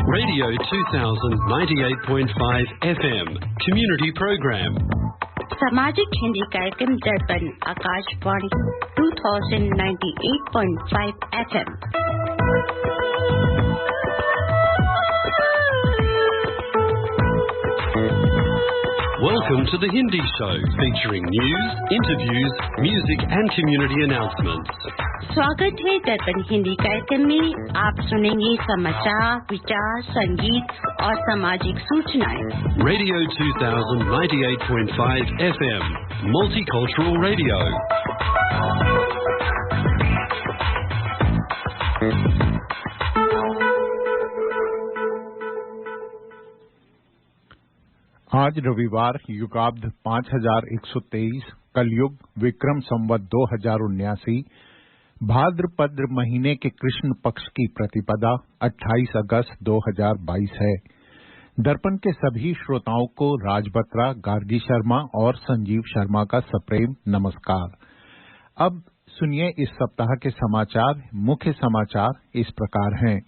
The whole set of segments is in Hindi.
Radio 2000 98.5 FM Community Program. सामाजिक हिंदी कार्यक्रम दर्पण Akashvani 2098.5 FM। Welcome to the Hindi Show, featuring news, interviews, music and community announcements. स्वागत है दर्पण हिंदी कार्यक्रम में। आप सुनेंगे समाचार, विचार, संगीत और सामाजिक सूचनाएं। Radio 2000 98.5 FM Multicultural Radio. आज रविवार युगाब्द 5123 कलयुग विक्रम संवत 2079 भाद्रपद महीने के कृष्ण पक्ष की प्रतिपदा 28 अगस्त 2022 है। दर्पण के सभी श्रोताओं को राज बत्रा, गार्गी शर्मा और संजीव शर्मा का सप्रेम नमस्कार। अब सुनिए इस सप्ताह के समाचार। मुख्य समाचार इस प्रकार हैं।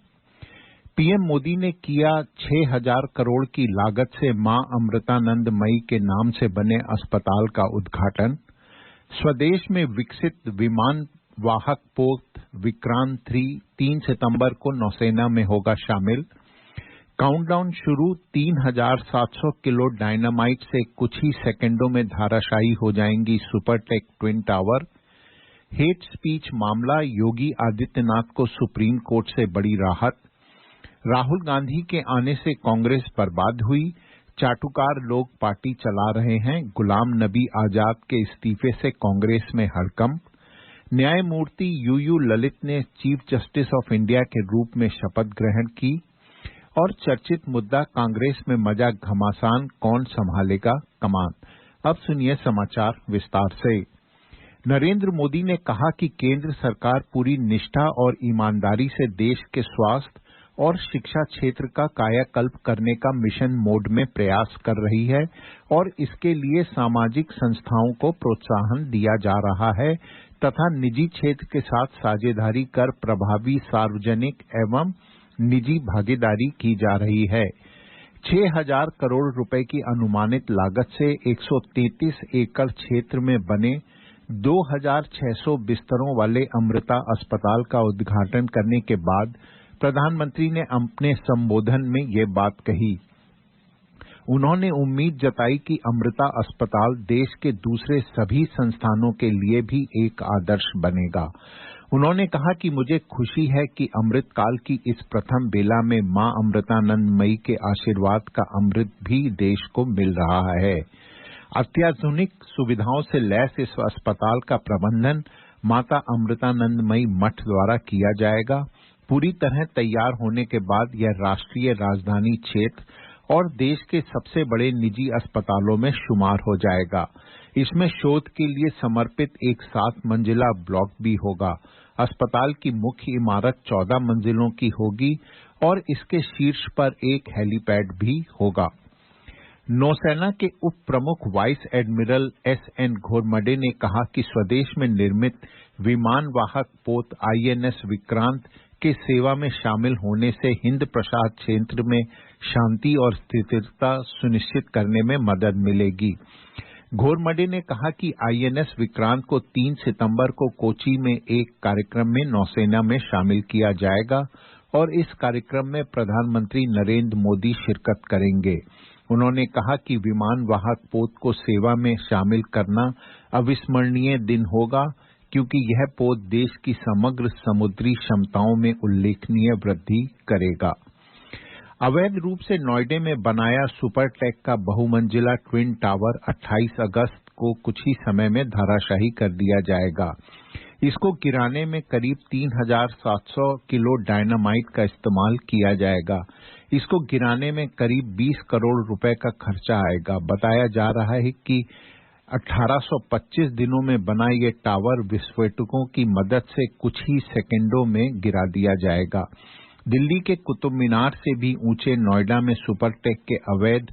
पीएम मोदी ने किया 6000 करोड़ की लागत से मां अमृतानंदमयी के नाम से बने अस्पताल का उद्घाटन। स्वदेश में विकसित विमान वाहक पोत विक्रांत 3 सितंबर को नौसेना में होगा शामिल। काउंटडाउन शुरू। 3700 किलो डायनामाइट से कुछ ही सेकंडों में धाराशायी हो जाएंगी Supertech twin tower. Hate speech मामला, योगी आदित्यनाथ को सुप्रीम कोर्ट से बड़ी राहत। राहुल गांधी के आने से कांग्रेस बर्बाद हुई। चाटुकार लोग पार्टी चला रहे हैं। गुलाम नबी आजाद के इस्तीफे से कांग्रेस में हड़कंप। न्यायमूर्ति यूयू ललित ने चीफ जस्टिस ऑफ इंडिया के रूप में शपथ ग्रहण की। और चर्चित मुद्दा कांग्रेस में मचा घमासान, कौन संभालेगा कमान। अब सुनिए समाचार विस्तार से। नरेंद्र मोदी ने कहा कि केंद्र सरकार पूरी निष्ठा और ईमानदारी से देश के स्वास्थ्य और शिक्षा क्षेत्र का कायाकल्प करने का मिशन मोड में प्रयास कर रही है और इसके लिए सामाजिक संस्थाओं को प्रोत्साहन दिया जा रहा है तथा निजी क्षेत्र के साथ साझेदारी कर प्रभावी सार्वजनिक एवं निजी भागीदारी की जा रही है। 6000 करोड़ रुपए की अनुमानित लागत से 133 एकड़ क्षेत्र में बने 2600 बिस्तरों वाले अमृता अस्पताल का उद्घाटन करने के बाद प्रधानमंत्री ने अपने संबोधन में ये बात कही। उन्होंने उम्मीद जताई कि अमृता अस्पताल देश के दूसरे सभी संस्थानों के लिए भी एक आदर्श बनेगा। उन्होंने कहा कि मुझे खुशी है कि अमृतकाल की इस प्रथम बेला में मां अमृतानंदमयी के आशीर्वाद का अमृत भी देश को मिल रहा है। अत्याधुनिक सुविधाओं से लैस इस अस्पताल का प्रबंधन माता अमृतानंदमयी मठ द्वारा किया जाएगा। पूरी तरह तैयार होने के बाद यह राष्ट्रीय राजधानी क्षेत्र और देश के सबसे बड़े निजी अस्पतालों में शुमार हो जाएगा। इसमें शोध के लिए समर्पित एक 7 मंजिला ब्लॉक भी होगा। अस्पताल की मुख्य इमारत 14 मंजिलों की होगी और इसके शीर्ष पर एक हेलीपैड भी होगा। नौसेना के उप प्रमुख वाइस एडमिरल एसएन घोरमडे ने कहा कि स्वदेश में निर्मित विमान वाहक पोत आईएनएस विक्रांत के सेवा में शामिल होने से हिंद प्रशांत क्षेत्र में शांति और स्थिरता सुनिश्चित करने में मदद मिलेगी। घोरमडे ने कहा कि आईएनएस विक्रांत को 3 सितंबर को कोची में एक कार्यक्रम में नौसेना में शामिल किया जाएगा और इस कार्यक्रम में प्रधानमंत्री नरेंद्र मोदी शिरकत करेंगे। उन्होंने कहा कि विमान वाहक पोत को सेवा में शामिल करना अविस्मरणीय दिन होगा क्योंकि यह पोत देश की समग्र समुद्री क्षमताओं में उल्लेखनीय वृद्धि करेगा। अवैध रूप से नोएडा में बनाया सुपरटेक का बहुमंजिला ट्विन टावर 28 अगस्त को कुछ ही समय में धराशायी कर दिया जाएगा। इसको गिराने में करीब 3700 किलो डायनामाइट का इस्तेमाल किया जाएगा। इसको गिराने में करीब 20 करोड़ रुपए का खर्चा आएगा। बताया जा रहा है कि 1825 दिनों में बना ये टावर विस्फोटकों की मदद से कुछ ही सेकंडों में गिरा दिया जाएगा। दिल्ली के कुतुब मीनार से भी ऊंचे नोएडा में सुपरटेक के अवैध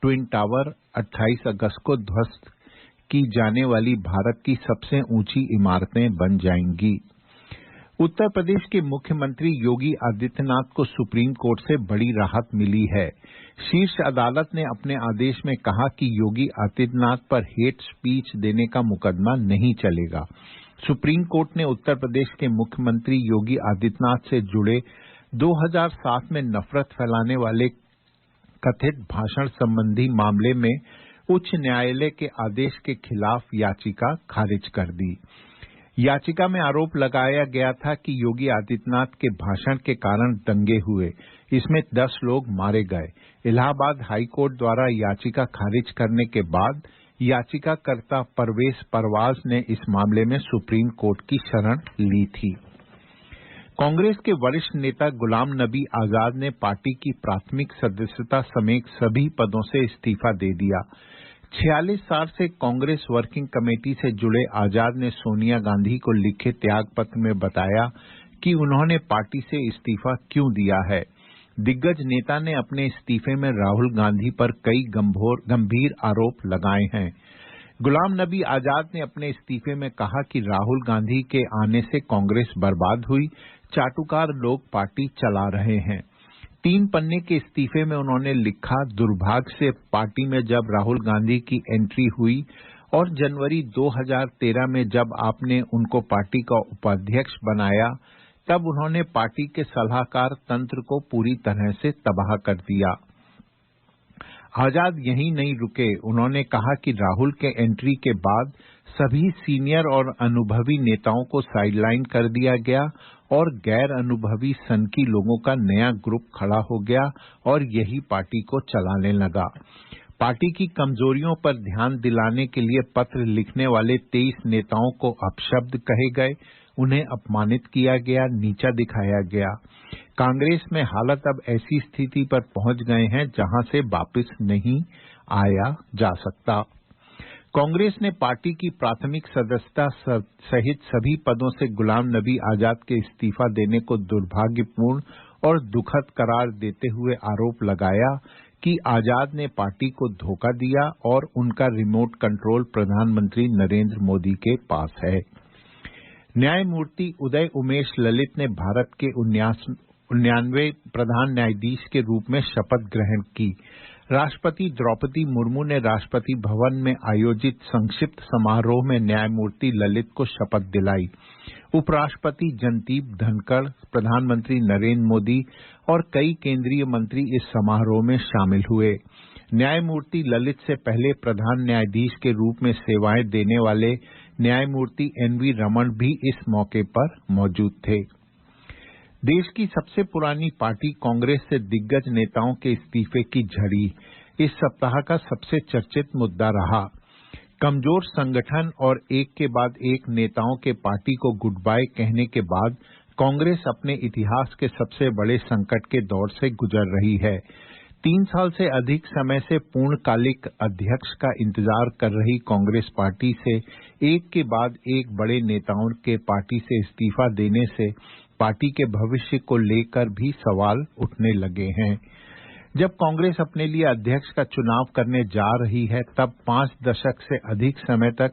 ट्विन टावर 28 अगस्त को ध्वस्त की जाने वाली भारत की सबसे ऊंची इमारतें बन जाएंगी। उत्तर प्रदेश के मुख्यमंत्री योगी आदित्यनाथ को सुप्रीम कोर्ट से बड़ी राहत मिली है। शीर्ष अदालत ने अपने आदेश में कहा कि योगी आदित्यनाथ पर हेट स्पीच देने का मुकदमा नहीं चलेगा। सुप्रीम कोर्ट ने उत्तर प्रदेश के मुख्यमंत्री योगी आदित्यनाथ से जुड़े 2007 में नफरत फैलाने वाले कथित भाषण संबंधी मामले में उच्च न्यायालय के आदेश के खिलाफ याचिका खारिज कर दी। याचिका में आरोप लगाया गया था कि योगी आदित्यनाथ के भाषण के कारण दंगे हुए, इसमें 10 लोग मारे गए। इलाहाबाद हाईकोर्ट द्वारा याचिका खारिज करने के बाद याचिकाकर्ता परवेज परवाज ने इस मामले में सुप्रीम कोर्ट की शरण ली थी। कांग्रेस के वरिष्ठ नेता गुलाम नबी आजाद ने पार्टी की प्राथमिक सदस्यता समेत सभी पदों से इस्तीफा दे दिया। 46 साल से कांग्रेस वर्किंग कमेटी से जुड़े आजाद ने सोनिया गांधी को लिखे त्याग पत्र में बताया कि उन्होंने पार्टी से इस्तीफा क्यों दिया है। दिग्गज नेता ने अपने इस्तीफे में राहुल गांधी पर कई गंभीर आरोप लगाए हैं। गुलाम नबी आजाद ने अपने इस्तीफे में कहा कि राहुल गांधी के आने से कांग्रेस बर्बाद हुई, चाटुकार लोग पार्टी चला रहे हैं। 3 पन्ने के इस्तीफे में उन्होंने लिखा, दुर्भाग्य से पार्टी में जब राहुल गांधी की एंट्री हुई और जनवरी 2013 में जब आपने उनको पार्टी का उपाध्यक्ष बनाया, तब उन्होंने पार्टी के सलाहकार तंत्र को पूरी तरह से तबाह कर दिया। आजाद यहीं नहीं रुके, उन्होंने कहा कि राहुल के एंट्री के बाद सभी सीनियर और अनुभवी नेताओं को साइडलाइन कर दिया गया और गैर अनुभवी सनकी लोगों का नया ग्रुप खड़ा हो गया और यही पार्टी को चलाने लगा। पार्टी की कमजोरियों पर ध्यान दिलाने के लिए पत्र लिखने वाले 23 नेताओं को अपशब्द कहे गए, उन्हें अपमानित किया गया, नीचा दिखाया गया। कांग्रेस में हालत अब ऐसी स्थिति पर पहुंच गए हैं जहां से वापस नहीं आया जा सकता। कांग्रेस ने पार्टी की प्राथमिक सदस्यता सहित सभी पदों से गुलाम नबी आजाद के इस्तीफा देने को दुर्भाग्यपूर्ण और दुखद करार देते हुए आरोप लगाया कि आजाद ने पार्टी को धोखा दिया और उनका रिमोट कंट्रोल प्रधानमंत्री नरेंद्र मोदी के पास है। न्यायमूर्ति उदय उमेश ललित ने भारत के 99वें प्रधान न्यायाधीश के रूप में शपथ ग्रहण की। राष्ट्रपति द्रौपदी मुर्मू ने राष्ट्रपति भवन में आयोजित संक्षिप्त समारोह में न्यायमूर्ति ललित को शपथ दिलाई। उपराष्ट्रपति जगदीप धनखड़, प्रधानमंत्री नरेंद्र मोदी और कई केंद्रीय मंत्री इस समारोह में शामिल हुए। न्यायमूर्ति ललित से पहले प्रधान न्यायाधीश के रूप में सेवाएं देने वाले न्यायमूर्ति एनवी रमन भी इस मौके पर मौजूद थे। देश की सबसे पुरानी पार्टी कांग्रेस से दिग्गज नेताओं के इस्तीफे की झड़ी इस सप्ताह का सबसे चर्चित मुद्दा रहा। कमजोर संगठन और एक के बाद एक नेताओं के पार्टी को गुड बाय कहने के बाद कांग्रेस अपने इतिहास के सबसे बड़े संकट के दौर से गुजर रही है। 3 साल से अधिक समय से पूर्णकालिक अध्यक्ष का इंतजार कर रही कांग्रेस पार्टी से एक के बाद एक बड़े नेताओं के पार्टी से इस्तीफा देने से पार्टी के भविष्य को लेकर भी सवाल उठने लगे हैं। जब कांग्रेस अपने लिए अध्यक्ष का चुनाव करने जा रही है, तब 5 दशक से अधिक समय तक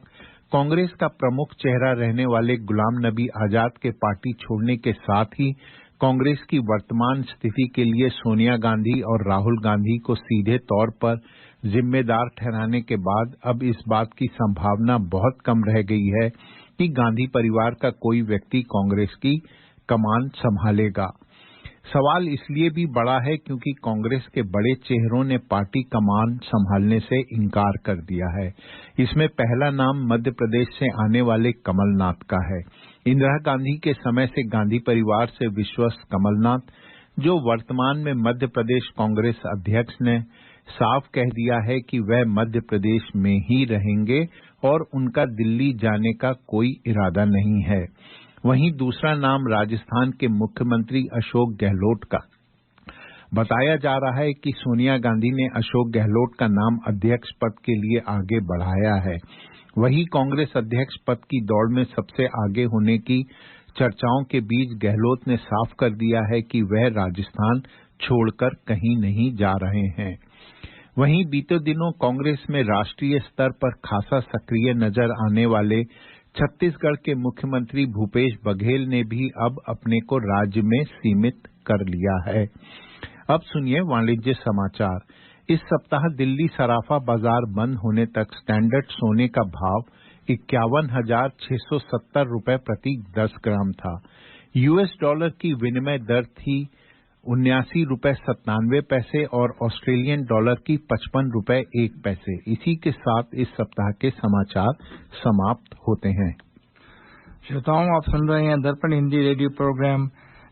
कांग्रेस का प्रमुख चेहरा रहने वाले गुलाम नबी आजाद के पार्टी छोड़ने के साथ ही कांग्रेस की वर्तमान स्थिति के लिए सोनिया गांधी और राहुल गांधी को सीधे तौर पर जिम्मेदार ठहराने के बाद अब इस बात की संभावना बहुत कम रह गई है कि गांधी परिवार का कोई व्यक्ति कांग्रेस की कमान संभालेगा। सवाल इसलिए भी बड़ा है क्योंकि कांग्रेस के बड़े चेहरों ने पार्टी कमान संभालने से इनकार कर दिया है। इसमें पहला नाम मध्य प्रदेश से आने वाले कमलनाथ का है। इंदिरा गांधी के समय से गांधी परिवार से विश्वस्त कमलनाथ, जो वर्तमान में मध्य प्रदेश कांग्रेस अध्यक्ष, ने साफ कह दिया है कि वह मध्य प्रदेश में ही रहेंगे और उनका दिल्ली जाने का कोई इरादा नहीं है। वहीं दूसरा नाम राजस्थान के मुख्यमंत्री अशोक गहलोत का बताया जा रहा है कि सोनिया गांधी ने अशोक गहलोत का नाम अध्यक्ष पद के लिए आगे बढ़ाया है। वहीं कांग्रेस अध्यक्ष पद की दौड़ में सबसे आगे होने की चर्चाओं के बीच गहलोत ने साफ कर दिया है कि वह राजस्थान छोड़कर कहीं नहीं जा रहे हैं। वहीं बीते दिनों कांग्रेस में राष्ट्रीय स्तर पर खासा सक्रिय नजर आने वाले छत्तीसगढ़ के मुख्यमंत्री भूपेश बघेल ने भी अब अपने को राज्य में सीमित कर लिया है। अब सुनिए वाणिज्य समाचार। इस सप्ताह दिल्ली सराफा बाजार बंद होने तक स्टैंडर्ड सोने का भाव 51,670 रुपए प्रति 10 ग्राम था। यूएस डॉलर की विनिमय दर थी 79 रुपए 97 पैसे और ऑस्ट्रेलियन डॉलर की 55 रुपए 1 पैसे। इसी के साथ इस सप्ताह के समाचार समाप्त होते हैं। श्रोताओं, आप सुन रहे हैं दर्पण हिंदी रेडियो प्रोग्राम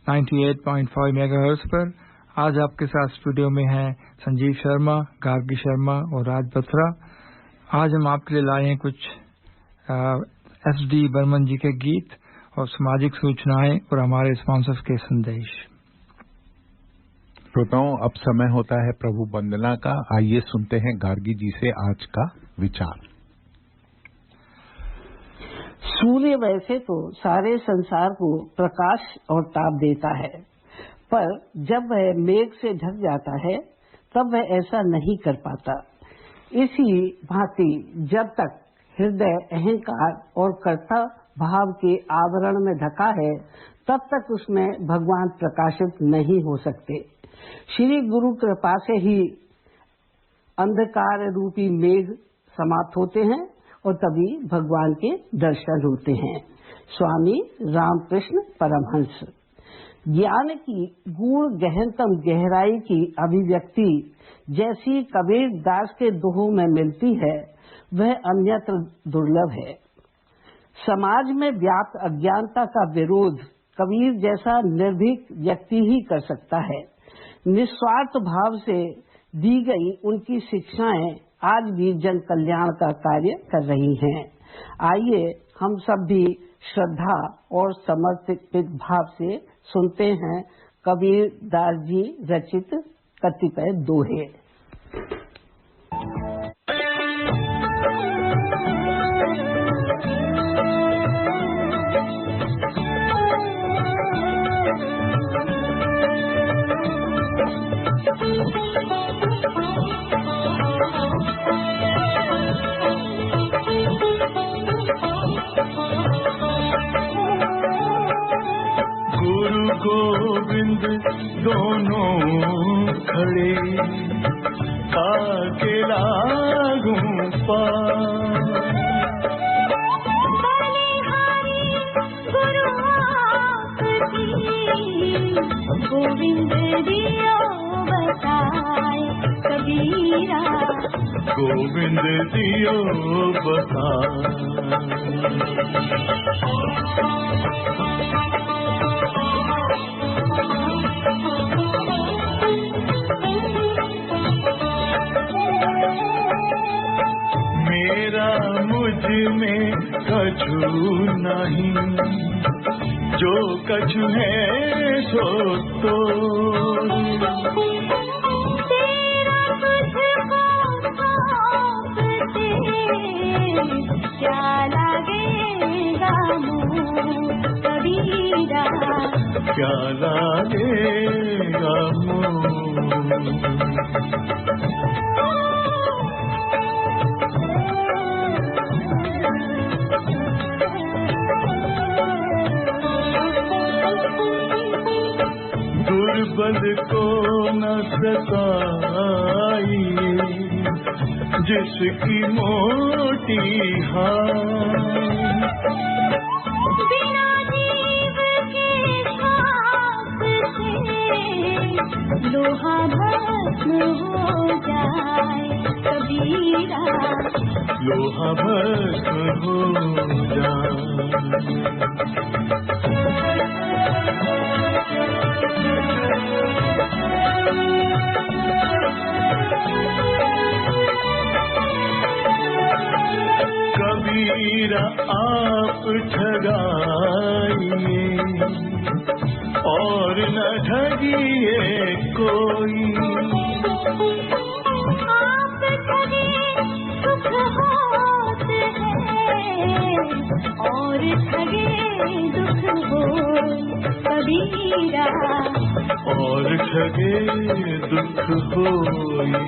98.5 मेगाहर्ट्ज पर। आज आपके साथ स्टूडियो में हैं संजीव शर्मा, गार्गी शर्मा और राज बत्रा। आज हम आपके लिए लाए हैं कुछ एस.डी. बर्मन जी के गीत और सामाजिक सूचनाएं और हमारे स्पॉन्सर्स के संदेश। श्रोताओं, अब समय होता है प्रभु वंदना का। आइए सुनते हैं गार्गी जी से आज का विचार। सूर्य वैसे तो सारे संसार को प्रकाश और ताप देता है, पर जब वह मेघ से ढक जाता है तब वह ऐसा नहीं कर पाता। इसी भांति जब तक हृदय अहंकार और कर्ता भाव के आवरण में ढका है तब तक उसमें भगवान प्रकाशित नहीं हो सकते। श्री गुरु कृपा से ही अंधकार रूपी मेघ समाप्त होते हैं और तभी भगवान के दर्शन होते हैं। स्वामी रामकृष्ण परमहंस। ज्ञान की गूढ़ गहनतम गहराई की अभिव्यक्ति जैसी कबीर दास के दोहों में मिलती है, वह अन्यत्र दुर्लभ है। समाज में व्याप्त अज्ञानता का विरोध कबीर जैसा निर्भीक व्यक्ति ही कर सकता है। निस्वार्थ भाव से दी गई उनकी शिक्षाएं आज भी जन कल्याण का कार्य कर रही हैं। आइए हम सब भी श्रद्धा और समर्पित भाव से सुनते हैं कबीर दास जी रचित कतिपय दोहे। गोविंद दोनों खड़े आके लागूं पार। गोविंद दियो बताए कबीरा, गोविंद दियो बताए। मेरा मुझ में कछु नहीं, जो कछु है सो तो तेरा तुझको सौंपते क्या लगेगा मुँह कबीरा, क्या लगेगा मुँह। दुर्बल को न सताइए जिसकी मोटी हार, बिना जीव के श्वास से लोहा भस्म हो जाए कबीरा, लोहा भस्म हो जाए। कबीरा आप ठगाइए और न ठगिए कोई, आप ठगे सुख होते हैं और ठगे दुख हो कबीरा, और ठगे दुख होई।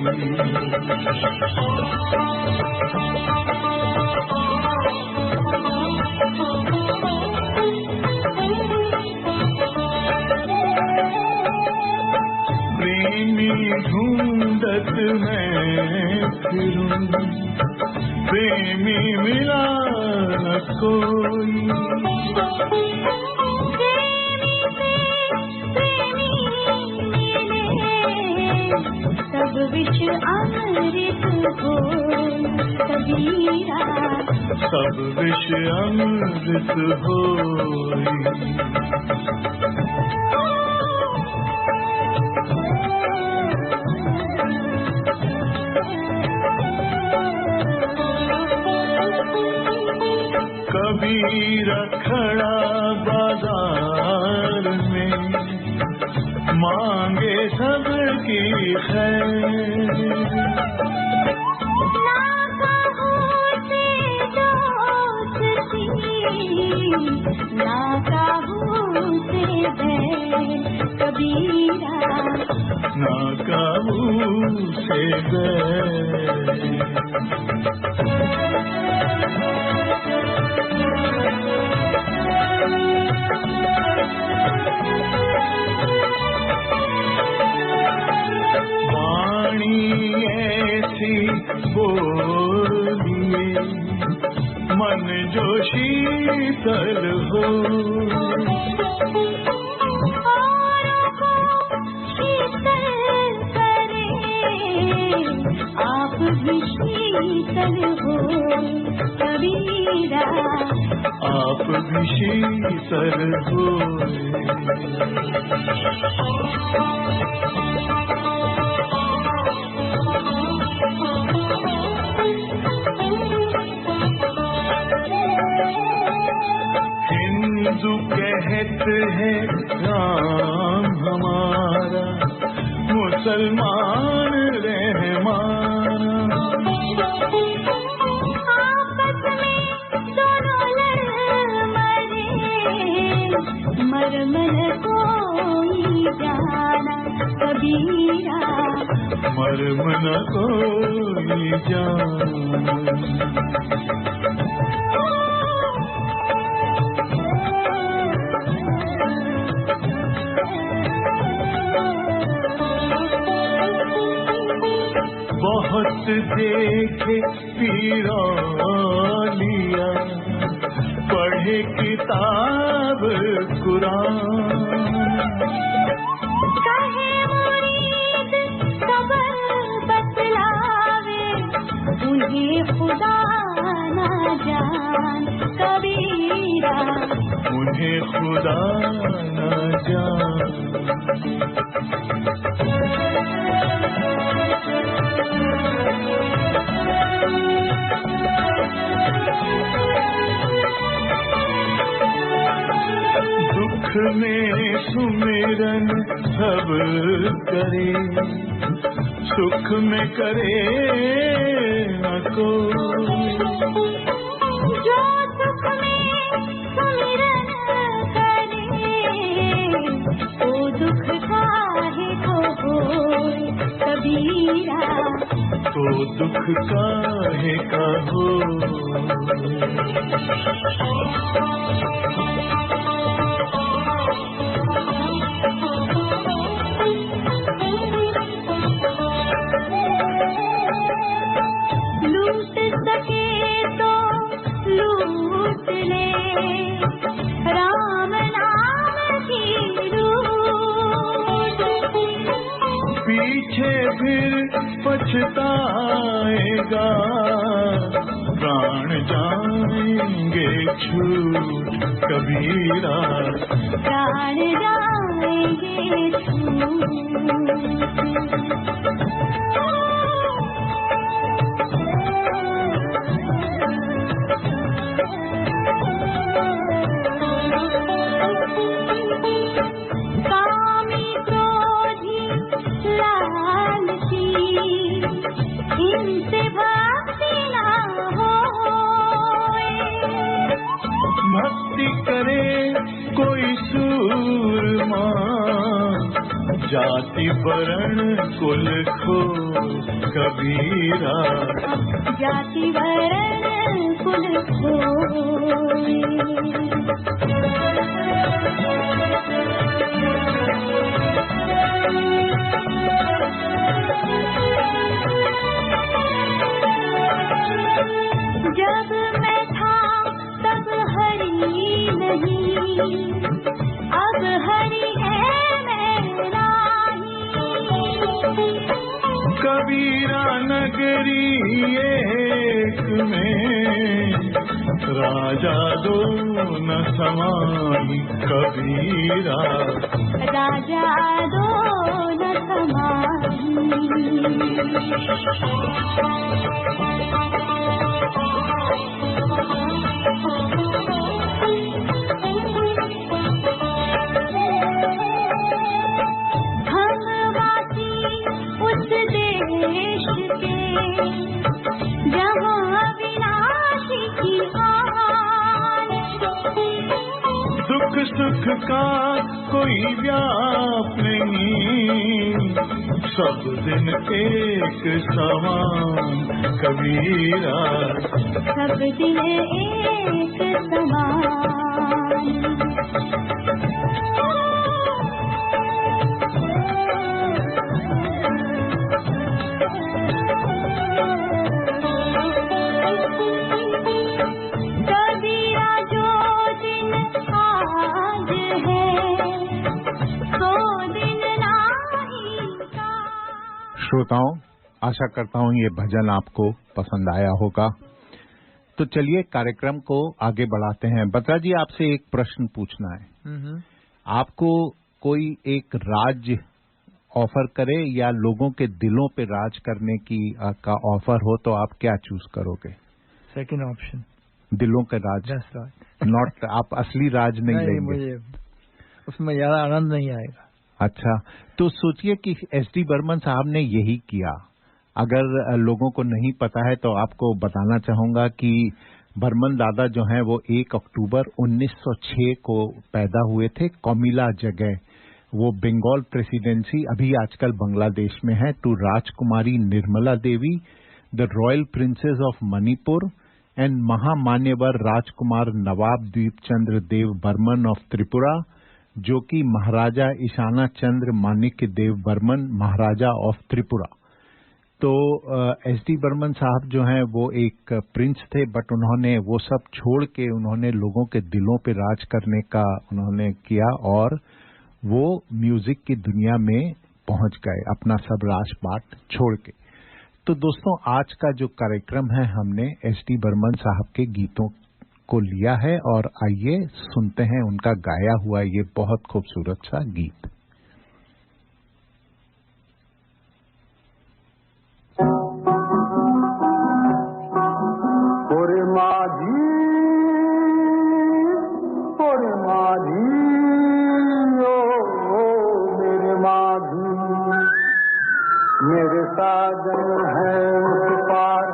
विष अमृत हो कबीरा, सब विष अमृत होई। कबीरा खड़ा बाजार में, मांगे सबकी खैर। ना काबू से बैर कबीरा, ना काबू से बैर। ऐसी बोलिए मन जो शीतल हो, औरों को शीतल करे, आप भी शीतल हो कबीरा, आप भी शीतल हो। हिंदू कहते हैं राम हमारा, मुसलमान रहमाना। आपस में दोनों लड़ मरे, मर मन कोई जाना कबीरा, मर मन कोई जाना। बहुत देखे पीरौलिया, पढ़े किताब कुरान। कहे मुरीद खबर बतलावे, उन्हें खुदा ना जान कबीरा, उन्हें खुदा ना जान। दुख में सुमिरन सब करे, सुख में करे न कोई। जो सुख में सुमिरन करे, ओ दुख काहे को होए कबीरा, तो दुख काहे का हो। लूट सके तो लूट ले राम नाम की लूट, पीछे फिर पछताएगा, प्राण जाएंगे छूट कबीरा, प्राण जाएंगे छूट। कामी क्रोधी लालची, इनसे भक्ति ना होए। भक्ति करे कोई सूरमा, जाति वरण कुल खो कबीरा, जाति वरण कुल खोए। जब मैं था तब हरि नहीं, अब हरि है मैं नाही। कबीरा नगरी एक में, राजा दो न समाई कबीरा, राजा दो न समाई। दुख सुख का कोई व्याप नहीं, सब दिन एक समान कबीरा, सब दिन एक समान। श्रोताओं, आशा करता हूं ये भजन आपको पसंद आया होगा। तो चलिए कार्यक्रम को आगे बढ़ाते हैं। बत्रा जी, आपसे एक प्रश्न पूछना है। आपको कोई एक राज्य ऑफर करे या लोगों के दिलों पे राज करने की का ऑफर हो, तो आप क्या चूज करोगे? सेकंड ऑप्शन, दिलों के राज। नॉट आप असली राज नहीं लेंगे? मुझे उसमें ज्यादा आनंद नहीं आएगा। अच्छा, तो सोचिए कि एसडी बर्मन साहब ने यही किया। अगर लोगों को नहीं पता है तो आपको बताना चाहूंगा कि बर्मन दादा जो हैं वो 1 अक्टूबर 1906 को पैदा हुए थे कोमिला जगह। वो बंगाल प्रेसिडेंसी अभी आजकल बांग्लादेश में है, to Rajkumari Nirmala Devi, the royal princess of Manipur and महामान्यवर राजकुमार नवाब द्वीपचंद्र देव बर्मन ऑफ त्रिपुरा, जो कि महाराजा ईशाना चंद्र माणिक्य देव बर्मन महाराजा ऑफ त्रिपुरा। तो एसडी बर्मन साहब जो हैं वो एक प्रिंस थे, बट उन्होंने वो सब छोड़ के उन्होंने लोगों के दिलों पे राज करने का उन्होंने किया और वो म्यूजिक की दुनिया में पहुंच गए अपना सब राजपाट छोड़ के। तो दोस्तों, आज का जो कार्यक्रम है हमने एसडी बर्मन साहब के गीतों को लिया है और आइए सुनते हैं उनका गाया हुआ ये बहुत खूबसूरत सा गीत। ओरे माझी, ओरे माझी, ओ मेरे माझी, मेरे साजन है उस पार,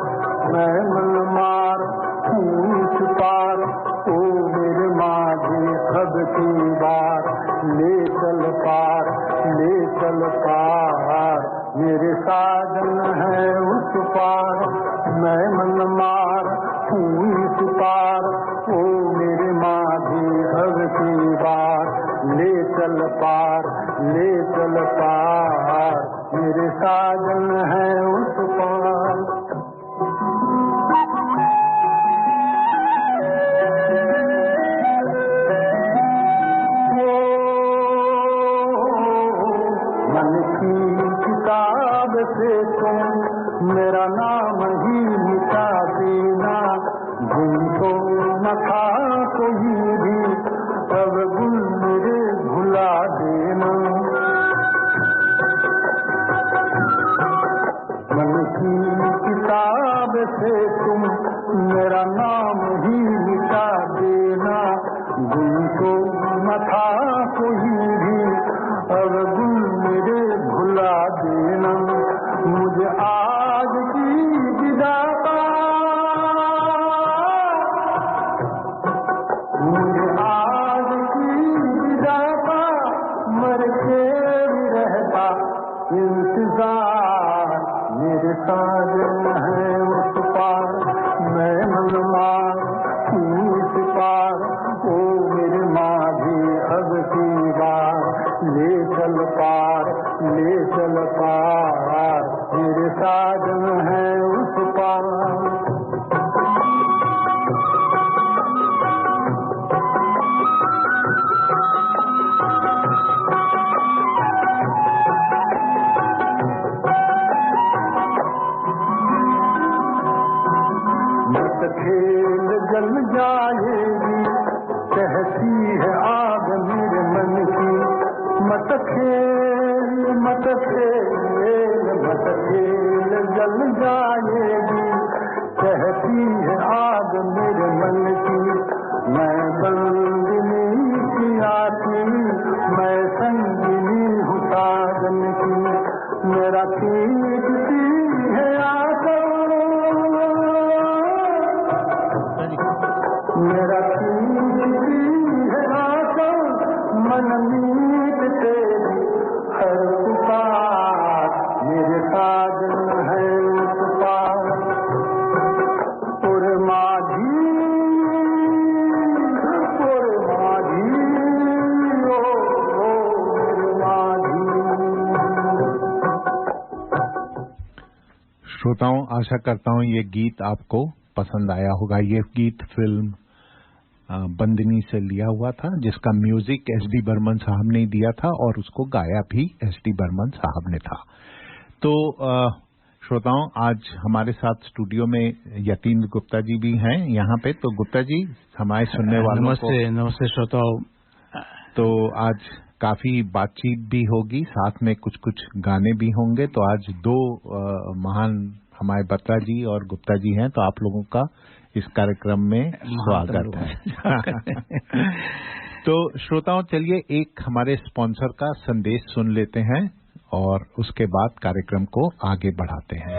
मैं मन मार उस पार, ओ मेरे माझी सब की बार, ले चल पार, ले चल पार, मेरे साजन है उस पार, मैं मन मार उस पार, ओ मेरे माझी सब की बार, ले चल पार, ले चल पार, मेरे साजन है उस पार। मन की किताब से तुम मेरा नाम ही मिटा देना, जिनको न था कोई भी सब गुण मेरे भुला देना। मन की किताब से तुम मेरा नाम ही मिटा देना, जिनको न था कोई भी अब गुण मेरे भुला देना। मुझे आज की विदा का, मुझे आज की विदा का मर के भी रहता इंतजार, मेरे साजन है उस पार, मैं मन मार उस पार, ओ मेरे माझी अब की बार, ले चल पार, ले चल पार, मेरे साजन है उस पार। खेल मत खेल मत खेल जल जाएगी, कहती है आग मेरे मन की, मैं बंदिनी की आती, मैं संगिनी हूँ साजन की, मेरा खींचती है आंखों, मेरा खींचती है आंखों, मन मीत तेरी हर पुकार, मेरे साजन है पुकार। श्रोताओं, आशा करता हूँ ये गीत आपको पसंद आया होगा। ये गीत फिल्म बंदिनी से लिया हुआ था, जिसका म्यूजिक एस.डी. बर्मन साहब ने दिया था और उसको गाया भी एस.डी. बर्मन साहब ने था। तो श्रोताओं, आज हमारे साथ स्टूडियो में यतीन्द्र गुप्ता जी भी हैं यहाँ पे। तो गुप्ता जी, हमारे सुनने वालों को नमस्ते श्रोताओ। तो आज काफी बातचीत भी होगी, साथ में कुछ कुछ गाने भी होंगे। तो आज दो महान हमारे बत्रा जी और गुप्ता जी हैं, तो आप लोगों का इस कार्यक्रम में स्वागत है। तो श्रोताओं, चलिए एक हमारे स्पॉन्सर का संदेश सुन लेते हैं और उसके बाद कार्यक्रम को आगे बढ़ाते हैं।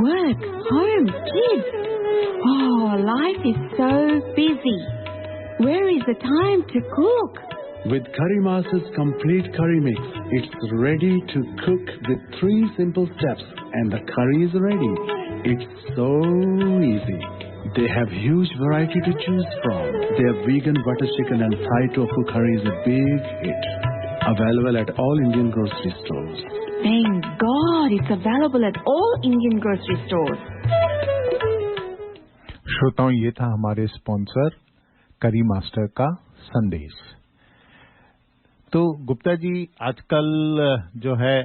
Work, home, kids. Oh, life is so busy. Where is the time to cook? With Curry Master's complete curry mix, it's ready to cook with 3 simple steps and the curry is ready. It's so easy. They have huge variety to choose from. Their vegan butter chicken and Thai tofu curry is a big hit. Available at all Indian grocery stores. Thank God it's available at all Indian grocery stores. श्रोताओं, ये था हमारे स्पॉन्सर करी मास्टर का संदेश। तो गुप्ता जी, आजकल जो है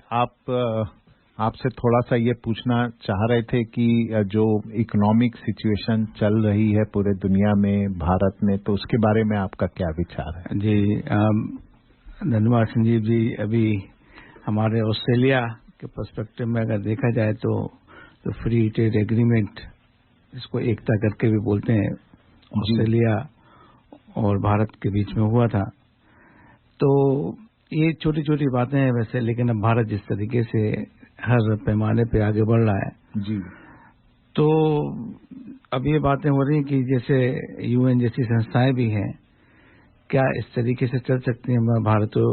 आपसे थोड़ा सा ये पूछना चाह रहे थे कि जो इकोनॉमिक सिचुएशन चल रही है पूरे दुनिया में, भारत में, तो उसके बारे में आपका क्या विचार है? जी, धन्यवाद संजीव जी। अभी हमारे ऑस्ट्रेलिया के पर्सपेक्टिव में अगर देखा जाए तो फ्री ट्रेड एग्रीमेंट, जिसको एकता करके भी बोलते हैं, ऑस्ट्रेलिया और भारत के बीच में हुआ था। तो ये छोटी छोटी बातें हैं वैसे, लेकिन अब भारत जिस तरीके से हर पैमाने पे आगे बढ़ रहा है जी, तो अब ये बातें हो रही हैं कि जैसे यूएन जैसी संस्थाएं भी हैं, क्या इस तरीके से चल सकती हैं भारत को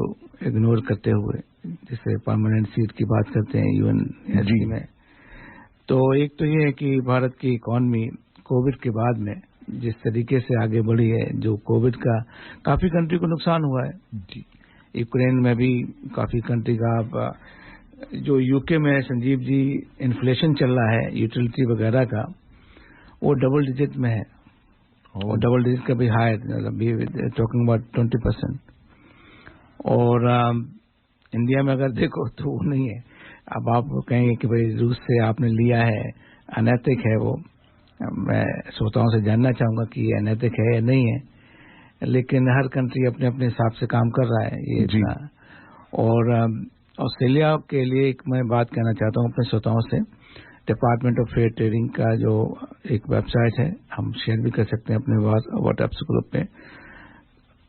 इग्नोर करते हुए, जैसे परमानेंट सीट की बात करते हैं यूएन में। तो एक तो ये है कि भारत की इकॉनमी कोविड के बाद में जिस तरीके से आगे बढ़ी है, जो कोविड का काफी कंट्री को नुकसान हुआ है। यूक्रेन में भी काफी कंट्री का, जो यूके में संजीव जी इन्फ्लेशन चल रहा है यूटिलिटी वगैरह का, वो डबल डिजिट में है, और डबल डिजिट का भी हाई, टॉकिंग अबाउट 20%। और इंडिया में अगर देखो तो वो नहीं है। अब आप कहेंगे कि भाई रूस से आपने लिया है, अनैतिक है वो। मैं श्रोताओं से जानना चाहूंगा कि ये अनैतिक है या नहीं है, लेकिन हर कंट्री अपने अपने हिसाब से काम कर रहा है ये इतना। और ऑस्ट्रेलिया के लिए एक मैं बात कहना चाहता हूं अपने श्रोताओं से। डिपार्टमेंट ऑफ फेयर ट्रेडिंग का जो एक वेबसाइट है, हम शेयर भी कर सकते हैं अपने व्हाट्सएप ग्रुप पे।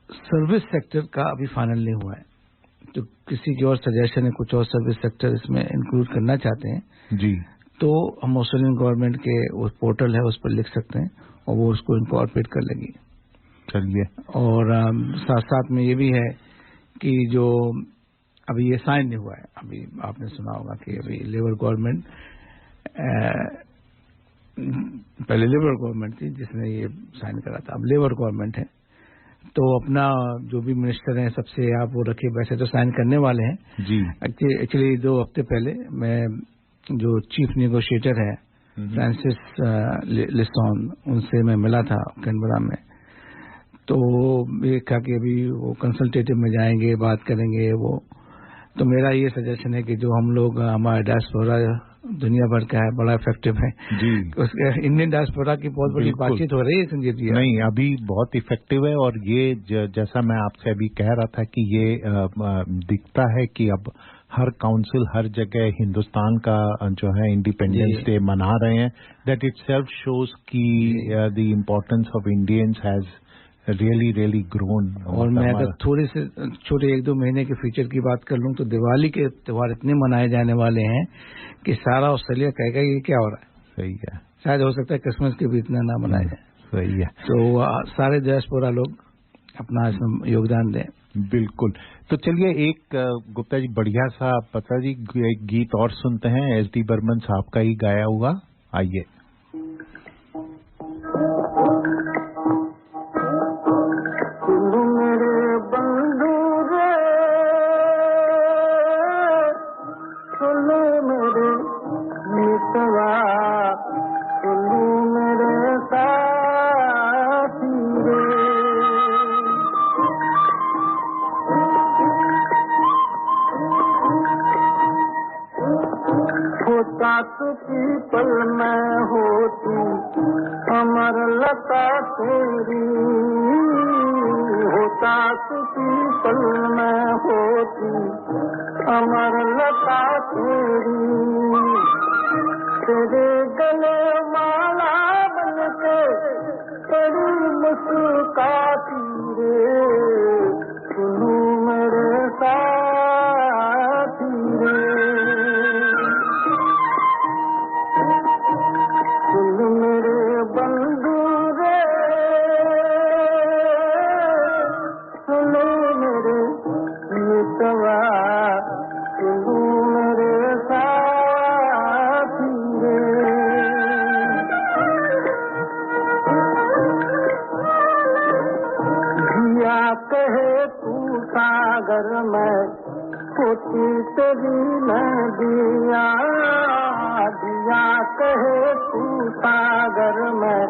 सर्विस सेक्टर का अभी फाइनल नहीं हुआ है, तो किसी की और सजेशन है, कुछ और सर्विस सेक्टर इसमें इंक्लूड करना चाहते हैं जी, तो हम ऑस्ट्रेलियन गवर्नमेंट के वो पोर्टल है उस पर लिख सकते हैं और वो उसको इनकॉर्पोरेट कर लेगी। चलिए। और साथ साथ में ये भी है कि जो अभी ये साइन नहीं हुआ है, अभी आपने सुना होगा कि अभी लेबर गवर्नमेंट, पहले लिबरल गवर्नमेंट थी जिसने ये साइन करा था, अब लेबर गवर्नमेंट है। तो अपना जो भी मिनिस्टर हैं सबसे आप वो रखिए, वैसे तो साइन करने वाले हैं जी। एक्चुअली 2 हफ्ते पहले मैं जो चीफ नेगोशिएटर है फ्रांसिस लिसॉन, उनसे मैं मिला था कैनबरा में। तो ये कहा कि अभी वो कंसल्टेटिव में जाएंगे, बात करेंगे वो। तो मेरा ये सजेशन है कि जो हम लोग हमारा डायस्पोरा दुनिया भर का है, बड़ा इफेक्टिव है जी। उसके इंडियन डायस्पोरा की बहुत बड़ी बातचीत हो रही है संजीव जी। नहीं, अभी बहुत इफेक्टिव है। और ये जैसा मैं आपसे अभी कह रहा था कि ये दिखता है कि अब हर काउंसिल हर जगह हिंदुस्तान का जो है इंडिपेंडेंस डे मना रहे हैं। दैट इटसेल्फ शोज कि the importance of Indians has really grown. और मैं अगर थोड़े से छोटे 1-2 महीने के फ्यूचर की बात कर लूं तो दिवाली के त्योहार इतने मनाए जाने वाले हैं कि सारा ऑस्ट्रेलिया कहेगा ये क्या हो रहा है। सही है। शायद हो सकता है क्रिसमस के भी इतना ना मनाए जाए। सही है। तो सारे डायस्पोरा लोग अपना इसमें योगदान दें। बिल्कुल। तो चलिए एक गुप्ता जी बढ़िया सा पता जी एक गीत और सुनते हैं, एस.डी. बर्मन साहब का ही गाया हुआ। आइए। पीपल में होती अमर लता तेरी, होता पीपल में होती अमर लता तेरी, तेरे गले माला बनके बड़ी मुस्कुराती रे, सुनू मेरे साथी रे, मेरे बंधु रे, सुनो मेरे मितवा, सुनो मेरे साथी रे, जिया कहे तू सागर में होती तेरी नदिया, दिया कहे तू सागर में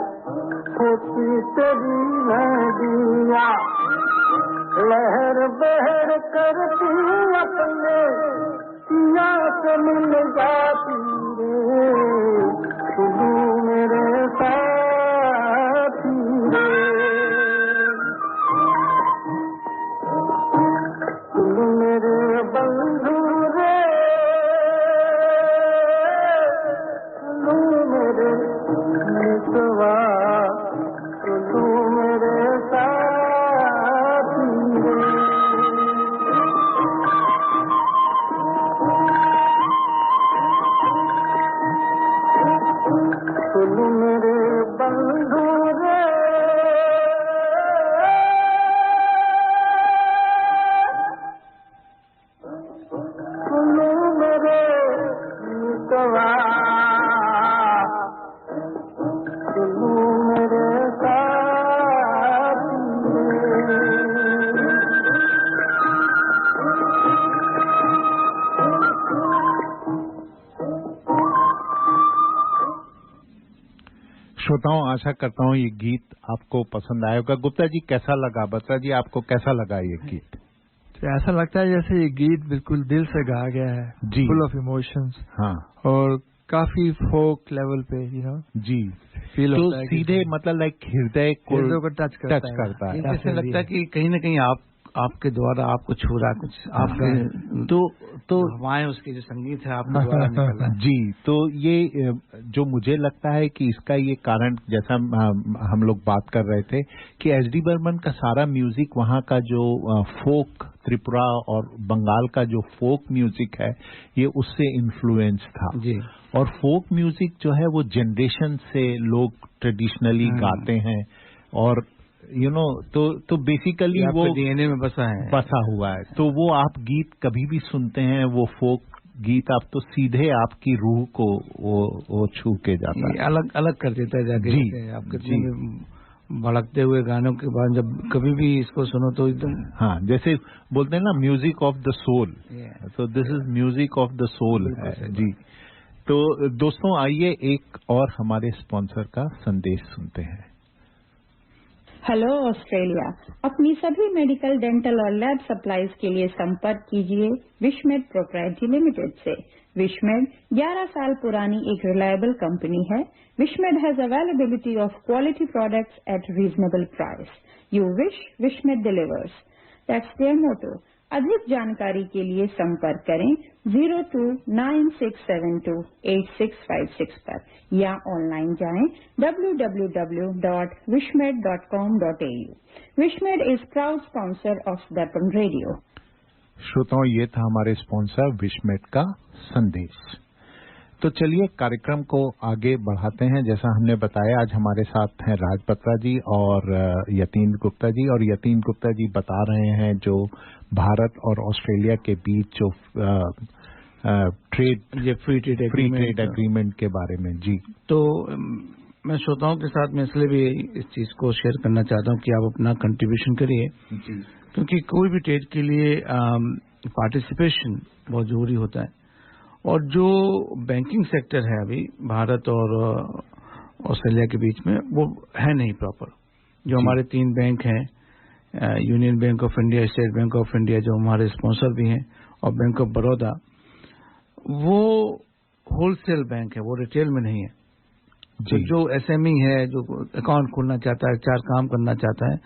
होती तेरी नदिया, लहर बहर करती अपने पिया से मिल जाती रे, सुनो मेरे साथी रे, सुनो मेरे बंधु रे, मेरे मितवा, तू मेरे साथी रे, तू मेरे बंधु रे, तू मेरे मितवा, श्रोताओं आशा करता हूँ ये गीत आपको पसंद आया होगा। गुप्ता जी कैसा लगा? बत्रा जी आपको कैसा लगा ये गीत? तो ऐसा लगता है जैसे ये गीत बिल्कुल दिल से गाया गया है, फुल ऑफ इमोशंस। हाँ, और काफी फोक लेवल पे जी फील तो होता है, सीधे मतलब लाइक हृदय को टच करता है। ऐसे लगता है कि कहीं ना कहीं आपके द्वारा आपको छू रहा कुछ, आपके तो हवाएं उसकी जो संगीत है आपके द्वारा निकल रहा है। जी, तो ये जो मुझे लगता है कि इसका ये कारण, जैसा हम लोग बात कर रहे थे कि एस.डी. बर्मन का सारा म्यूजिक वहाँ का जो फोक त्रिपुरा और बंगाल का जो फोक म्यूजिक है ये उससे इन्फ्लुएंस था जी। और फोक म्यूजिक जो है वो जनरेशन से लोग ट्रेडिशनली गाते हैं और तो बेसिकली वो डीएनए में बसा हुआ है। तो वो आप गीत कभी भी सुनते हैं, वो फोक गीत आप तो सीधे आपकी रूह को वो छू के जाता है, अलग अलग कर देता है जाके। जी, आप कितने भड़कते हुए गानों के बाद जब कभी भी इसको सुनो तो एकदम, हाँ, जैसे बोलते हैं ना म्यूजिक ऑफ द सोल, तो this is music of the soul है जी। तो दोस्तों आइए एक और हमारे स्पॉन्सर का संदेश सुनते हैं। Hello Australia. अपनी सभी मेडिकल, डेंटल और लैब सप्लाईज के लिए संपर्क कीजिए विशमेड प्रोप्राइटरी लिमिटेड से। विशमेड 11 साल पुरानी एक रिलायबल कंपनी है। Wishmed has availability of quality products at reasonable price. You wish, Wishmed delivers. That's their motto. अधिक जानकारी के लिए संपर्क करें 0296728656 पर या ऑनलाइन जाएं www.wishmed.com.au। Wishmed is proud sponsor of Darpan radio. श्रोताओं, ये था हमारे स्पॉन्सर विशमेड का संदेश। तो चलिए कार्यक्रम को आगे बढ़ाते हैं। जैसा हमने बताया, आज हमारे साथ हैं राज बत्रा जी और यतीन गुप्ता जी। और यतीन गुप्ता जी बता रहे हैं जो भारत और ऑस्ट्रेलिया के बीच जो फ्री ट्रेड एग्रीमेंट के बारे में। जी, तो मैं श्रोताओं के साथ में इसलिए भी इस चीज को शेयर करना चाहता हूं कि आप अपना कंट्रीब्यूशन करिए, क्योंकि कोई भी ट्रेड के लिए पार्टिसिपेशन बहुत जरूरी होता है। और जो बैंकिंग सेक्टर है अभी भारत और ऑस्ट्रेलिया के बीच में, वो है नहीं प्रॉपर। जो हमारे 3 बैंक हैं, union bank of India, state bank of India, जो हमारे स्पॉन्सर भी हैं, और बैंक ऑफ बड़ौदा, वो होलसेल बैंक है, वो रिटेल में नहीं है। जो एसएमई है, जो अकाउंट खोलना चाहता है, 4 काम करना चाहता है,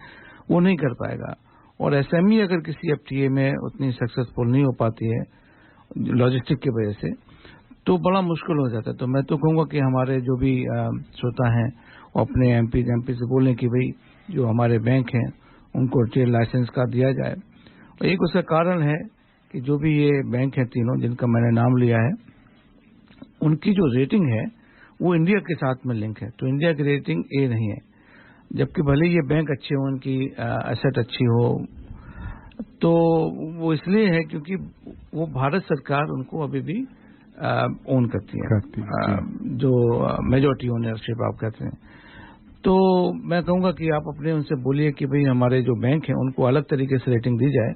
वो नहीं कर पाएगा। और एसएमई अगर किसी एफटीए में उतनी सक्सेसफुल नहीं हो पाती है लॉजिस्टिक की वजह से, तो बड़ा मुश्किल हो जाता है। तो मैं तो कहूंगा कि हमारे जो भी श्रोता हैं वो अपने एमपी से बोलें कि भाई जो हमारे बैंक हैं उनको रिटेल लाइसेंस का दिया जाए। और एक उसका कारण है कि जो भी ये बैंक हैं तीनों जिनका मैंने नाम लिया है, उनकी जो रेटिंग है वो इंडिया के साथ में लिंक है। तो इंडिया की रेटिंग ए नहीं है, जबकि भले ये बैंक अच्छे हो, उनकी एसेट अच्छी हो, तो वो इसलिए है क्योंकि वो भारत सरकार उनको अभी भी ओन करती है, जो मेजॉरिटी ओनरशिप आप कहते हैं। तो मैं कहूंगा कि आप अपने उनसे बोलिए कि भाई हमारे जो बैंक हैं उनको अलग तरीके से रेटिंग दी जाए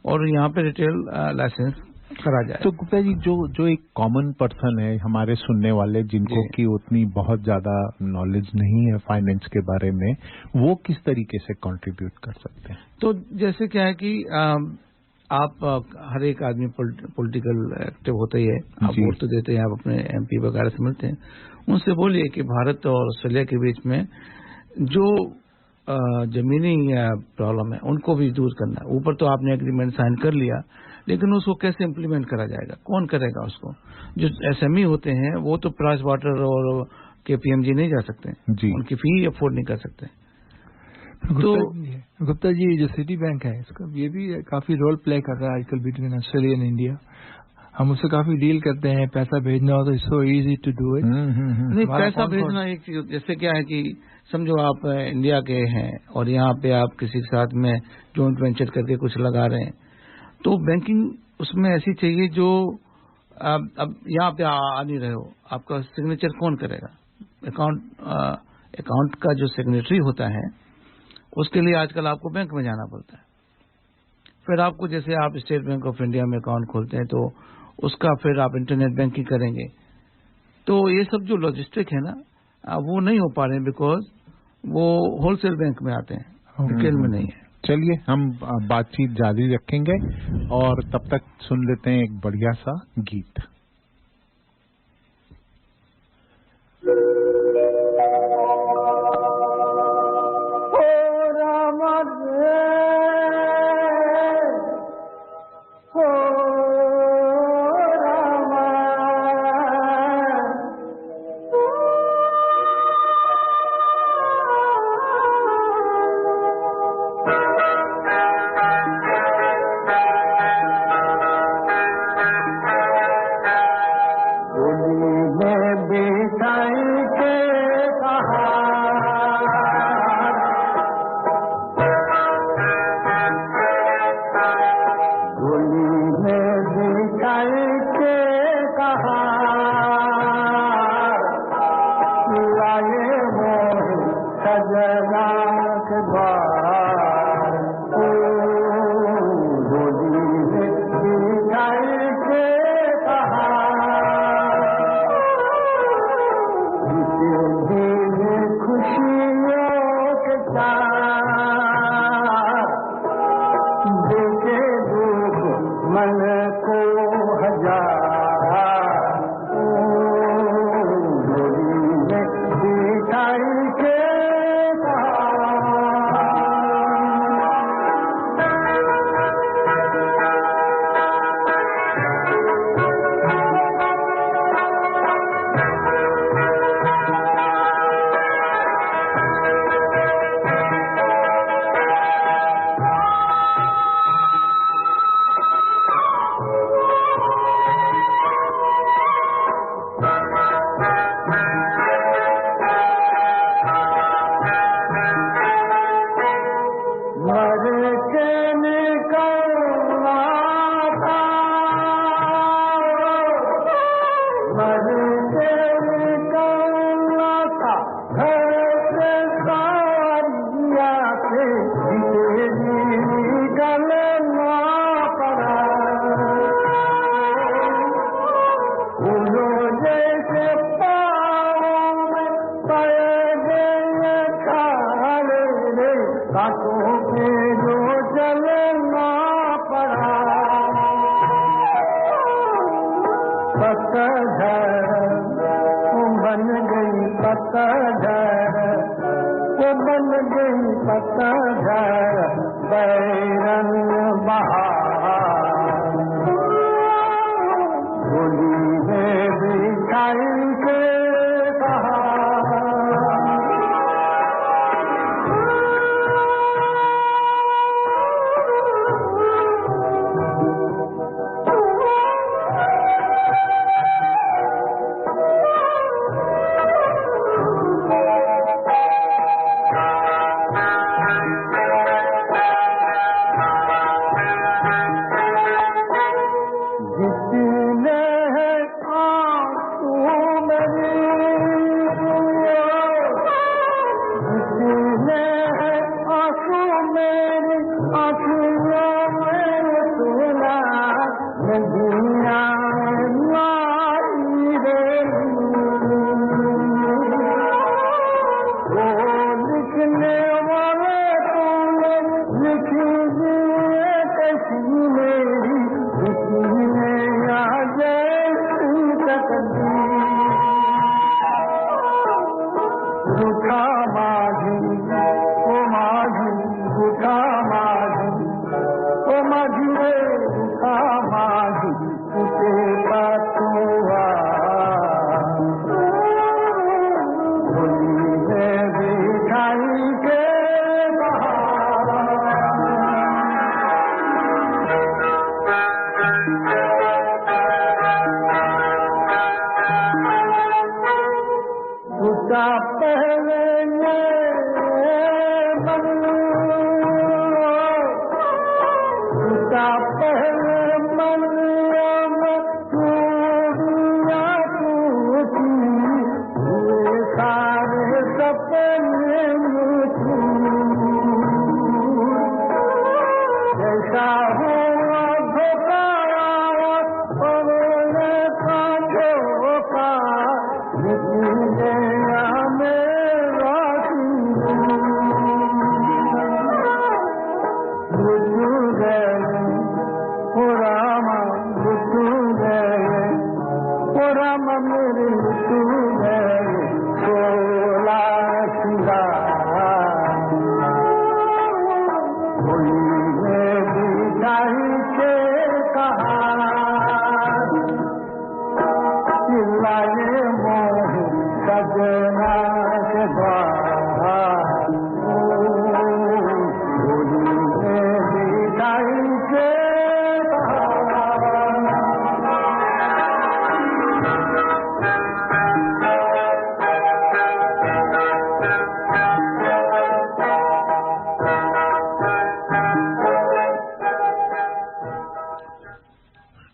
और यहाँ पे रिटेल लाइसेंस करा जाए। तो गुप्ता जी, जो एक कॉमन पर्सन है, हमारे सुनने वाले जिनको कि उतनी बहुत ज्यादा नॉलेज नहीं है फाइनेंस के बारे में, वो किस तरीके से कंट्रीब्यूट कर सकते हैं? तो जैसे क्या है कि आप हर एक आदमी पॉलिटिकल एक्टिव होता ही है, आप वोट तो देते हैं, आप अपने एमपी वगैरह से मिलते हैं, उनसे बोलिए कि भारत और ऑस्ट्रेलिया के बीच में जो जमीनी प्रॉब्लम है उनको भी दूर करना है। ऊपर तो आपने एग्रीमेंट साइन कर लिया, लेकिन उसको कैसे इम्प्लीमेंट करा जाएगा, कौन करेगा उसको? जो एसएमई होते हैं वो तो प्राइस वाटर और केपीएमजी नहीं जा सकते, उनकी फी अफोर्ड नहीं कर सकते। तो गुप्ता जी, जो सिटी बैंक है इसका ये भी काफी रोल प्ले कर रहा है आजकल बिटवीन ऑस्ट्रेलिया एंड इंडिया। हम उससे काफी डील करते हैं, पैसा भेजना हो तो it's so easy to do it. नहीं, पैसा भेजना एक चीज, जैसे क्या है कि समझो आप इंडिया के हैं और यहाँ पे आप किसी के साथ में जॉइंट वेंचर करके कुछ लगा रहे हैं, तो बैंकिंग उसमें ऐसी चाहिए जो अब यहाँ पे आ नहीं रहे हो, आपका सिग्नेचर कौन करेगा? अकाउंट का जो सेक्रेटरी होता है उसके लिए आजकल आपको बैंक में जाना पड़ता है। फिर आपको, जैसे आप स्टेट बैंक ऑफ इंडिया में अकाउंट खोलते हैं तो उसका फिर आप इंटरनेट बैंकिंग करेंगे। तो ये सब जो लॉजिस्टिक है ना, वो नहीं हो पा रहे हैं बिकॉज वो होलसेल बैंक में आते हैं, रिटेल में नहीं है। चलिए हम बातचीत जारी रखेंगे और तब तक सुन लेते हैं एक बढ़िया सा गीत। मन को हजार डोली में बिठाई के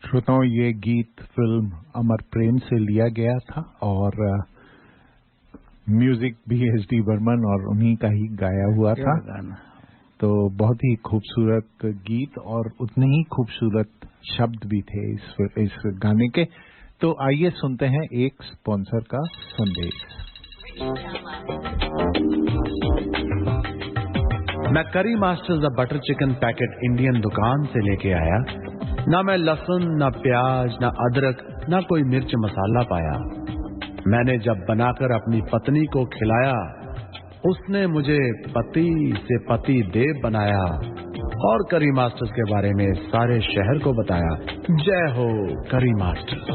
श्रोताओं, ये गीत फिल्म अमर प्रेम से लिया गया था और म्यूजिक भी एच.डी. बर्मन और उन्हीं का ही गाया हुआ था। तो बहुत ही खूबसूरत गीत और उतने ही खूबसूरत शब्द भी थे इस गाने के। तो आइए सुनते हैं एक स्पॉन्सर का संदेश। मैं करी masters the butter chicken packet Indian दुकान से लेके आया ना मैं लहसुन, ना प्याज, ना अदरक, ना कोई मिर्च मसाला पाया। मैंने जब बनाकर अपनी पत्नी को खिलाया, उसने मुझे पति से पति देव बनाया और करी मास्टर्स के बारे में सारे शहर को बताया। जय हो करी मास्टर्स।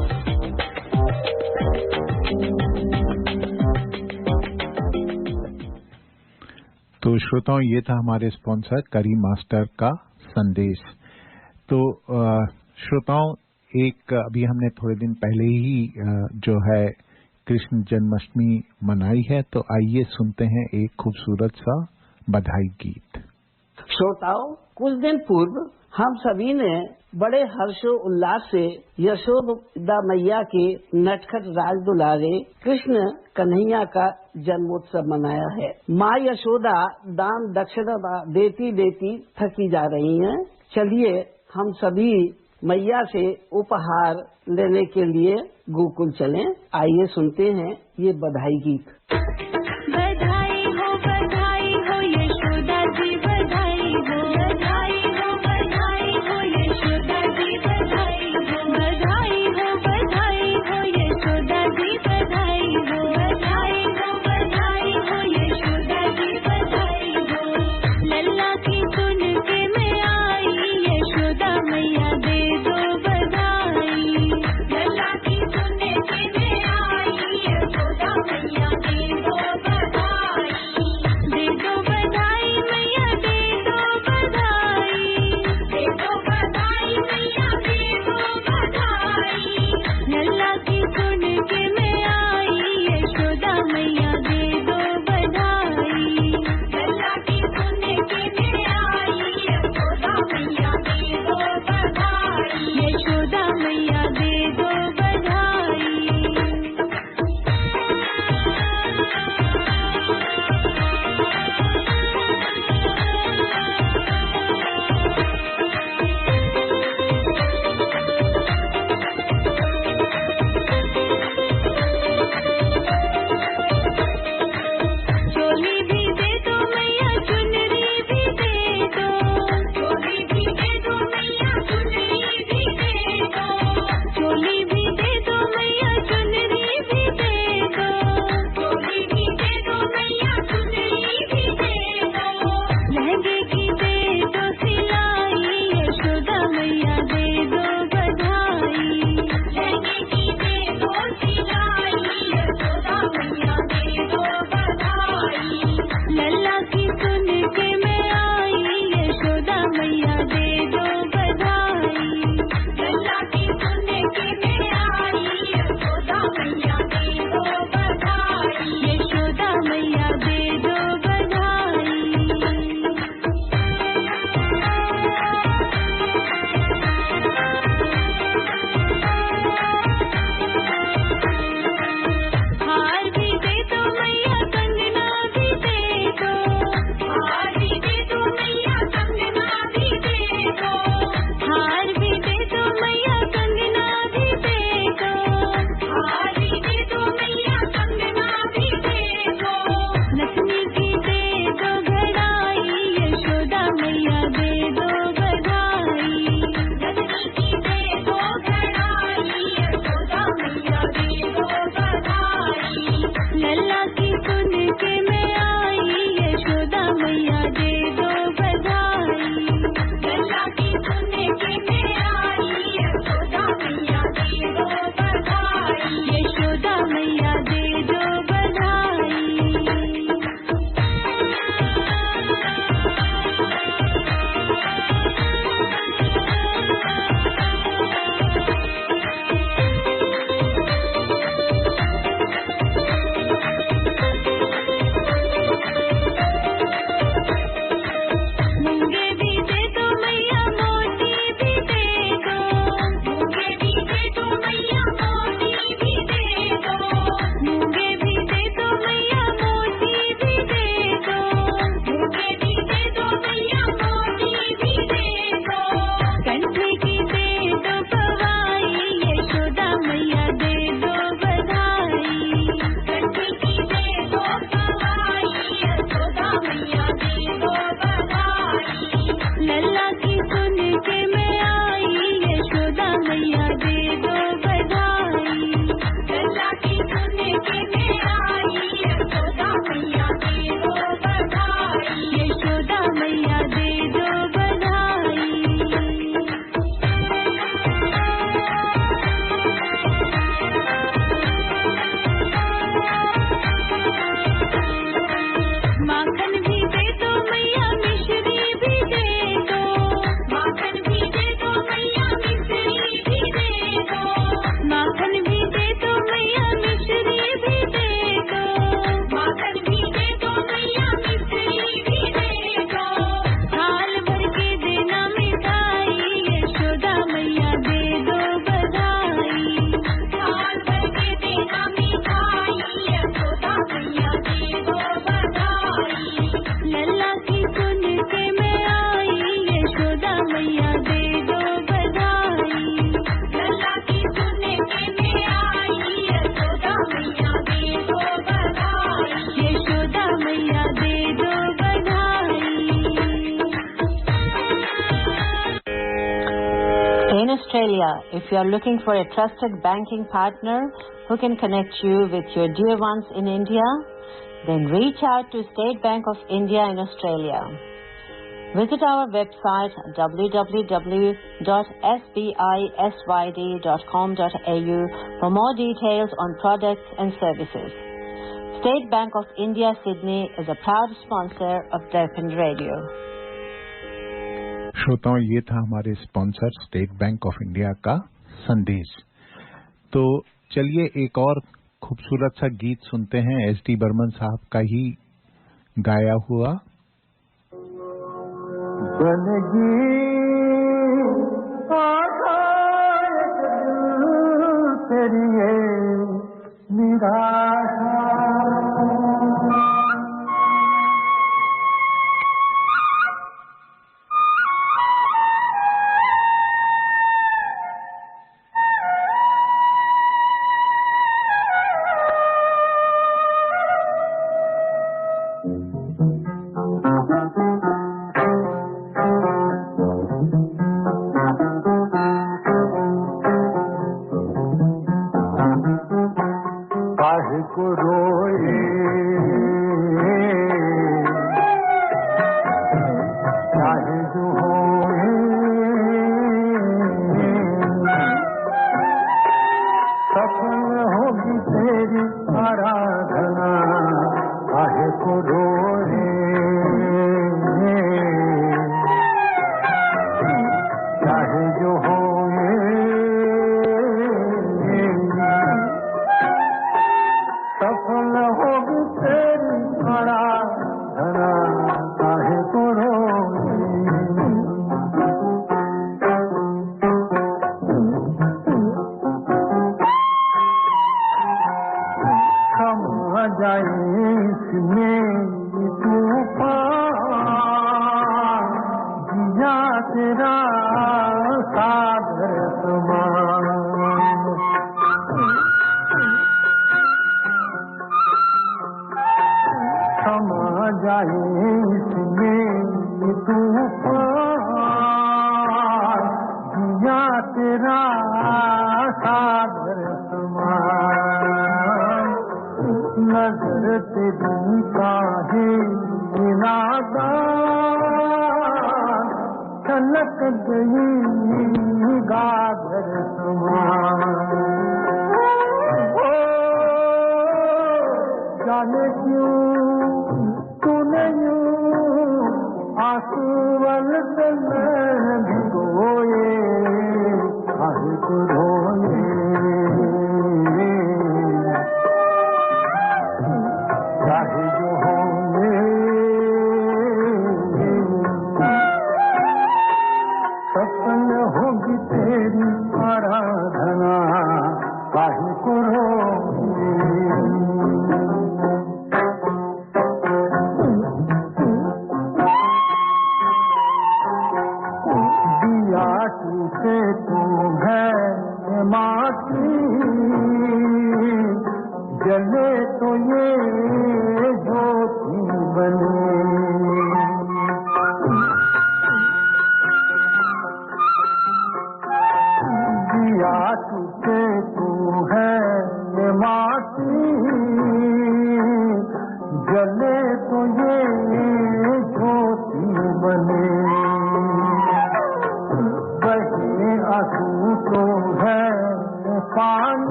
तो श्रोताओं, ये था हमारे स्पॉन्सर करी मास्टर का संदेश। तो श्रोताओं, एक अभी हमने थोड़े दिन पहले ही जो है कृष्ण जन्माष्टमी मनाई है, तो आइए सुनते हैं एक खूबसूरत सा बधाई गीत। श्रोताओं, कुछ दिन पूर्व हम सभी ने बड़े हर्षो उल्लास से यशोदा मैया के नटखट राज दुलारे कृष्ण कन्हैया का जन्मोत्सव मनाया है। माँ यशोदा दान दक्षिणा देती देती थकी जा रही हैं। चलिए हम सभी मैया से उपहार लेने के लिए गोकुल चलें। आइए सुनते हैं ये बधाई गीत। बधाई हो यशोदा जी, बधाई हो यशोदा जी, बधाई हो यशोदा जी, बधाई हो यशोदा जी, बधाई हो। लल्ला की सुन के मैं आई, यशोदा मैया दे दो बधाई। लल्ला की सुन के मैं आई, यशोदा मैया दे दो बधाई। दे दो बधाई मैया, दे दो बधाई। In Australia, if you are looking for a trusted banking partner who can connect you with your dear ones in India, then reach out to State Bank of India in Australia. Visit our website www.sbisyd.com.au for more details on products and services. State Bank of India, Sydney is a proud sponsor of Darpan Radio. श्रोताओं, ये था हमारे sponsor state bank of India का संदेश। तो चलिए एक और खूबसूरत सा गीत सुनते हैं, एस.डी. बर्मन साहब का ही गाया हुआ। बनगी तेरी निराशा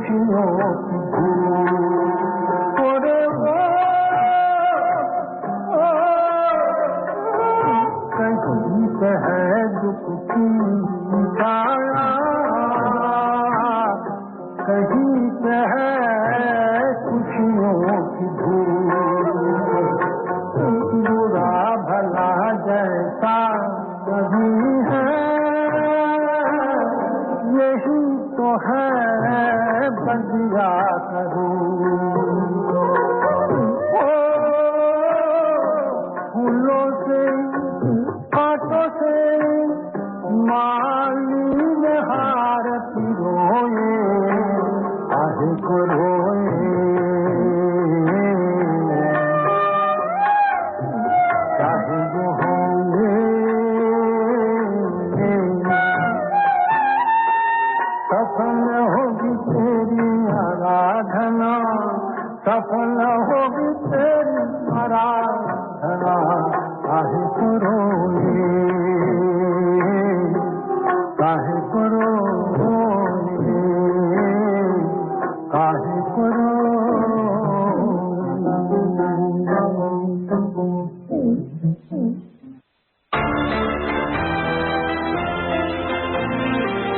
खुशियों की धूप ओरे कहीं पे है दुख की छाया, कहीं पे है खुशियों की धूप, बुरा भला जैसा कहीं है, यही तो है बंदिया करूं। फूलों से कांटों से माली में हार रोए, आहे को रोए, चाहे वो होंगे सफल होगी तेरी आराधना, सफल होगी तेरी आराधना, काहे को रोए, काहे को रोए, काहे को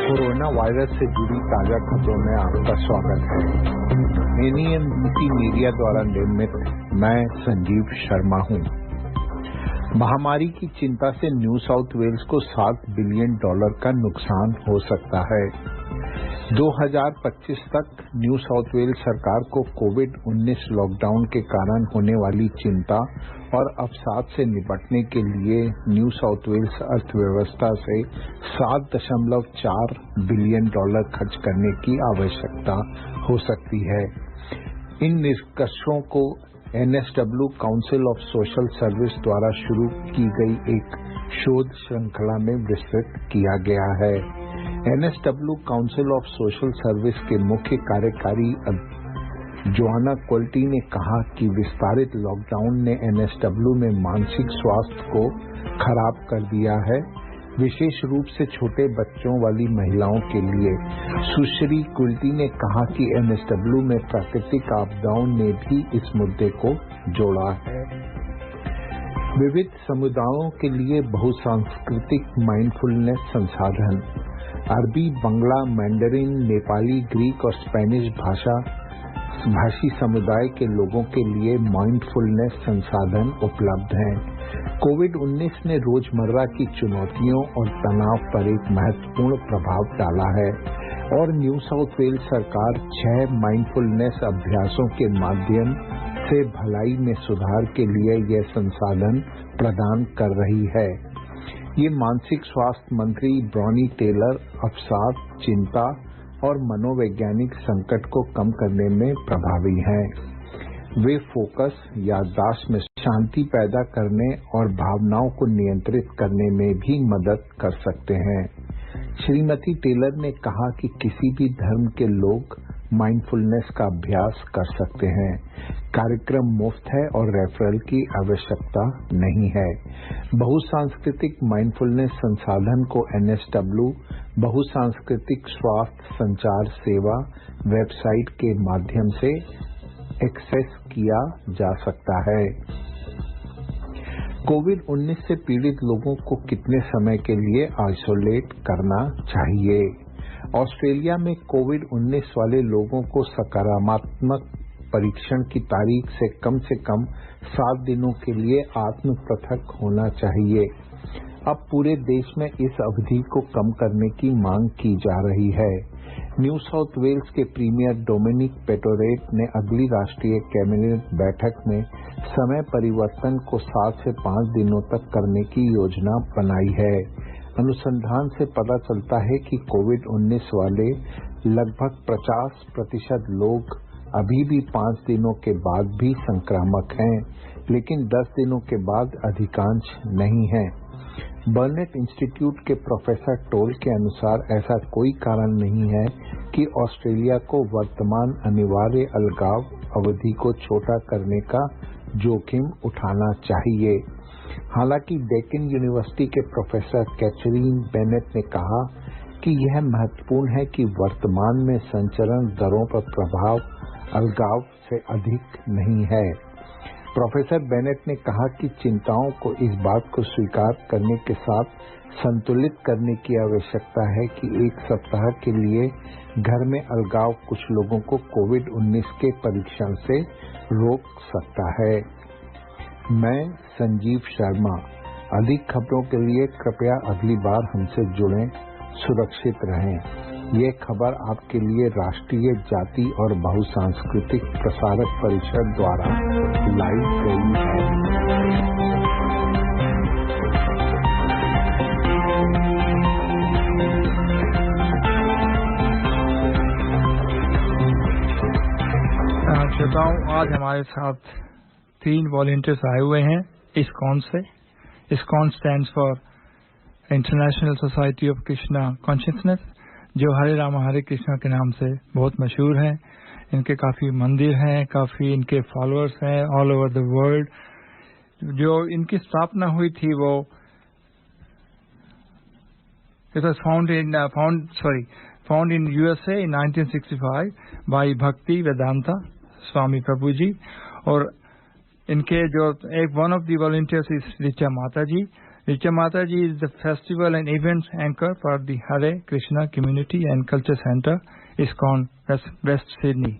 कोरोना वायरस से जुड़ी ताजा खबरों में आपका स्वागत है। एनईएमबीसी मीडिया द्वारा निर्मित मैं संजीव शर्मा हूं। महामारी की चिंता से न्यू साउथ वेल्स को $7 बिलियन का नुकसान हो सकता है। 2025 तक न्यू साउथ वेल्स सरकार को कोविड-19 लॉकडाउन के कारण होने वाली चिंता और अवसाद से निपटने के लिए न्यू साउथ वेल्स अर्थव्यवस्था से $7.4 बिलियन खर्च करने की आवश्यकता हो सकती है। इन निष्कर्षों को NSW council of social service द्वारा शुरू की गई एक शोध श्रृंखला में विस्तृत किया गया है। NSW council of social service के मुख्य कार्यकारी जोआना क्वल्टी ने कहा कि विस्तारित लॉकडाउन ने NSW में मानसिक स्वास्थ्य को खराब कर दिया है, विशेष रूप से छोटे बच्चों वाली महिलाओं के लिए। सुश्री क्वल्टी ने कहा कि NSW में प्राकृतिक आपदाओं ने भी इस मुद्दे को जोड़ा है। विविध समुदायों के लिए बहुसांस्कृतिक माइंडफुलनेस संसाधन, अरबी, बांग्ला, मैंडरिन, नेपाली, ग्रीक और स्पेनिश भाषी समुदाय के लोगों के लिए माइंडफुलनेस संसाधन उपलब्ध हैं। कोविड-19 ने रोजमर्रा की चुनौतियों और तनाव पर एक महत्वपूर्ण प्रभाव डाला है और न्यू साउथ वेल्स सरकार 6 माइंडफुलनेस अभ्यासों के माध्यम से भलाई में सुधार के लिए यह संसाधन प्रदान कर रही है। ये मानसिक स्वास्थ्य मंत्री ब्रॉनी टेलर अवसाद, चिंता और मनोवैज्ञानिक संकट को कम करने में प्रभावी हैं। वे फोकस, याददाश्त में शांति पैदा करने और भावनाओं को नियंत्रित करने में भी मदद कर सकते हैं। श्रीमती टेलर ने कहा कि किसी भी धर्म के लोग माइंडफुलनेस का अभ्यास कर सकते हैं। कार्यक्रम मुफ्त है और रेफरल की आवश्यकता नहीं है। बहुसांस्कृतिक माइंडफुलनेस संसाधन को NSW बहुसांस्कृतिक स्वास्थ्य संचार सेवा वेबसाइट के माध्यम से एक्सेस किया जा सकता है। कोविड-19 से पीड़ित लोगों को कितने समय के लिए आइसोलेट करना चाहिए? ऑस्ट्रेलिया में कोविड-19 वाले लोगों को सकारात्मक परीक्षण की तारीख से कम 7 दिनों के लिए आत्म पृथक होना चाहिए। अब पूरे देश में इस अवधि को कम करने की मांग की जा रही है। न्यू साउथ वेल्स के प्रीमियर डोमिनिक पेटोरेट ने अगली राष्ट्रीय कैबिनेट बैठक में समय परिवर्तन को 7 से 5 दिनों तक करने की योजना बनाई है। अनुसंधान से पता चलता है कि कोविड-19 वाले लगभग 50% लोग अभी भी 5 दिनों के बाद भी संक्रामक हैं, लेकिन 10 दिनों के बाद अधिकांश नहीं हैं। बर्नेट इंस्टीट्यूट के प्रोफेसर टोल के अनुसार ऐसा कोई कारण नहीं है कि ऑस्ट्रेलिया को वर्तमान अनिवार्य अलगाव अवधि को छोटा करने का जोखिम उठाना चाहिए। हालांकि डेकिन यूनिवर्सिटी के प्रोफेसर कैथरीन बेनेट ने कहा क्योंकि यह महत्वपूर्ण है कि वर्तमान में संचरण दरों पर प्रभाव अलगाव से अधिक नहीं है। प्रोफेसर बेनेट ने कहा कि चिंताओं को इस बात को स्वीकार करने के साथ संतुलित करने की आवश्यकता है कि एक सप्ताह के लिए घर में अलगाव कुछ लोगों को कोविड-19 के परीक्षण से रोक सकता है। मैं संजीव शर्मा। अधिक खबरों के लिए कृपया अगली बार हमसे जुड़ें। सुरक्षित रहें। ये खबर आपके लिए राष्ट्रीय जाति और बहुसांस्कृतिक प्रसारक परिषद द्वारा लाई गई है। श्रोताओं, आज हमारे साथ 3 वॉलंटियर्स आए हुए हैं इस्कॉन से। ISKCON stands for international society of Krishna consciousness, जो हरे राम हरे कृष्णा के नाम से बहुत मशहूर है। इनके काफी मंदिर हैं, काफी इनके फॉलोअर्स हैं ऑल ओवर द वर्ल्ड। जो इनकी स्थापना हुई थी वो it was found in USA in 1965 by Bhakti Vedanta Swami Prabhu ji. और इनके जो one of the volunteers is Richa Mata ji. Richa Mataji is the festival and events anchor for the Hare Krishna Community and Culture Center, ISKCON, West Sydney.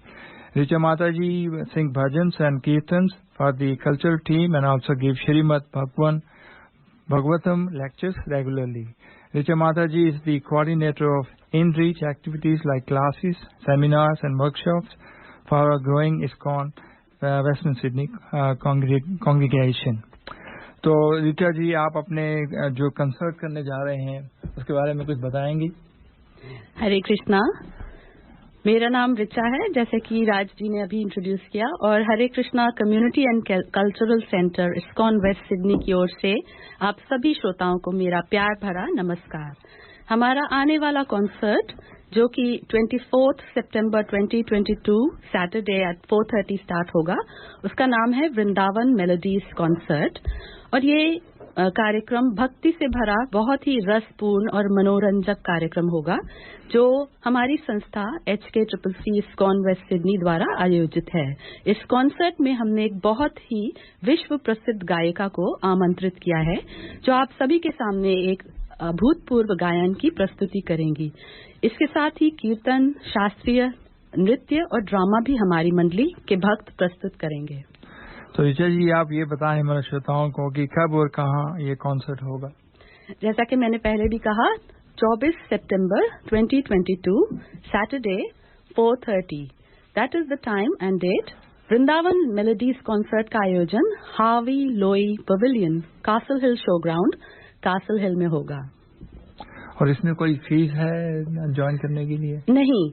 Richa Mataji sing bhajans and kirtans for the cultural team and also give Shrimad Bhagavatam lectures regularly. Richa Mataji is the coordinator of in-reach activities like classes, seminars and workshops for a growing ISKCON Western Sydney congregation. तो ऋचा जी, आप अपने जो कंसर्ट करने जा रहे हैं उसके बारे में कुछ बताएंगी? हरे कृष्णा। मेरा नाम ऋचा है, जैसे कि राज जी ने अभी इंट्रोड्यूस किया, और Hare Krishna community and cultural centre ISKCON West Sydney की ओर से आप सभी श्रोताओं को मेरा प्यार भरा नमस्कार। हमारा आने वाला कॉन्सर्ट, जो कि 24 सितंबर 2022 सैटरडे एट 4:30 स्टार्ट होगा, उसका नाम है वृंदावन मेलोडीज कॉन्सर्ट। और ये कार्यक्रम भक्ति से भरा बहुत ही रसपूर्ण और मनोरंजक कार्यक्रम होगा, जो हमारी संस्था HKCCC इस्कॉन वेस्ट सिडनी द्वारा आयोजित है। इस कॉन्सर्ट में हमने एक बहुत ही विश्व प्रसिद्ध गायिका को आमंत्रित किया है, जो आप सभी के सामने एक अभूतपूर्व गायन की प्रस्तुति करेंगी। इसके साथ ही कीर्तन, शास्त्रीय नृत्य और ड्रामा भी हमारी मंडली के भक्त प्रस्तुत करेंगे। तो ऋचा जी, आप ये बताएं हमारे श्रोताओं को कि कब और कहाँ ये कॉन्सर्ट होगा? जैसा कि मैंने पहले भी कहा, 24 सितंबर 2022 Saturday 4:30, that is the time and date. Vrindavan melodies concert का आयोजन Harvey Lowe pavilion, Castle Hill show ground, Castle Hill में होगा। और इसमें कोई फीस है ज्वाइन करने के लिए? नहीं,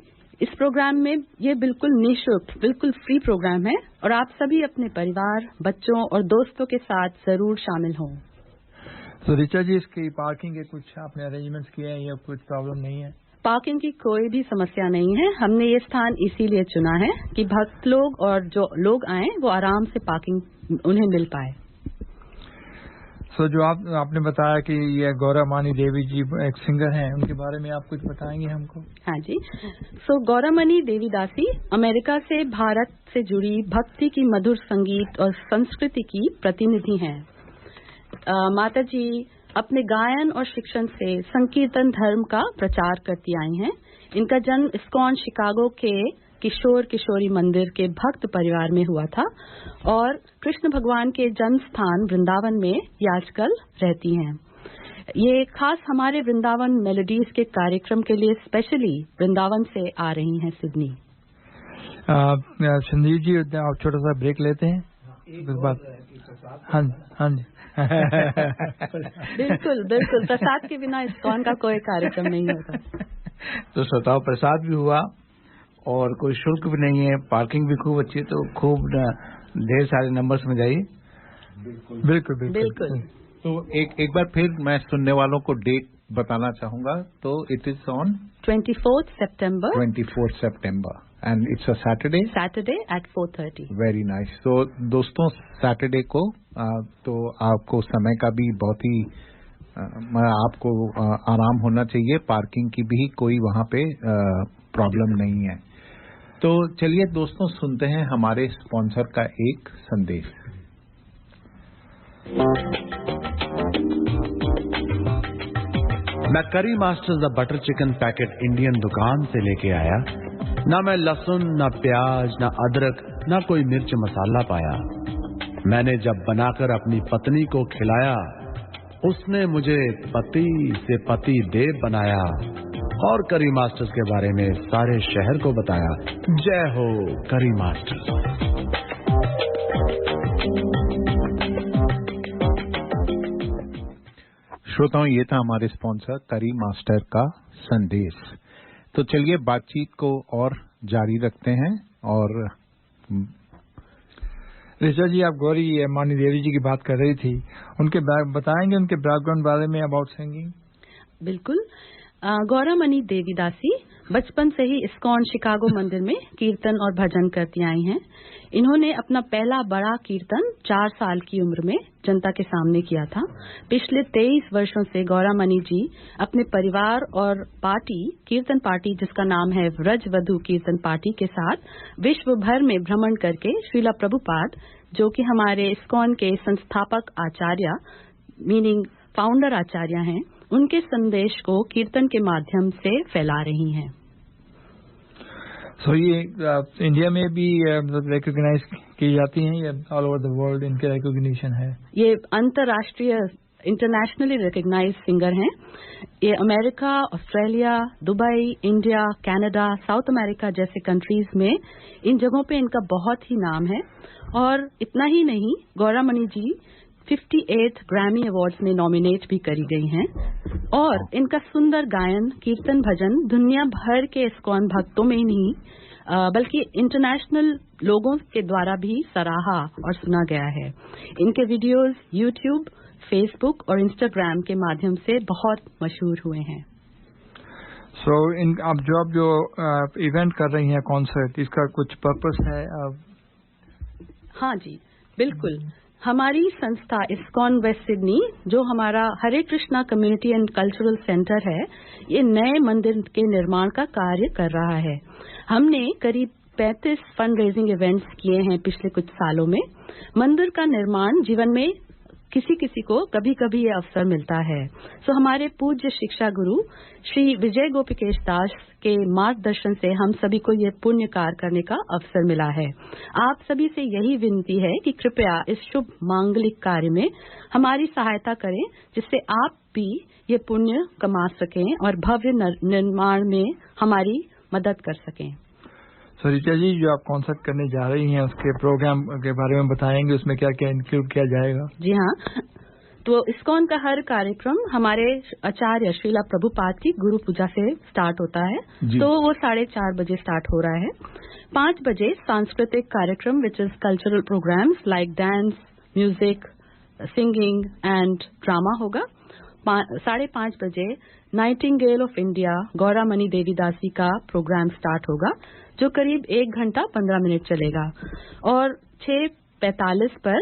इस प्रोग्राम में ये बिल्कुल निःशुल्क, बिल्कुल फ्री प्रोग्राम है, और आप सभी अपने परिवार, बच्चों और दोस्तों के साथ जरूर शामिल हों। तो ऋचा जी, इसकी पार्किंग के कुछ आपने अरेंजमेंट्स किए हैं या कुछ प्रॉब्लम नहीं है? पार्किंग की कोई भी समस्या नहीं है। हमने ये स्थान इसीलिए चुना है कि भक्त लोग और जो लोग आए वो आराम से पार्किंग उन्हें मिल पाए। जो आपने बताया कि ये गौरामणि देवी जी एक सिंगर हैं, उनके बारे में आप कुछ बताएंगे हमको? हाँ जी। गौरामणि देवी दासी अमेरिका से भारत से जुड़ी भक्ति की मधुर संगीत और संस्कृति की प्रतिनिधि हैं। माता जी अपने गायन और शिक्षण से संकीर्तन धर्म का प्रचार करती आई हैं। इनका जन्म इस्कॉन शिकागो के किशोर किशोरी मंदिर के भक्त परिवार में हुआ था, और कृष्ण भगवान के जन्म स्थान वृंदावन में ये आजकल रहती हैं। ये खास हमारे वृंदावन मेलोडीज के कार्यक्रम के लिए स्पेशली वृंदावन से आ रही हैं सिडनी। संजीव जी, आप छोटा सा ब्रेक लेते हैं? हाँ जी। बिल्कुल बिल्कुल, प्रसाद के बिना इस्कॉन का कोई कार्यक्रम नहीं होता। तो श्रोताओं, प्रसाद भी हुआ और कोई शुल्क भी नहीं है, पार्किंग भी खूब अच्छी है, तो खूब ढेर सारे नंबर्स में जाइए। बिल्कुल। तो एक बार फिर मैं सुनने वालों को डेट बताना चाहूंगा। तो इट इज ऑन 24 सितंबर and it's a Saturday at 4:30। Very nice. तो दोस्तों, सैटरडे को तो आपको समय का भी बहुत ही आपको आराम होना चाहिए, पार्किंग की भी कोई वहां पे प्रॉब्लम नहीं है। तो चलिए दोस्तों, सुनते हैं हमारे स्पॉन्सर का एक संदेश। मैं करी masters the butter chicken packet Indian दुकान से लेके आया। ना मैं लहसुन, ना प्याज, ना अदरक, ना कोई मिर्च मसाला पाया। मैंने जब बनाकर अपनी पत्नी को खिलाया, उसने मुझे पति से पति देव बनाया और करी मास्टर्स के बारे में सारे शहर को बताया। जय हो करी मास्टर्स। श्रोताओं, ये था हमारे स्पॉन्सर करी मास्टर का संदेश। तो चलिए बातचीत को और जारी रखते हैं। और ऋचा जी, आप गौरी मानी देवी जी की बात कर रही थी, उनके बताएंगे उनके बैकग्राउंड बारे में अबाउट सिंगिंग? बिल्कुल। गौरामणि देवीदासी बचपन से ही इस्कॉन शिकागो मंदिर में कीर्तन और भजन करती आई हैं। इन्होंने अपना पहला बड़ा कीर्तन 4 साल की उम्र में जनता के सामने किया था। पिछले 23 वर्षों से गौरामणि जी अपने परिवार और पार्टी, कीर्तन पार्टी जिसका नाम है व्रजवधु कीर्तन पार्टी के साथ विश्व भर में भ्रमण करके श्रीला प्रभुपाद, जो कि हमारे इस्कॉन के संस्थापक आचार्य मीनिंग फाउंडर आचार्य हैं, उनके संदेश को कीर्तन के माध्यम से फैला रही हैं। ये इंडिया में भी रिकॉग्नाइज की जाती हैं या ऑल ओवर द वर्ल्ड इनके रिकॉग्निशन है? ये अंतर्राष्ट्रीय इंटरनेशनली रिकॉग्नाइज्ड सिंगर हैं। ये America, Australia, Dubai, India, Canada, south America जैसे कंट्रीज में इन जगहों पे इनका बहुत ही नाम है। और इतना ही नहीं, गौरामणि जी 58th ग्रैमी अवार्ड्स में नॉमिनेट भी करी गई हैं। और इनका सुंदर गायन, कीर्तन, भजन दुनिया भर के इस्कॉन भक्तों में ही नहीं बल्कि इंटरनेशनल लोगों के द्वारा भी सराहा और सुना गया है। इनके वीडियोस यूट्यूब, फेसबुक और इंस्टाग्राम के माध्यम से बहुत मशहूर हुए हैं। आप जो इवेंट कर रही हैं, कॉन्सर्ट, इसका कुछ पर्पस है? हाँ जी, बिल्कुल। हमारी संस्था इस्कॉन वेस्ट सिडनी, जो हमारा Hare Krishna community and cultural centre है, ये नए मंदिर के निर्माण का कार्य कर रहा है। हमने करीब 35 फंड रेजिंग इवेंट्स किए हैं पिछले कुछ सालों में। मंदिर का निर्माण जीवन में किसी किसी को कभी कभी ये अवसर मिलता है। हमारे पूज्य शिक्षा गुरु श्री विजय गोपिकेश दास के मार्गदर्शन से हम सभी को ये पुण्य कार्य करने का अवसर मिला है। आप सभी से यही विनती है कि कृपया इस शुभ मांगलिक कार्य में हमारी सहायता करें, जिससे आप भी ये पुण्य कमा सकें और भव्य निर्माण में हमारी मदद कर सकें। ऋचा जी, जो आप कॉन्सर्ट करने जा रही हैं, उसके प्रोग्राम के बारे में बताएंगे, उसमें क्या क्या इंक्लूड किया जाएगा? जी हाँ, तो इस्कॉन का हर कार्यक्रम हमारे आचार्य श्रीला प्रभुपाद की गुरु पूजा से स्टार्ट होता है। तो वो 4:30 बजे स्टार्ट हो रहा है। 5 बजे सांस्कृतिक कार्यक्रम which is cultural programs like dance, music, singing and drama होगा। 5:30 बजे nightingale of India Gauramani Devidasi का प्रोग्राम स्टार्ट होगा, जो करीब 1 घंटा 15 मिनट चलेगा। और 6:45 पर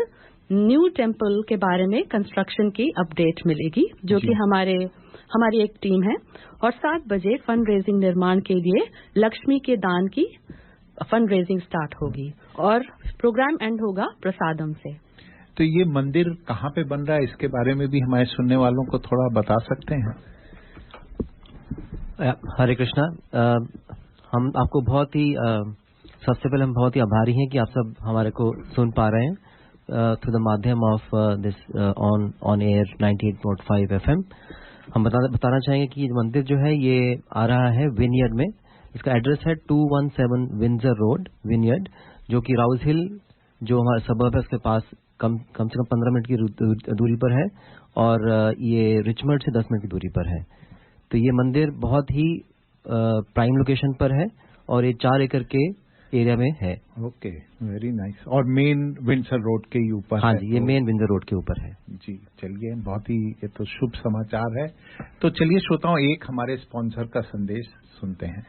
न्यू टेम्पल के बारे में कंस्ट्रक्शन की अपडेट मिलेगी, जो कि हमारी एक टीम है। और 7 बजे फंड रेजिंग निर्माण के लिए लक्ष्मी के दान की फंड रेजिंग स्टार्ट होगी और प्रोग्राम एंड होगा प्रसादम से। तो ये मंदिर कहाँ पे बन रहा है, इसके बारे में भी हमारे सुनने वालों को थोड़ा बता सकते हैं? हरे कृष्णा, हम आपको बहुत ही सबसे पहले हम बहुत ही आभारी हैं कि आप सब हमारे को सुन पा रहे हैं थ्रू द माध्यम of this on air 98.5 FM। हम बताना चाहेंगे कि ये मंदिर जो है ये आ रहा है विनयर्ड में। इसका एड्रेस है 217 विंजर रोड विनयर्ड, जो कि राउज हिल जो हमारा सबर्ब है उसके पास कम से कम 15 मिनट की दूरी पर है, और ये रिचमंड से 10 मिनट की दूरी पर है। तो ये मंदिर बहुत ही प्राइम लोकेशन पर है और ये 4 एकड़ के एरिया में है। Okay, very nice. और मेन विंडसर रोड के ऊपर? हाँ जी, ये मेन विंडसर रोड के ऊपर है जी। चलिए, बहुत ही ये तो शुभ समाचार है। तो चलिए श्रोताओं, एक हमारे स्पॉन्सर का संदेश सुनते हैं।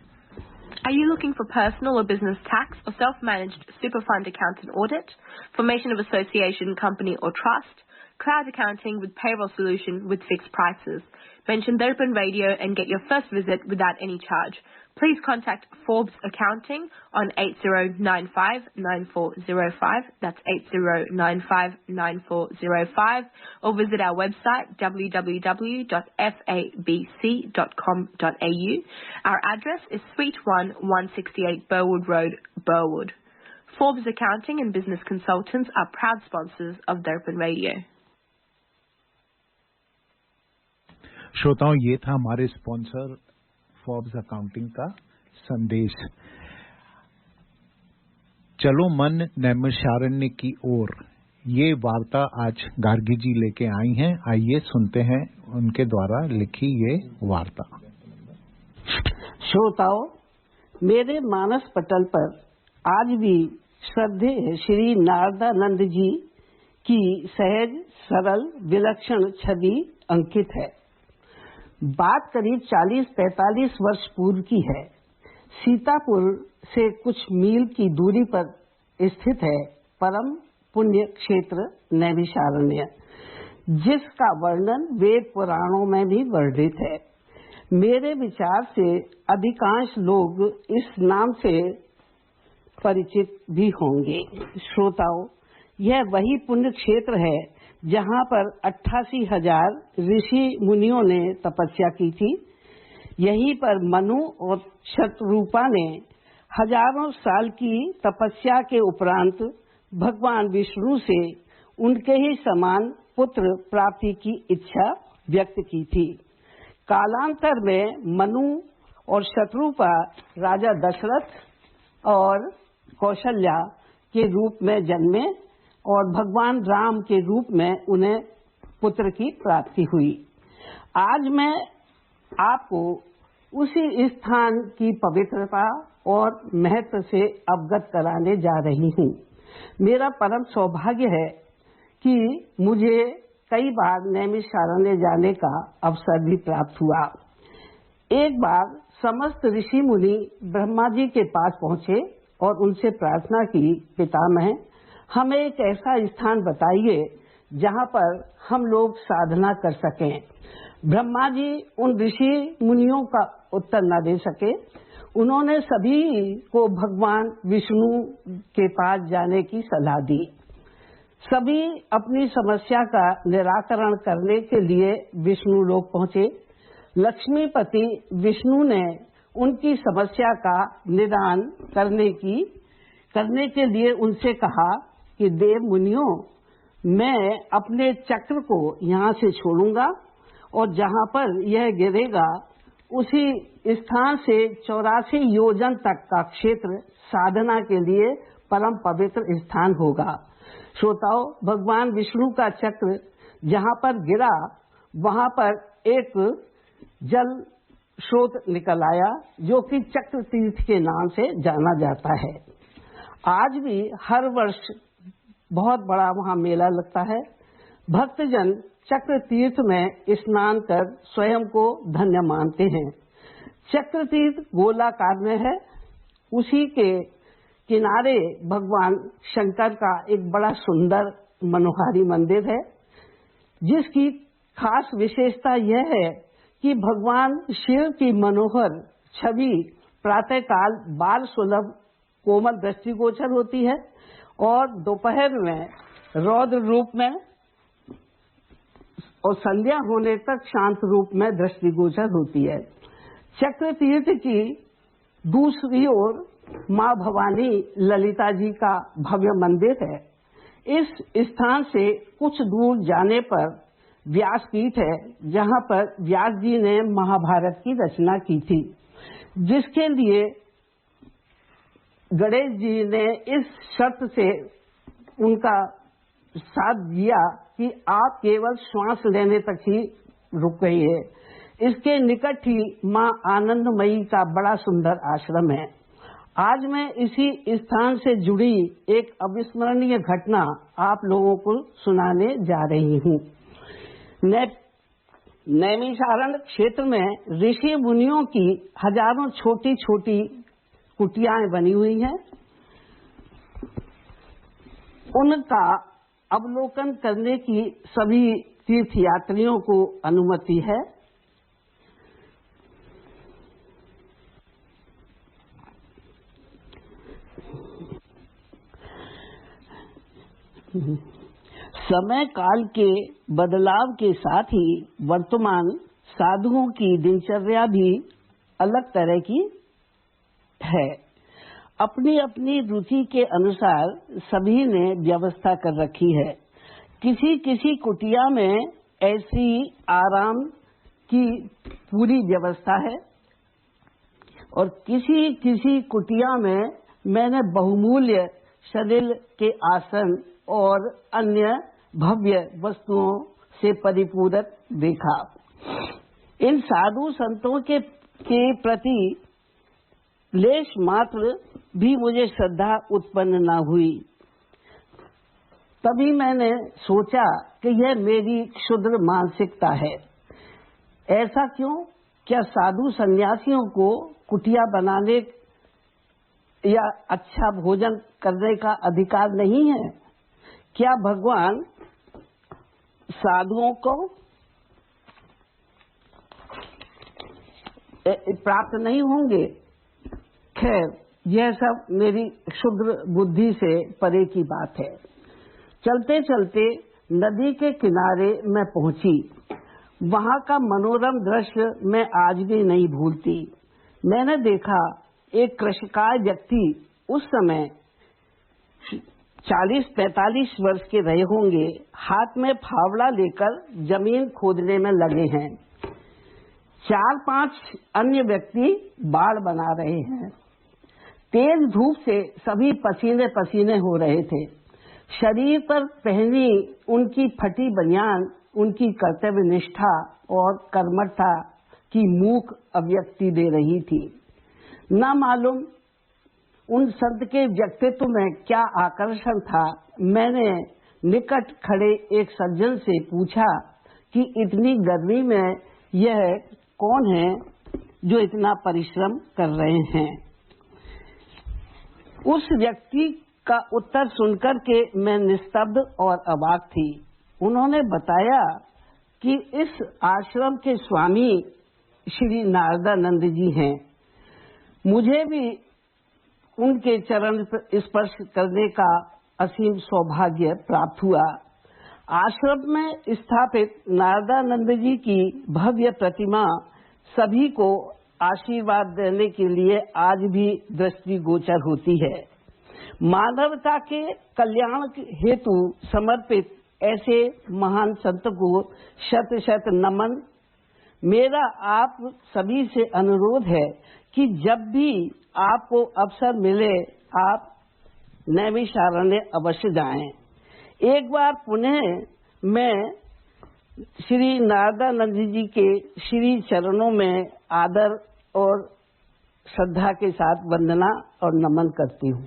Are you looking for personal or business tax or self-managed super fund account and audit, formation of association, company or trust, cloud accounting with payroll solution with fixed prices. Mention Darpan Radio and get your first visit without any charge. Please contact Forbes Accounting on 8095-9405. That's 8095-9405. Or visit our website www.fabc.com.au. Our address is Suite 1, 168 Burwood Road, Burwood. Forbes Accounting and Business Consultants are proud sponsors of Darpan Radio. श्रोताओं, ये था हमारे स्पॉन्सर फॉर्ब्स अकाउंटिंग का संदेश। चलो मन नैमिषारण्य की ओर, ये वार्ता आज गार्गी जी लेके आई हैं। आइए सुनते हैं उनके द्वारा लिखी ये वार्ता। श्रोताओं, मेरे मानस पटल पर आज भी श्रद्धेय श्री नारदानंद जी की सहज सरल विलक्षण छवि अंकित है। बात करीब 40-45 वर्ष पूर्व की है। सीतापुर से कुछ मील की दूरी पर स्थित है परम पुण्य क्षेत्र नैमिषारण्य, जिसका वर्णन वेद पुराणों में भी वर्णित है। मेरे विचार से अधिकांश लोग इस नाम से परिचित भी होंगे। श्रोताओं, यह वही पुण्य क्षेत्र है जहां पर 88,000 ऋषि मुनियों ने तपस्या की थी। यहीं पर मनु और शतरूपा ने हजारों साल की तपस्या के उपरांत भगवान विष्णु से उनके ही समान पुत्र प्राप्ति की इच्छा व्यक्त की थी। कालांतर में मनु और शतरूपा राजा दशरथ और कौशल्या के रूप में जन्मे और भगवान राम के रूप में उन्हें पुत्र की प्राप्ति हुई। आज मैं आपको उसी स्थान की पवित्रता और महत्व से अवगत कराने जा रही हूँ। मेरा परम सौभाग्य है कि मुझे कई बार नैमिषारण्य जाने का अवसर भी प्राप्त हुआ। एक बार समस्त ऋषि मुनि ब्रह्मा जी के पास पहुँचे और उनसे प्रार्थना की, पितामह, हमें एक ऐसा स्थान बताइए जहाँ पर हम लोग साधना कर सकें। ब्रह्मा जी उन ऋषि मुनियों का उत्तर न दे सके। उन्होंने सभी को भगवान विष्णु के पास जाने की सलाह दी। सभी अपनी समस्या का निराकरण करने के लिए विष्णु लोक पहुंचे। लक्ष्मीपति विष्णु ने उनकी समस्या का निदान करने के लिए उनसे कहा कि देव मुनियों, मैं अपने चक्र को यहाँ से छोड़ूंगा और जहाँ पर यह गिरेगा उसी स्थान से 84 योजन तक का क्षेत्र साधना के लिए परम पवित्र स्थान होगा। श्रोताओं, भगवान विष्णु का चक्र जहाँ पर गिरा वहाँ पर एक जल स्रोत निकल आया, जो कि चक्र तीर्थ के नाम से जाना जाता है। आज भी हर वर्ष बहुत बड़ा वहाँ मेला लगता है। भक्तजन चक्र तीर्थ में स्नान कर स्वयं को धन्य मानते हैं। चक्र तीर्थ गोलाकार में है। उसी के किनारे भगवान शंकर का एक बड़ा सुंदर मनोहारी मंदिर है, जिसकी खास विशेषता यह है कि भगवान शिव की मनोहर छवि प्रातःकाल बाल सुलभ कोमल दृष्टिगोचर होती है और दोपहर में रौद्र रूप में और संध्या होने तक शांत रूप में दृष्टिगोचर होती है। चक्र तीर्थ की दूसरी ओर माँ भवानी ललिता जी का भव्य मंदिर है। इस स्थान से कुछ दूर जाने पर व्यासपीठ है, जहाँ पर व्यास जी ने महाभारत की रचना की थी, जिसके लिए गणेश जी ने इस शर्त से उनका साथ दिया कि आप केवल श्वास लेने तक ही रुक गई है। इसके निकट ही माँ आनंदमयी का बड़ा सुंदर आश्रम है। आज मैं इसी स्थान से जुड़ी एक अविस्मरणीय घटना आप लोगों को सुनाने जा रही हूँ। नैमिषारण्य क्षेत्र में ऋषि मुनियों की हजारों छोटी छोटी कुटियाएं बनी हुई हैं। उनका अवलोकन करने की सभी तीर्थयात्रियों को अनुमति है। समय काल के बदलाव के साथ ही वर्तमान साधुओं की दिनचर्या भी अलग तरह की है। अपनी अपनी रुचि के अनुसार सभी ने व्यवस्था कर रखी है। किसी किसी कुटिया में ऐसी आराम की पूरी व्यवस्था है और किसी किसी कुटिया में मैंने बहुमूल्य सलिल के आसन और अन्य भव्य वस्तुओं से परिपूरक देखा। इन साधु संतों के प्रति लेश मात्र भी मुझे श्रद्धा उत्पन्न न हुई। तभी मैंने सोचा कि यह मेरी क्षुद्र मानसिकता है। ऐसा क्यों? क्या साधु सन्यासियों को कुटिया बनाने या अच्छा भोजन करने का अधिकार नहीं है? क्या भगवान साधुओं को प्राप्त नहीं होंगे? खैर, यह सब मेरी क्षुद्र बुद्धि से परे की बात है। चलते चलते नदी के किनारे मैं पहुंची। वहां का मनोरम दृश्य मैं आज भी नहीं भूलती। मैंने देखा एक कृषिकाय व्यक्ति, उस समय 40-45 वर्ष के रहे होंगे, हाथ में फावड़ा लेकर जमीन खोदने में लगे हैं। 4-5 अन्य व्यक्ति बाड़ बना रहे हैं। तेज धूप से सभी पसीने पसीने हो रहे थे। शरीर पर पहनी उनकी फटी बनियान उनकी कर्तव्य निष्ठा और कर्मठता की मूक अभिव्यक्ति दे रही थी। न मालूम उन संत के व्यक्तित्व में क्या आकर्षण था। मैंने निकट खड़े एक सज्जन से पूछा कि इतनी गर्मी में यह कौन है जो इतना परिश्रम कर रहे हैं। उस व्यक्ति का उत्तर सुनकर के मैं निस्तब्ध और अवाक थी। उन्होंने बताया कि इस आश्रम के स्वामी श्री नारदानंद जी हैं। मुझे भी उनके चरण स्पर्श करने का असीम सौभाग्य प्राप्त हुआ। आश्रम में स्थापित नारदानंद जी की भव्य प्रतिमा सभी को आशीर्वाद देने के लिए आज भी दृष्टिगोचर होती है। मानवता के कल्याण हेतु समर्पित ऐसे महान संत को शत शत नमन। मेरा आप सभी से अनुरोध है कि जब भी आपको अवसर मिले आप नैमिषारण्य अवश्य जाएं। एक बार पुनः मैं श्री नारदानंद जी के श्री चरणों में आदर और श्रद्धा के साथ वंदना और नमन करती हूँ।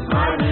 Hare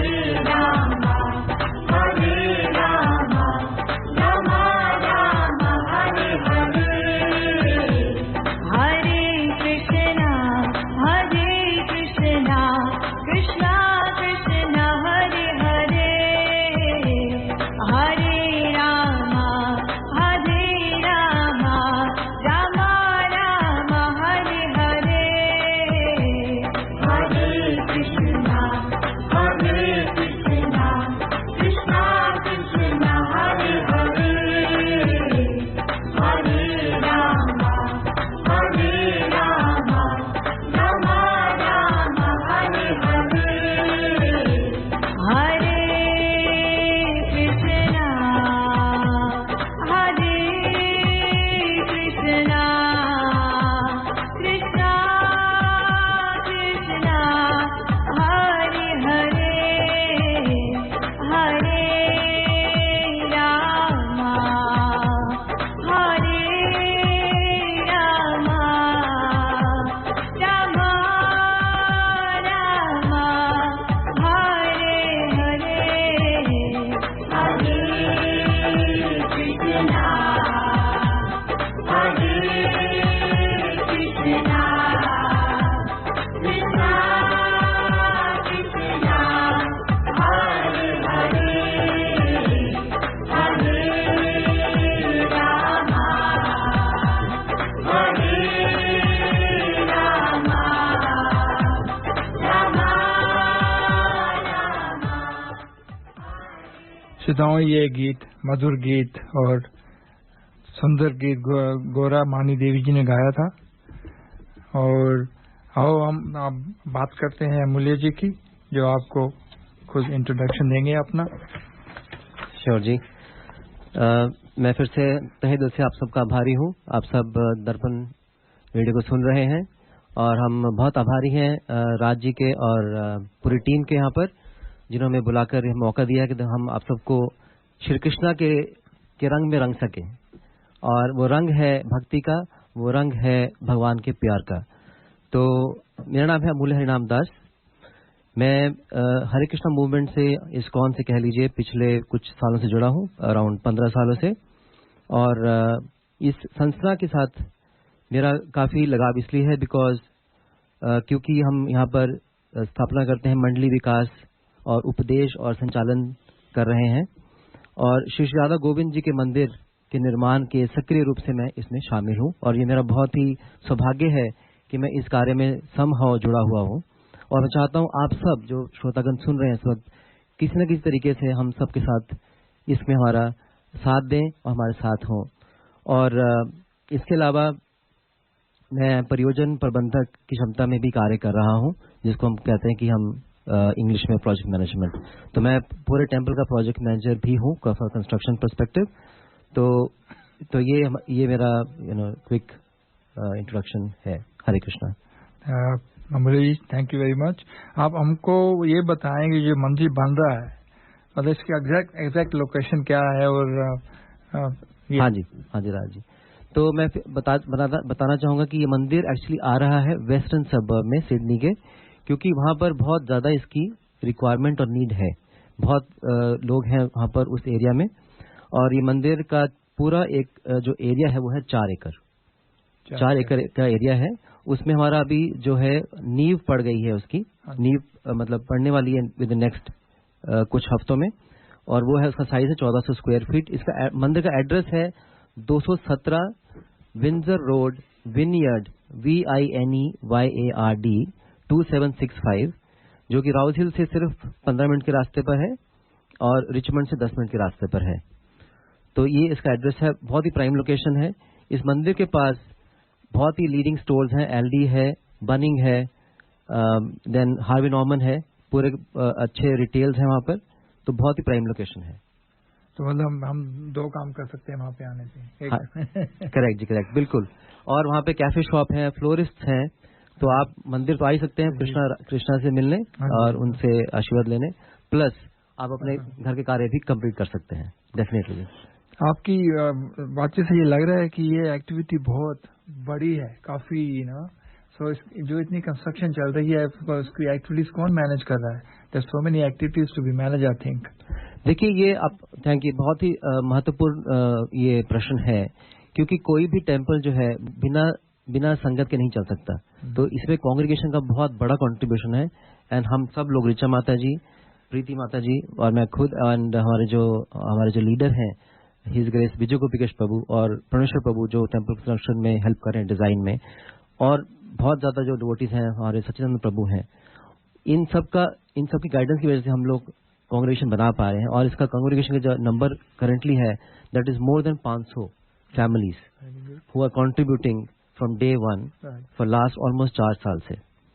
श्रोताओं, ये गीत मधुर गीत और सुंदर गीत गोरा मानी देवी जी ने गाया था। और आओ हम बात करते हैं अमूल्य जी की, जो आपको खुद इंट्रोडक्शन देंगे अपना। श्योर जी। मैं फिर से तहे दिल से आप सबका आभारी हूँ। आप सब दर्पण रेडियो को सुन रहे हैं और हम बहुत आभारी हैं राज जी के और पूरी टीम के यहाँ पर, जिन्होंने बुलाकर यह मौका दिया कि हम आप सबको श्री कृष्णा के रंग में रंग सके। और वो रंग है भक्ति का, वो रंग है भगवान के प्यार का। तो मेरा नाम है अमूल्य हरिनाम दास। मैं हरे कृष्णा मूवमेंट से, इस्कॉन से कह लीजिए, पिछले कुछ सालों से जुड़ा हूँ, अराउंड 15 सालों से। और इस संस्था के साथ मेरा काफ़ी लगाव इसलिए है बिकॉज क्योंकि हम यहाँ पर स्थापना करते हैं, मंडली विकास और उपदेश और संचालन कर रहे हैं। और श्री राधा गोविंद जी के मंदिर के निर्माण के सक्रिय रूप से मैं इसमें शामिल हूँ। और ये मेरा बहुत ही सौभाग्य है कि मैं इस कार्य में समहाउ जुड़ा हुआ हूँ। और मैं चाहता हूँ आप सब जो श्रोतागण सुन रहे हैं इस वक्त, किसी न किसी तरीके से हम सब के साथ इसमें हमारा साथ दें और हमारे साथ हों। और इसके अलावा मैं परियोजन प्रबंधक की क्षमता में भी कार्य कर रहा हूँ, जिसको हम कहते हैं कि हम इंग्लिश में प्रोजेक्ट मैनेजमेंट। तो मैं पूरे टेम्पल का प्रोजेक्ट मैनेजर भी हूँ फॉर कंस्ट्रक्शन पर्सपेक्टिव। तो ये मेरा क्विक इंट्रोडक्शन है। हरे कृष्णा। अमूल्य जी, थैंक यू वेरी मच। आप हमको ये बताएंगे जो मंदिर बन रहा है, मतलब इसकी एग्जैक्ट लोकेशन क्या है? और हाँ जी राज जी। तो मैं बताना चाहूंगा कि ये मंदिर एक्चुअली आ रहा है वेस्टर्न सबर्ब में सिडनी के, क्योंकि वहाँ पर बहुत ज़्यादा इसकी रिक्वायरमेंट और नीड है। बहुत लोग हैं वहाँ पर उस एरिया में। और ये मंदिर का पूरा एक जो एरिया है वो है 4 एकड़। 4 एकड़ का एरिया है। उसमें हमारा अभी जो है नींव पड़ गई है, उसकी नींव मतलब पड़ने वाली है विद नेक्स्ट कुछ हफ्तों में। और वो है, उसका साइज है 1400 स्क्वायर फीट। इसका मंदिर का एड्रेस है 217 विंजर रोड, विनयर्ड, VINEYARD 2765, जो कि राउज हिल से सिर्फ 15 मिनट के रास्ते पर है और रिचमंड से 10 मिनट के रास्ते पर है। तो ये इसका एड्रेस है, बहुत ही प्राइम लोकेशन है। इस मंदिर के पास बहुत ही लीडिंग स्टोर्स हैं, LD है, बनिंग है, देन हार्वी नॉर्मन है, पूरे अच्छे रिटेल्स हैं वहाँ पर। तो बहुत ही प्राइम लोकेशन है। तो मतलब हम 2 काम कर सकते हैं वहाँ पे आने से। करेक्ट जी, करेक्ट, बिल्कुल। और वहाँ पे कैफे शॉप है, फ्लोरिस्ट हैं। तो आप मंदिर तो आ ही सकते हैं कृष्णा से मिलने और उनसे आशीर्वाद लेने, प्लस आप अपने घर के कार्य भी कंप्लीट कर सकते हैं डेफिनेटली। आपकी बातचीत से ये लग रहा है कि ये एक्टिविटी बहुत बड़ी है, काफी सो जो इतनी कंस्ट्रक्शन चल रही है, उसकी एक्टिविटीज कौन मैनेज कर रहा है? There so many activities to be manage, I think. देखिए, ये आप थैंक यू, बहुत ही महत्वपूर्ण ये प्रश्न है, क्योंकि कोई भी टेम्पल जो है बिना संगत के नहीं चल सकता। तो इसमें कांग्रीगेशन का बहुत बड़ा कंट्रीब्यूशन है। एंड हम सब लोग, ऋचा माता जी, प्रीति माता जी और मैं खुद, एंड हमारे जो लीडर हैं हिज ग्रेस विजय गोपिकेश प्रभु और प्रणेश्वर प्रभु, जो टेम्पल कंस्ट्रक्शन में हेल्प कर रहे हैं डिजाइन में, और बहुत ज्यादा जो डिवोटीज हैं हमारे सच्चिदानंद प्रभु हैं, इन सब की गाइडेंस की वजह से हम लोग कांग्रीगेशन बना पा रहे हैं। और इसका कांग्रीगेशन का जो नंबर करेंटली है, that is more than 500 families who are contributing from day 1 for last almost 4 साल से,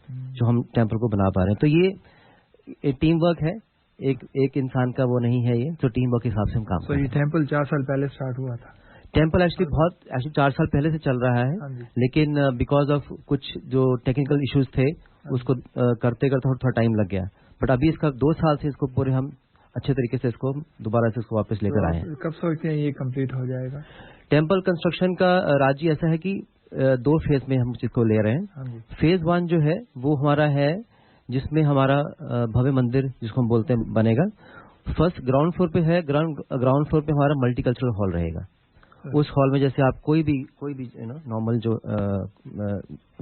जो हम टेम्पल को बना पा रहे हैं। तो ये टीम वर्क है, एक इंसान का वो नहीं है, ये तो टीम वर्क के हिसाब से हम काम कर रहे हैं। ये टेम्पल 4 साल पहले स्टार्ट हुआ था? टेम्पल एक्चुअली 4 साल पहले से चल रहा है, लेकिन बिकॉज ऑफ कुछ जो टेक्निकल इश्यूज थे, उसको करते थोड़ा टाइम लग गया। बट अभी इसका 2 साल से इसको पूरे हम अच्छे तरीके से इसको दोबारा से इसको वापस लेकर आए हैं। कब सोचते हैं ये कंप्लीट हो जाएगा? टेम्पल कंस्ट्रक्शन का राज्य ऐसा है कि 2 फेज में हम इसको ले रहे हैं। फेज 1 जो है वो हमारा है, जिसमें हमारा भव्य मंदिर जिसको हम बोलते हैं बनेगा। फर्स्ट ग्राउंड फ्लोर पे है, ग्राउंड फ्लोर पे हमारा मल्टीकल्चरल हॉल रहेगा। उस हॉल में जैसे आप कोई भी नॉर्मल जो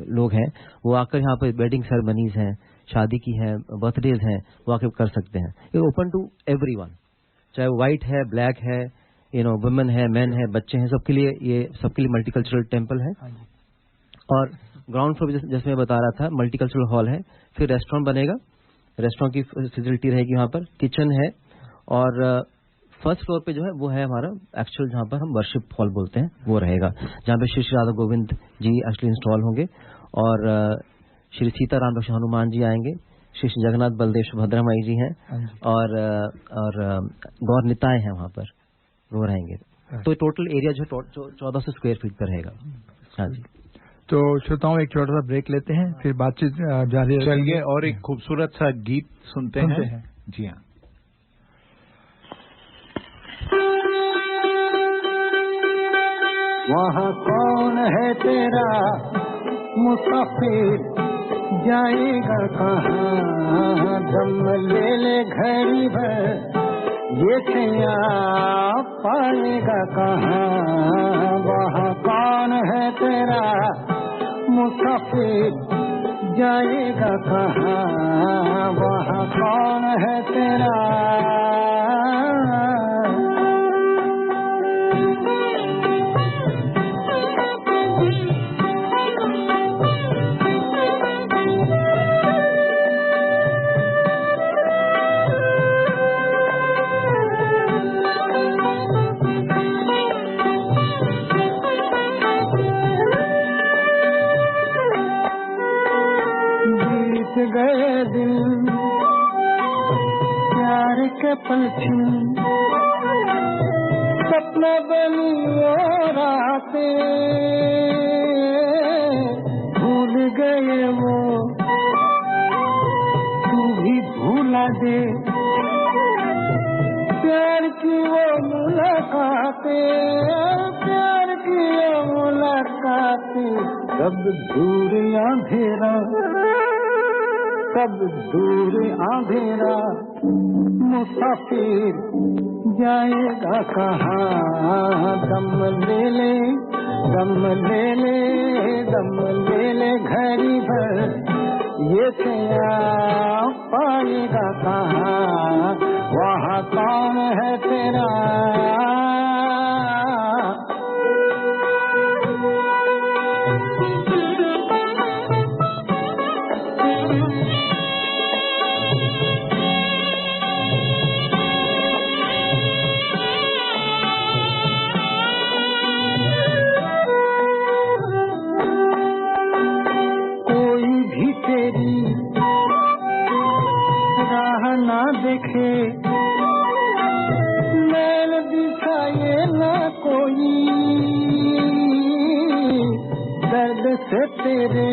लोग हैं वो आकर यहाँ पे वेडिंग सेरेमनीज हैं, शादी की हैं, बर्थडेज हैं, वो आकर कर सकते हैं। ये ओपन टू एवरीवन, चाहे वो व्हाइट है, ब्लैक है, वुमेन है, मैन है, बच्चे हैं, सबके लिए मल्टीकल्चरल टेम्पल है। और ग्राउंड फ्लोर जैसे मैं बता रहा था, मल्टीकल्चरल हॉल है। फिर रेस्टोरेंट बनेगा, रेस्टोरेंट की फैसिलिटी रहेगी वहाँ पर, किचन है। और फर्स्ट फ्लोर पे जो है वो है हमारा एक्चुअल जहाँ पर हम वर्शिप हॉल बोलते हैं वो रहेगा, जहाँ पे श्री श्री राधा गोविंद जी एक्चुअली इंस्टॉल होंगे और श्री सीताराम लक्ष्मण हनुमान जी आएंगे, श्री श्री जगन्नाथ बलदेव सुभद्रा माई जी हैं और गौर निताय हैं वहाँ पर, वो रहेंगे। तो टोटल एरिया जो 1400 स्क्वायर फीट पर रहेगा। हाँ जी। तो श्रोताओं एक छोटा सा ब्रेक लेते हैं, फिर बातचीत जारी रखेंगे। चलिए और एक खूबसूरत सा गीत सुनते हैं। जी हाँ। वहाँ कौन है तेरा मुसाफिर, जाएगा कहाँ, दम ले ले घड़ी भर, ये छैया पाएगा कहाँ। वहाँ कौन है तेरा मुसाफिर, जाएगा कहाँ, वहाँ कौन है तेरा। गए दिन प्यार के पलछिन, सपना बनी वो रातें, भूल गए वो तू भी भूला दे, प्यार की वो मुलाकातें, प्यार की वो मुलाकातें, कब दूर अंधेरा, कब दूर अंधेरा, मुसाफिर जाएगा कहाँ, दम ले ले, दम ले ले, दम ले ले घड़ी भर, ये छैया पाएगा कहाँ, वहाँ कौन है तेरा। देखे मैल दिखाए ना कोई, दर्द से तेरे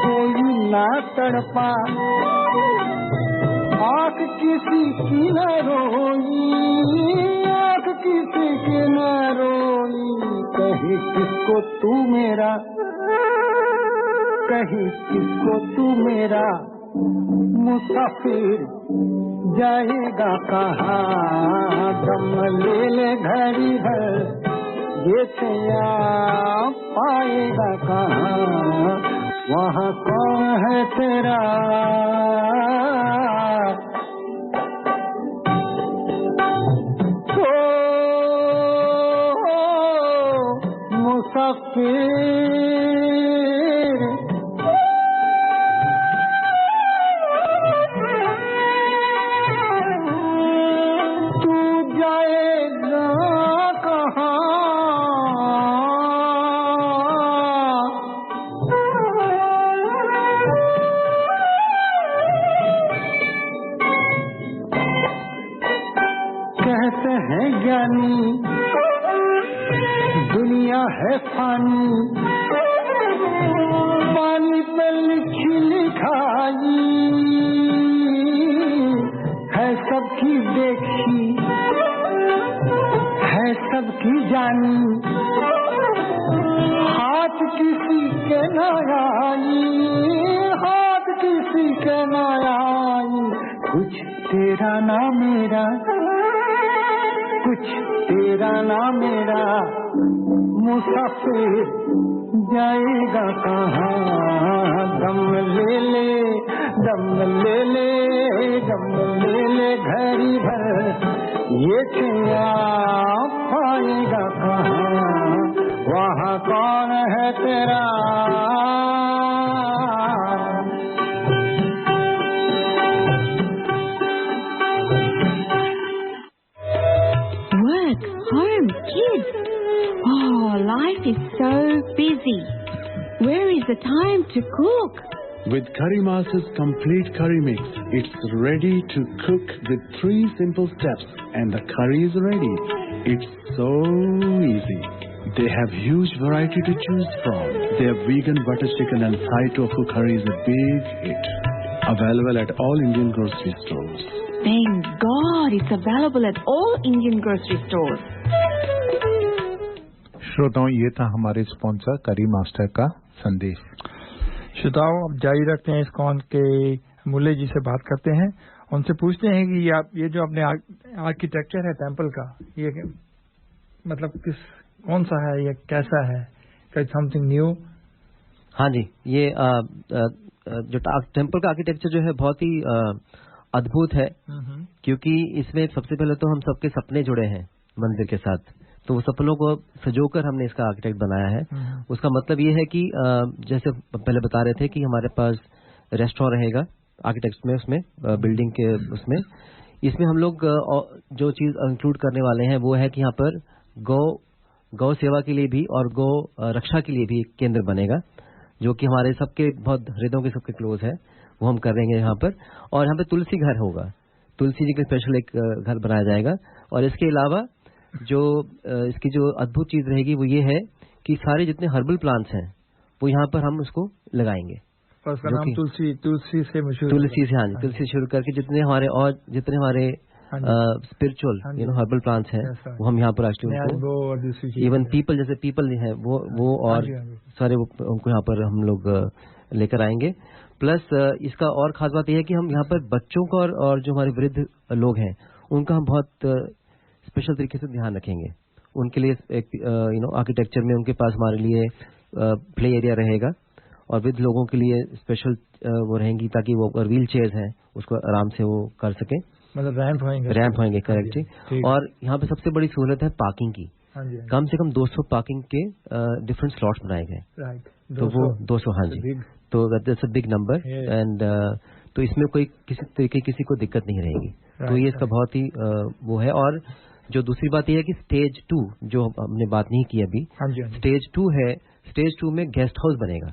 कोई ना तड़पा, आँख किसी की न रोई, आँख किसी की न रोई, कहीं किसको तू मेरा, कहीं किसको तू मेरा, मुसाफिर जाएगा कहाँ, दम ले ले घड़ी भर, ये छैया पाएगा कहाँ, वहाँ कौन है तेरा। ओ मुसाफिर दुनिया है फानी, पानी पर लिखी लिखाई, है सबकी देखी, है सबकी जानी, हाथ किसी के न आई, हाथ किसी के न आई, कुछ तेरा ना मेरा, कुछ तेरा ना मेरा, मुसाफिर जाएगा कहाँ, दम ले ले, दम ले ले, दम ले ले घड़ी भर, ये छैया पाएगा कहाँ, वहाँ कौन है तेरा। life is so busy. Where is the time to cook? With Curry Master's complete curry mix, it's ready to cook with 3 simple steps and the curry is ready. It's so easy. They have huge variety to choose from. Their vegan butter chicken and Thai tofu curry is a big hit. Available at all Indian grocery stores. Thank God it's available at all Indian grocery stores. श्रोताओं, ये था हमारे स्पॉन्सर करी मास्टर का संदेश। श्रोताओं, अब जारी रखते हैं इस्कॉन के मुल्ले जी से बात करते हैं, उनसे पूछते हैं कि ये जो अपने आर्किटेक्चर है टेम्पल का, ये मतलब कौन सा है, ये कैसा है, समथिंग न्यू? हाँ जी, ये जो टेम्पल का आर्किटेक्चर जो है बहुत ही अद्भुत है, क्योंकि इसमें सबसे पहले तो हम सबके सपने जुड़े हैं मंदिर के साथ, तो वो सपनों को सजोकर हमने इसका आर्किटेक्ट बनाया है। उसका मतलब ये है कि जैसे पहले बता रहे थे कि हमारे पास रेस्टोरेंट रहेगा आर्किटेक्ट में, उसमें बिल्डिंग के उसमें, इसमें हम लोग जो चीज इंक्लूड करने वाले हैं वो है कि यहाँ पर गौ सेवा के लिए भी और गौ रक्षा के लिए भी एक केंद्र बनेगा, जो कि हमारे सबके बहुत हृदयों के सबके क्लोज है, वो हम करेंगे यहाँ पर। और यहाँ पे तुलसी घर होगा, तुलसी जी का स्पेशल एक घर बनाया जाएगा। और इसके अलावा जो इसकी जो अद्भुत चीज रहेगी वो ये है कि सारे जितने हर्बल प्लांट्स हैं वो यहाँ पर हम उसको लगाएंगे। उसका नाम तुलसी से मशहूर, तुलसी से, हाँ जी, तुलसी शुरू करके जितने हमारे स्पिरिचुअल हर्बल प्लांट्स हैं वो हम यहाँ पर एक्चुअली इवन पीपल, जैसे पीपल है वो और सारे उनको यहाँ पर हम लोग लेकर आएंगे। प्लस इसका और खास बात यह है कि हम यहाँ पर बच्चों का और जो हमारे वृद्ध लोग हैं उनका हम बहुत स्पेशल तरीके से ध्यान रखेंगे। उनके लिए एक आर्किटेक्चर में उनके पास हमारे लिए प्ले एरिया रहेगा और वृद्ध लोगों के लिए स्पेशल वो रहेंगी, ताकि वो अगर व्हील चेयर्स हैं उसको आराम से वो कर सकें, मतलब रैंप होंगे करेक्टली। और यहाँ पे सबसे बड़ी सहूलत है पार्किंग की, कम से कम 200 पार्किंग के डिफरेंट स्लॉट्स बनाए गए, तो वो 200, हाँ जी, तो that's a big number. And तो इसमें कोई किसी तरीके किसी को दिक्कत नहीं रहेगी, तो ये इसका बहुत ही वो है। और जो दूसरी बात यह है कि स्टेज 2 जो हमने बात नहीं की अभी, स्टेज 2 है, स्टेज 2 में गेस्ट हाउस बनेगा।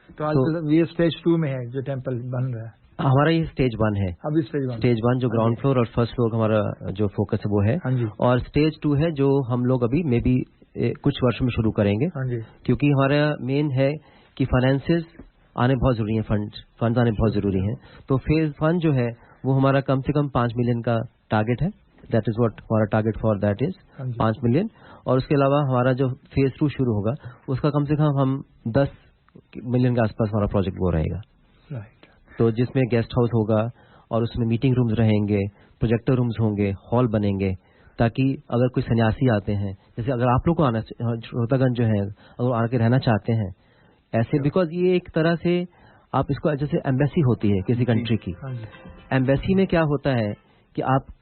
तो ये स्टेज 2 में है जो टेम्पल बन रहा है, हमारा ये स्टेज 1 है, अभी स्टेज 1 जो ग्राउंड फ्लोर और फर्स्ट फ्लोर हमारा जो फोकस है वो है। और स्टेज 2 है जो हम लोग अभी मे बी कुछ वर्ष में शुरू करेंगे, क्योंकि हमारा मेन है कि फाइनेंसेस आने बहुत जरूरी है, फंड आने बहुत जरूरी है। तो फेज 1 जो है वो हमारा कम से कम 5 मिलियन का टारगेट है, दैट इज व्हाट हमारा target for that is 5 million. और उसके अलावा हमारा जो फेज 2 शुरू होगा उसका कम से कम हम 10 मिलियन के आसपास हमारा प्रोजेक्ट वो रहेगा। तो जिसमें गेस्ट हाउस होगा और उसमें मीटिंग रूम्स रहेंगे, प्रोजेक्टर रूम्स होंगे, हॉल बनेंगे, ताकि अगर कोई सन्यासी आते हैं, जैसे अगर आप लोग को आना, श्रोतागण जो है अगर आके रहना चाहते हैं ऐसे, बिकॉज ये एक तरह से आप इसको जैसे एम्बेसी होती है किसी कंट्री की, एम्बेसी में क्या होता है कि आप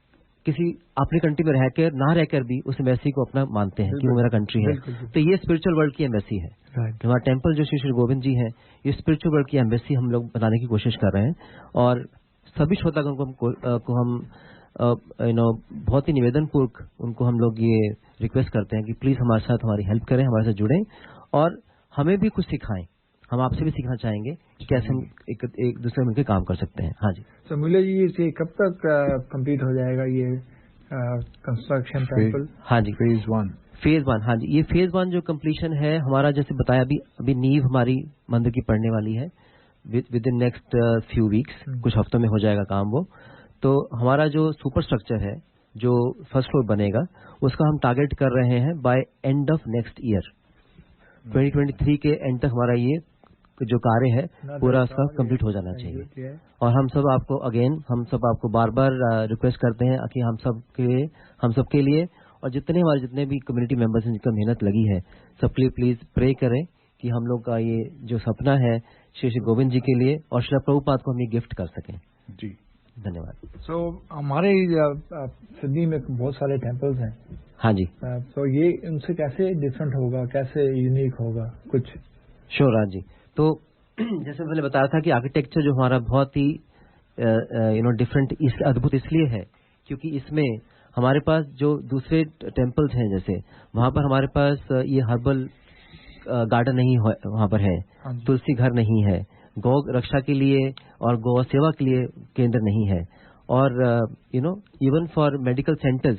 किसी अपनी कंट्री में रहकर ना रहकर भी उस एम्बेसी को अपना मानते हैं कि वो मेरा कंट्री है। तो ये स्पिरिचुअल वर्ल्ड की एम्बेसी है। हमारा टेम्पल जो श्री गोविंद जी है, ये स्पिरिचुअल वर्ल्ड की एम्बेसी हम लोग बनाने की कोशिश कर रहे हैं। और सभी श्रोतागण को हम बहुत ही निवेदन पूर्वक उनको हम लोग ये रिक्वेस्ट करते हैं कि प्लीज हमारे साथ हमारी हेल्प करें, हमारे साथ जुड़ें और हमें भी कुछ सिखाएं। हम आपसे भी सीखना चाहेंगे कि कैसे हम एक दूसरे मिलकर काम कर सकते हैं। हाँ जी, तो मुल्ला जी ये कब तक कंप्लीट हो जाएगा ये कंस्ट्रक्शन टेम्पल? हाँ जी, फेज 1, हाँ जी, ये फेज 1 जो कंप्लीशन है हमारा, जैसे बताया अभी नींव हमारी मंदिर की पड़ने वाली है with in next few weeks, कुछ हफ्तों में हो जाएगा काम वो। तो हमारा जो सुपर स्ट्रक्चर है जो फर्स्ट फ्लोर बनेगा उसका हम टारगेट कर रहे हैं by end of next year 2023 के एंड तक हमारा ये जो कार्य है पूरा उसका कंप्लीट हो जाना चाहिए। और हम सब आपको बार बार रिक्वेस्ट करते हैं कि हम सबके लिए और जितने भी कम्युनिटी मेंबर्स हैं जिनका मेहनत लगी है, सबके लिए प्लीज प्रे करें कि हम लोग का ये जो सपना है श्री गोविंद जी के लिए और श्री प्रभुपाद को हम ये गिफ्ट कर सकें जी। धन्यवाद। हमारे सिडनी में बहुत सारे टेम्पल्स हैं। हाँ जी, तो ये उनसे कैसे डिफरेंट होगा, कैसे यूनिक होगा कुछ? श्योर राज जी। तो जैसे मैंने बताया था कि आर्किटेक्चर जो हमारा बहुत ही डिफरेंट अद्भुत इसलिए है क्योंकि इसमें हमारे पास जो दूसरे टेम्पल्स हैं जैसे वहां पर हमारे पास ये हर्बल गार्डन नहीं वहाँ पर है, तुलसी घर नहीं है, गौ रक्षा के लिए और गौ सेवा के लिए केंद्र नहीं है, और even for medical centres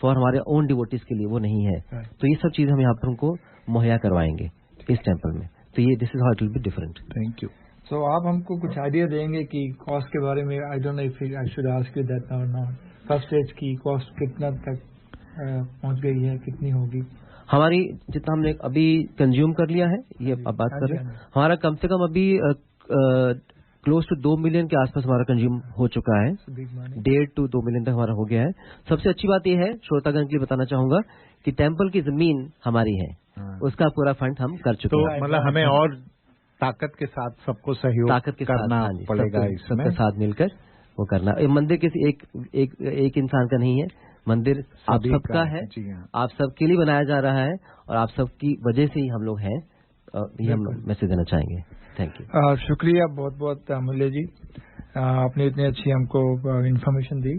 for हमारे ओन डिवोटीज के लिए वो नहीं है। तो ये सब चीजें हम यहाँ पर उनको मुहैया करवाएंगे इस टेम्पल में। तो ये this is how it will be different. Thank you. So आप हमको कुछ आइडिया देंगे कि कॉस्ट के बारे में? I don't know if I should ask you that और नॉट। फर्स्ट स्टेज की कॉस्ट कितना तक पहुंच गई है, कितनी होगी? हमारी जितना हमने अभी कंज्यूम कर लिया है, ये अब बात कर रहे हैं, हमारा कम से कम अभी क्लोज टू 2 मिलियन के आसपास हमारा कंज्यूम हो चुका है। 1.5 to 2 मिलियन तक हमारा हो गया है। सबसे अच्छी बात यह है, श्रोतागण के लिए बताना चाहूंगा कि टेम्पल की जमीन हमारी है, उसका पूरा फंड हम कर चुके हैं। तो मतलब हमें और ताकत के साथ सबको सहयोग करना पड़ेगा, सबके साथ मिलकर वो करना। मंदिर किसी एक इंसान का नहीं है, मंदिर आप सबका है, आप सबके लिए बनाया जा रहा है और आप सबकी वजह से ही हम लोग हैं। ये हम मैसेज देना चाहेंगे। Thank you. शुक्रिया बहुत बहुत अमूल्य जी, आपने इतनी अच्छी हमको इन्फॉर्मेशन दी।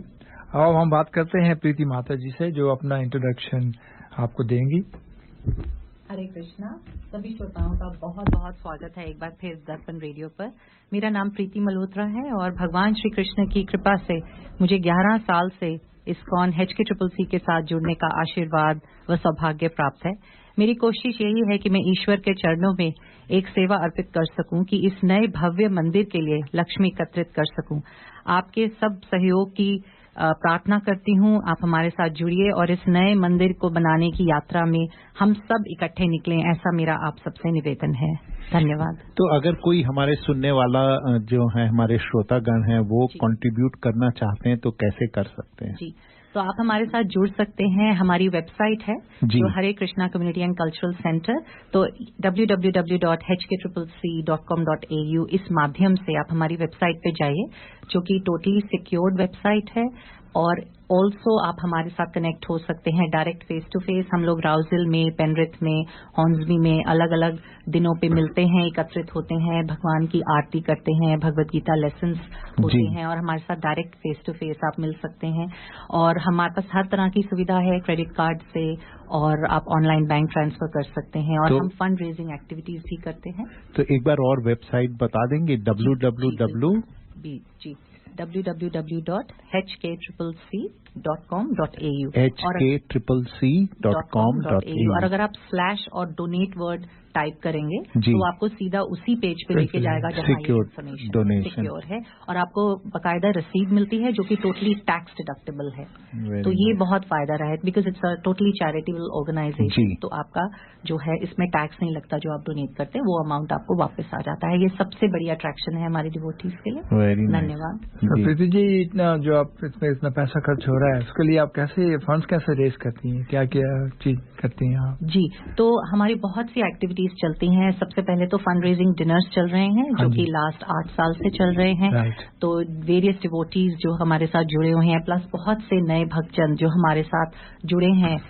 अब हम बात करते हैं प्रीति माता जी से, जो अपना इंट्रोडक्शन आपको देंगी। हरे कृष्णा। सभी श्रोताओं का बहुत बहुत स्वागत है एक बार फिर दर्पण रेडियो पर। मेरा नाम प्रीति मल्होत्रा है और भगवान श्री कृष्ण की कृपा से मुझे 11 साल से इस्कॉन HKCCC के साथ जुड़ने का आशीर्वाद व सौभाग्य प्राप्त है। मेरी कोशिश यही है कि मैं ईश्वर के चरणों में एक सेवा अर्पित कर सकूं, कि इस नए भव्य मंदिर के लिए लक्ष्मी एकत्रित कर सकूं। आपके सब सहयोग की प्रार्थना करती हूं। आप हमारे साथ जुड़िए और इस नए मंदिर को बनाने की यात्रा में हम सब इकट्ठे निकलें, ऐसा मेरा आप सबसे निवेदन है। धन्यवाद। तो अगर कोई हमारे सुनने वाला जो है, हमारे श्रोतागण हैं, वो कंट्रीब्यूट करना चाहते हैं तो कैसे कर सकते हैं? जी, तो आप हमारे साथ जुड़ सकते हैं। हमारी वेबसाइट है जो Hare Krishna community and cultural centre, तो www.hkccc.com.au इस माध्यम से आप हमारी वेबसाइट पे जाइए, जो कि टोटली सिक्योर्ड वेबसाइट है। और ऑल्सो आप हमारे साथ कनेक्ट हो सकते हैं डायरेक्ट फेस टू फेस। हम लोग राउजिल में, पेनरिथ में, हॉर्न्सबी में अलग अलग दिनों पे मिलते हैं, एकत्रित होते हैं, भगवान की आरती करते हैं, भगवत गीता लेसन्स होते हैं और हमारे साथ डायरेक्ट फेस टू फेस आप मिल सकते हैं। और हमारे पास हर तरह की सुविधा है क्रेडिट कार्ड से, और आप ऑनलाइन बैंक ट्रांसफर कर सकते हैं, और हम फंड रेजिंग एक्टिविटीज भी करते हैं। तो एक बार और वेबसाइट बता देंगे? www.hkccc.com.au hkccc.com.au। और अगर आप स्लैश और डोनेट वर्ड टाइप करेंगे तो आपको सीधा उसी पेज पे लेके जाएगा जहाँ ये इन्फॉर्मेशन सिक्योर है, और आपको बकायदा रसीद मिलती है जो कि टोटली टैक्स डिडक्टेबल है। तो ये बहुत फायदा रहा है, because it's a totally charitable organisation. तो आपका जो है इसमें टैक्स नहीं लगता, जो आप डोनेट करते हैं वो अमाउंट आपको वापस आ जाता है। ये सबसे बड़ी अट्रैक्शन है हमारी डिवोटीज के लिए। धन्यवाद। प्रीति जी, इतना जो आप इसमें इतना पैसा खर्च हो रहा है, उसके लिए आप कैसे फंड्स कैसे रेज करती हैं, क्या क्या चीज करती हैं आप? जी, तो हमारी बहुत सी एक्टिविटीज चलती हैं। सबसे पहले तो फंड रेजिंग डिनर्स चल रहे हैं जो कि लास्ट 8 साल से चल रहे हैं। तो वेरियस डिवोटीज जो हमारे साथ जुड़े हुए हैं, प्लस बहुत से नए भक्तजन जो हमारे साथ जुड़े हैं,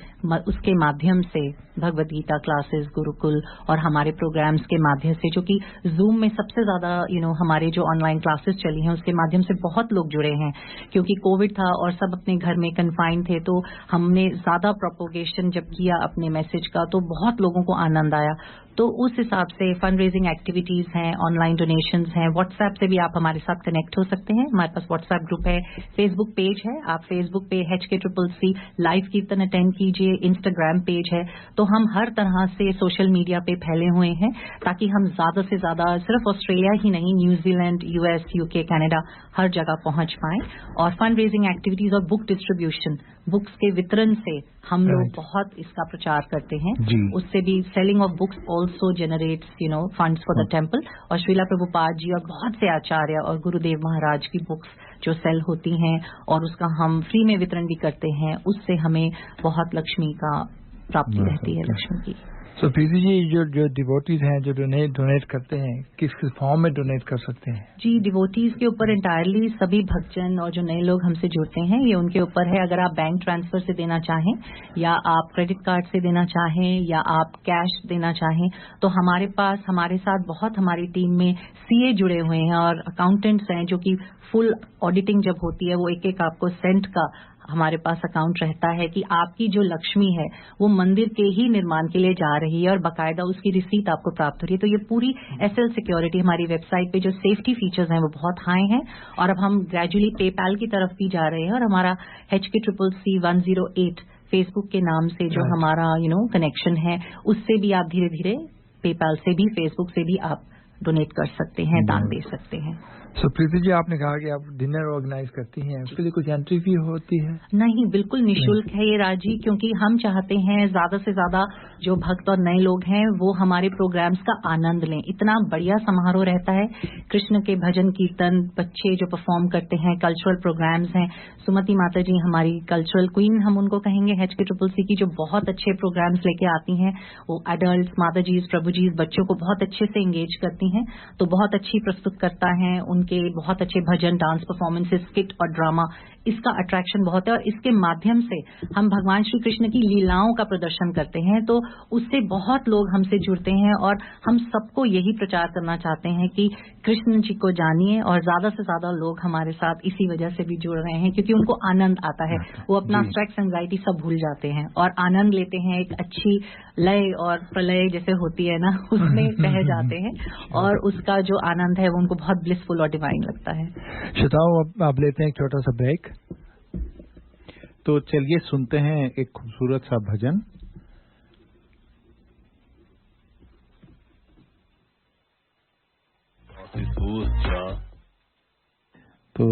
उसके माध्यम से भगवत गीता क्लासेस, गुरुकुल और हमारे प्रोग्राम्स के माध्यम से, जो कि जूम में सबसे ज्यादा हमारे जो ऑनलाइन क्लासेस चली हैं उसके माध्यम से बहुत लोग जुड़े हैं। क्योंकि कोविड था और सब अपने घर में कन्फाइंड थे, तो हमने ज्यादा प्रोपोगेशन जब किया अपने मैसेज का तो बहुत लोगों को आनंद आया। तो उस हिसाब से फंड रेजिंग एक्टिविटीज हैं, ऑनलाइन डोनेशंस हैं। व्हाट्सएप से भी आप हमारे साथ कनेक्ट हो सकते हैं। हमारे पास व्हाट्सएप ग्रुप है, फेसबुक पेज है, आप फेसबुक पे HKCCC लाइव कीर्तन अटेंड कीजिए, इंस्टाग्राम पेज है। तो हम हर तरह से सोशल मीडिया पे फैले हुए हैं ताकि हम ज्यादा से ज्यादा सिर्फ ऑस्ट्रेलिया ही नहीं, न्यूजीलैंड, US, UK, कनाडा हर जगह पहुंच पाएं। और फंड रेजिंग एक्टिविटीज और बुक डिस्ट्रीब्यूशन, बुक्स के वितरण से हम लोग बहुत इसका प्रचार करते हैं। उससे भी selling of books also generates funds for the temple. और श्रीला प्रभुपाद जी और बहुत से आचार्य और गुरुदेव महाराज की बुक्स जो सेल होती हैं और उसका हम फ्री में वितरण भी करते हैं, उससे हमें बहुत लक्ष्मी का प्राप्ति रहती है, लक्ष्मी की। तो प्रीति जी, जो डिवोटीज हैं जो डोनेट करते हैं, किस किस फॉर्म में डोनेट कर सकते हैं? जी, डिवोटीज के ऊपर इंटायरली सभी भक्तजन और जो नए लोग हमसे जुड़ते हैं ये उनके ऊपर है। अगर आप बैंक ट्रांसफर से देना चाहें, या आप क्रेडिट कार्ड से देना चाहें, या आप कैश देना चाहें, तो हमारे पास हमारे साथ बहुत हमारी टीम में CA जुड़े हुए हैं और अकाउंटेंट्स हैं जो कि फुल ऑडिटिंग जब होती है वो एक एक आपको सेंट का हमारे पास अकाउंट रहता है कि आपकी जो लक्ष्मी है वो मंदिर के ही निर्माण के लिए जा रही है और बाकायदा उसकी रिसीट आपको प्राप्त हो रही है। तो ये पूरी एसएल सिक्योरिटी हमारी वेबसाइट पे जो सेफ्टी फीचर्स हैं वो बहुत हाई हैं और अब हम ग्रेजुअली पेपैल की तरफ भी जा रहे हैं और हमारा HKCCC 108 फेसबुक के नाम से जो हमारा कनेक्शन है उससे भी आप धीरे धीरे पेपैल से भी फेसबुक से भी आप डोनेट कर सकते हैं, दान दे सकते हैं। सो प्रीति जी, आपने कहा कि आप डिनर ऑर्गेनाइज करती हैं, उसके लिए कुछ एंट्री फी होती है? नहीं, बिल्कुल निःशुल्क है ये राजी, क्योंकि हम चाहते हैं ज्यादा से ज्यादा जो भक्त और नए लोग हैं वो हमारे प्रोग्राम्स का आनंद लें। इतना बढ़िया समारोह रहता है, कृष्ण के भजन कीर्तन, बच्चे जो परफॉर्म करते हैं, कल्चरल प्रोग्राम्स हैं। सुमति माता जी हमारी कल्चरल क्वीन हम उनको कहेंगे HKCCC की, जो बहुत अच्छे प्रोग्राम्स लेके आती हैं। वो एडल्ट माता जी, प्रभु जी बच्चों को बहुत अच्छे से एंगेज करती हैं, तो बहुत अच्छी प्रस्तुत करता है, उनके बहुत अच्छे भजन, डांस परफॉर्मेंसेस, स्किट और ड्रामा, इसका अट्रैक्शन बहुत है। और इसके माध्यम से हम भगवान श्री कृष्ण की लीलाओं का प्रदर्शन करते हैं, तो उससे बहुत लोग हमसे जुड़ते हैं और हम सबको यही प्रचार करना चाहते हैं कि कृष्ण जी को जानिए और ज्यादा से ज्यादा लोग हमारे साथ इसी वजह से भी जुड़ रहे हैं क्योंकि उनको आनंद आता है। वो अपना स्ट्रेस, एंजाइटी सब भूल जाते हैं और आनंद लेते हैं। एक अच्छी लय और प्रलय जैसे होती है ना, उसमें बह जाते हैं और उसका जो आनंद है वो उनको बहुत ब्लिसफुल और डिवाइन लगता है। श्रोताओं, अब लेते हैं एक छोटा सा ब्रेक। तो चलिए सुनते हैं एक खूबसूरत सा भजन। तो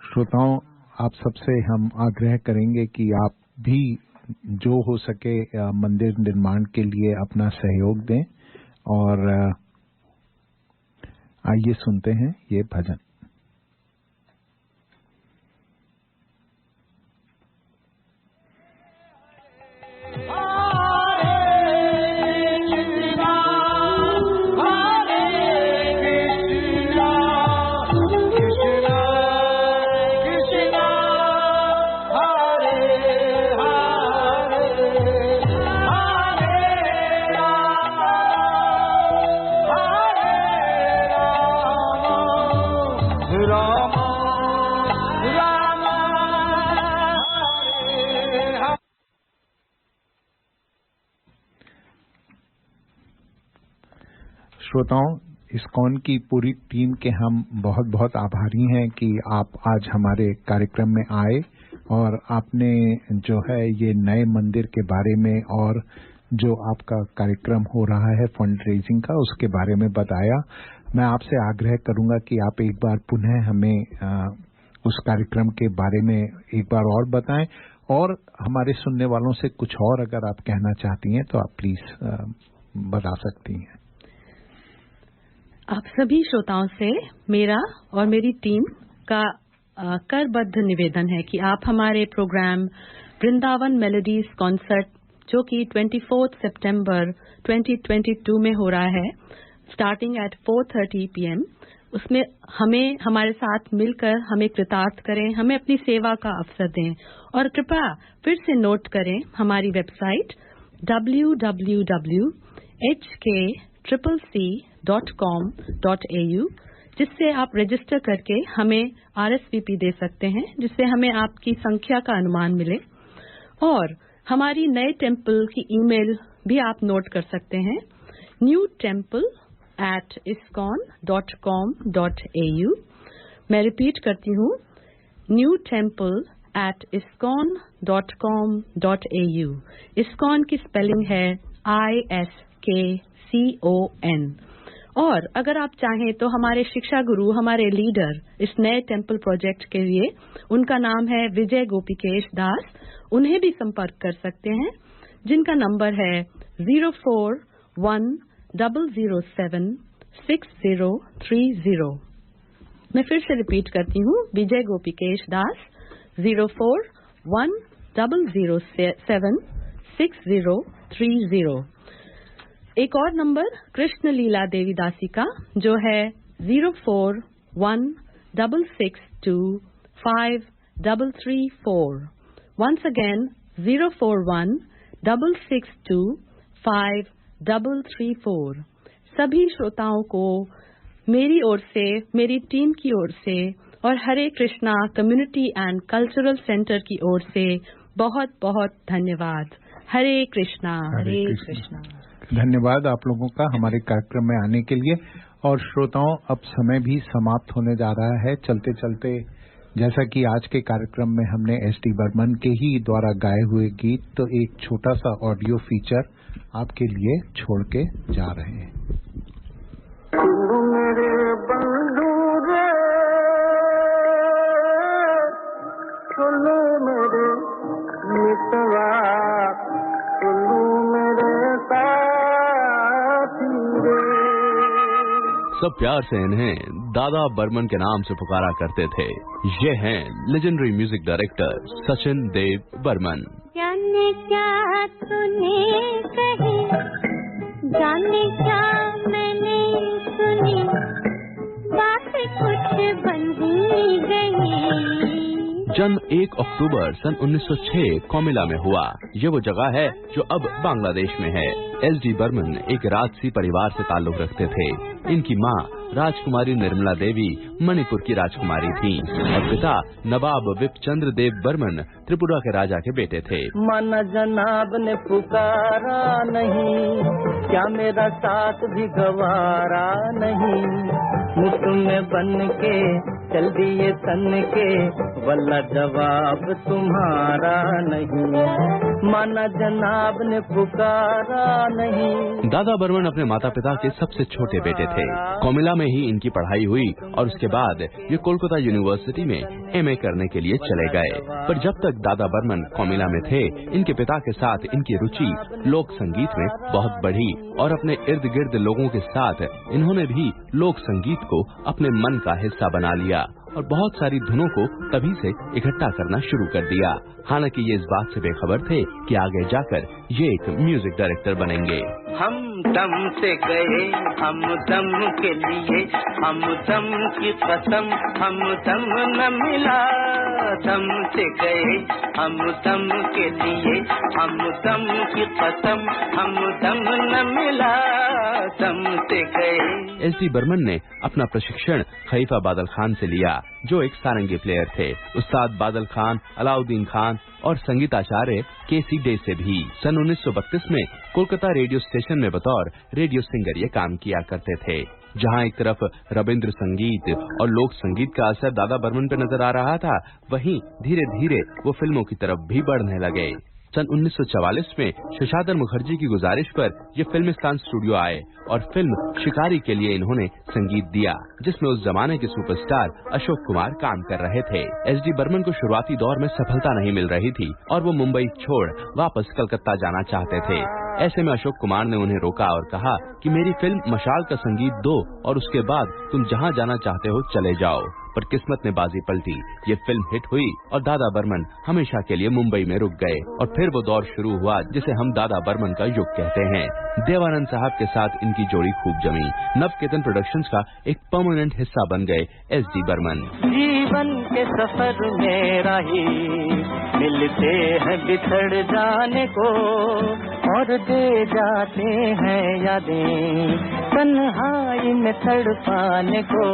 श्रोताओं, आप सबसे हम आग्रह करेंगे कि आप भी जो हो सके मंदिर निर्माण के लिए अपना सहयोग दें और आइए सुनते हैं ये भजन। श्रोताओं, इस्कॉन की पूरी टीम के हम बहुत बहुत आभारी हैं कि आप आज हमारे कार्यक्रम में आए और आपने जो है ये नए मंदिर के बारे में और जो आपका कार्यक्रम हो रहा है फंड रेजिंग का, उसके बारे में बताया। मैं आपसे आग्रह करूंगा कि आप एक बार पुनः हमें उस कार्यक्रम के बारे में एक बार और बताएं और हमारे सुनने वालों से कुछ और अगर आप कहना चाहती हैं तो आप प्लीज बता सकती हैं। आप सभी श्रोताओं से मेरा और मेरी टीम का करबद्ध निवेदन है कि आप हमारे प्रोग्राम वृंदावन मेलोडीज कॉन्सर्ट, जो कि 24 सितंबर 2022 में हो रहा है, स्टार्टिंग एट 4:30 PM, उसमें हमें हमारे साथ मिलकर हमें कृतार्थ करें, हमें अपनी सेवा का अवसर दें और कृपया फिर से नोट करें हमारी वेबसाइट www.hkccc.com.au, जिससे आप रजिस्टर करके हमें RSVP दे सकते हैं, जिससे हमें आपकी संख्या का अनुमान मिले। और हमारी नए टेम्पल की ईमेल भी आप नोट कर सकते हैं, newtemple@iscon.com.au। मैं रिपीट करती हूँ, newtemple@iscon.com.au। इस्कॉन की स्पेलिंग है ISKCON। और अगर आप चाहें तो हमारे शिक्षा गुरु, हमारे लीडर इस नए टेम्पल प्रोजेक्ट के लिए, उनका नाम है विजय गोपिकेश दास, उन्हें भी संपर्क कर सकते हैं, जिनका नंबर है 0410076030। मैं फिर से रिपीट करती हूँ, विजय गोपिकेश दास, 0410076030। एक और नंबर कृष्ण लीला देवी दासी का, जो है 0416625334। Once again 0416625334। सभी श्रोताओं को मेरी ओर से, मेरी टीम की ओर से और Hare Krishna community and cultural centre की ओर से बहुत बहुत धन्यवाद। हरे कृष्णा। हरे कृष्णा। धन्यवाद आप लोगों का हमारे कार्यक्रम में आने के लिए। और श्रोताओं, अब समय भी समाप्त होने जा रहा है। चलते चलते, जैसा कि आज के कार्यक्रम में हमने एस.डी. बर्मन के ही द्वारा गाए हुए गीत, तो एक छोटा सा ऑडियो फीचर आपके लिए छोड़ के जा रहे हैं। मेरे बंधु रे, सुनो मेरे मितवा, सुनो मेरे साथी रे। सब प्यार से इन्हें दादा बर्मन के नाम से पुकारा करते थे। ये हैं legendary music director Sachin Dev Burman. जाने क्या तूने कही, जाने क्या मैंने सुनी, बात कुछ बन ही गई। जन्म 1 अक्टूबर सन 1906 कोमिला में हुआ। ये वो जगह है जो अब बांग्लादेश में है। एस.डी. बर्मन एक राजसी परिवार से ताल्लुक रखते थे। इनकी माँ राजकुमारी निर्मला देवी मणिपुर की राजकुमारी थीं और पिता नवाब विपचंद्र देव बर्मन त्रिपुरा के राजा के बेटे थे। मन जनाब ने पुकारा नहीं, क्या मेरा साथ भी गवारा नहीं, मुख में बन के चल दिए तन के, वल्ला जवाब तुम्हारा नहीं, माना जनाब ने पुकारा नहीं। दादा बर्मन अपने माता पिता के सबसे छोटे बेटे थे। कोमिला में ही इनकी पढ़ाई हुई और उसके बाद ये कोलकाता यूनिवर्सिटी में एमए करने के लिए चले गए। पर जब तक दादा बर्मन कोमिला में थे, इनके पिता के साथ इनकी रुचि लोक संगीत में बहुत बढ़ी और अपने इर्द गिर्द लोगों के साथ इन्होंने भी लोक संगीत को अपने मन का हिस्सा बना लिया और बहुत सारी धुनों को तभी से इकट्ठा करना शुरू कर दिया। हालांकि ये इस बात से बेखबर थे कि आगे जाकर ये एक म्यूजिक डायरेक्टर बनेंगे। हम दम से गए, हम दम के लिए, हम दम की कसम, हम दम न मिला। दम से गए, हम दम के लिए, हम दम की कसम, हम दम न मिला। दम से गए। एस.डी. बर्मन ने अपना प्रशिक्षण खलीफा बादल खान से लिया, जो एक सारंगी प्लेयर थे। उस्ताद बादल खान, अलाउद्दीन खान और संगीताचार्य के.सी. डे से भी। सन 1932 में कोलकाता रेडियो स्टेशन में बतौर रेडियो सिंगर ये काम किया करते थे। जहां एक तरफ रविंद्र संगीत और लोक संगीत का असर दादा बर्मन पे नजर आ रहा था, वहीं धीरे धीरे वो फिल्मों की तरफ भी बढ़ने लगे। सन 1944 में शशाधर मुखर्जी की गुजारिश पर ये फिल्मिस्तान स्टूडियो आए और फिल्म शिकारी के लिए इन्होंने संगीत दिया, जिसमें उस जमाने के सुपरस्टार अशोक कुमार काम कर रहे थे। एस.डी. बर्मन को शुरुआती दौर में सफलता नहीं मिल रही थी और वो मुंबई छोड़ वापस कलकत्ता जाना चाहते थे। ऐसे में अशोक कुमार ने उन्हें रोका और कहा कि मेरी फिल्म मशाल का संगीत दो और उसके बाद तुम जहां जाना चाहते हो चले जाओ। पर किस्मत ने बाजी पलटी, ये फिल्म हिट हुई और दादा बर्मन हमेशा के लिए मुंबई में रुक गए और फिर वो दौर शुरू हुआ जिसे हम दादा बर्मन का युग कहते हैं। देवानंद साहब के साथ इनकी जोड़ी खूब जमी। नवकेतन प्रोडक्शंस का एक परमानेंट हिस्सा बन गए एस.डी. बर्मन। जीवन के सफर में राही मिलते हैं बिछड़ जाने को और दे जाते हैं यादें तन्हाई में तड़पाने को।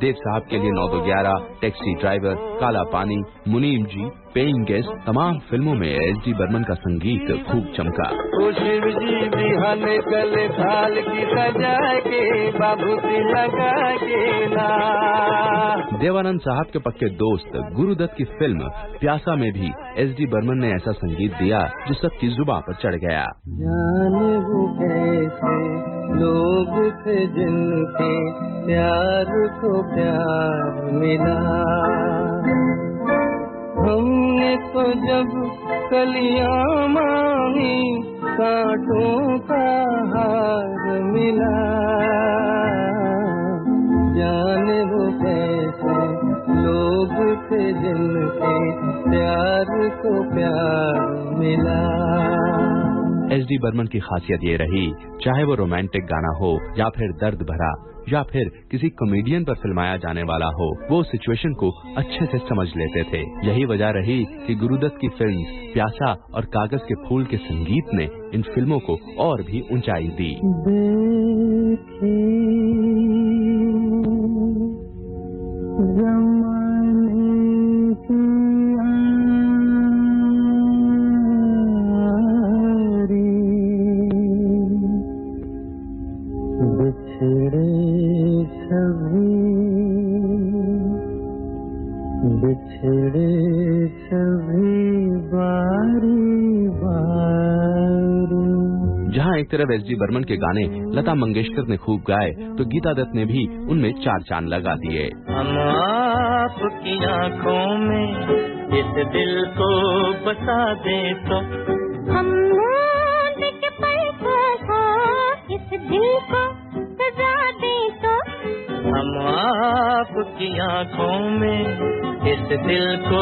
देव साहब के लिए 9-11, टैक्सी ड्राइवर, काला पानी, मुनीम जी, पेइंग गेस्ट, तमाम फिल्मों में एस.डी. बर्मन का संगीत खूब चमका। शिव जी बिहाने गले थाल की सजा के बाबूजी लगा के ना। देवानंद साहब के पक्के दोस्त गुरुदत्त की फिल्म प्यासा में भी एस.डी. बर्मन ने ऐसा संगीत दिया जो सबकी जुबान पर चढ़ गया। जाने वो कैसे लोग थे जिनके प्यार को प्यार मिला, हमने तो जब कलियां मांगी कांटों का हार मिला। जाने वो कैसे लोग थे जिनके प्यार को प्यार मिला। एस.डी. बर्मन की खासियत ये रही, चाहे वो रोमांटिक गाना हो या फिर दर्द भरा या फिर किसी कॉमेडियन पर फिल्माया जाने वाला हो, वो सिचुएशन को अच्छे से समझ लेते थे। यही वजह रही कि गुरुदत्त की फिल्म प्यासा और कागज के फूल के संगीत ने इन फिल्मों को और भी ऊंचाई दी। गम बिछड़े सभी बारी बारी। जहाँ एक तरफ एस.डी. बर्मन के गाने लता मंगेशकर ने खूब गाए, तो गीता दत्त ने भी उनमें चार चांद लगा दिए। हम आपकी आँखों में इस दिल को बसा दे तो, हम के पल इस दिल को सजा दे तो, हम आपकी आँखों में इस दिल को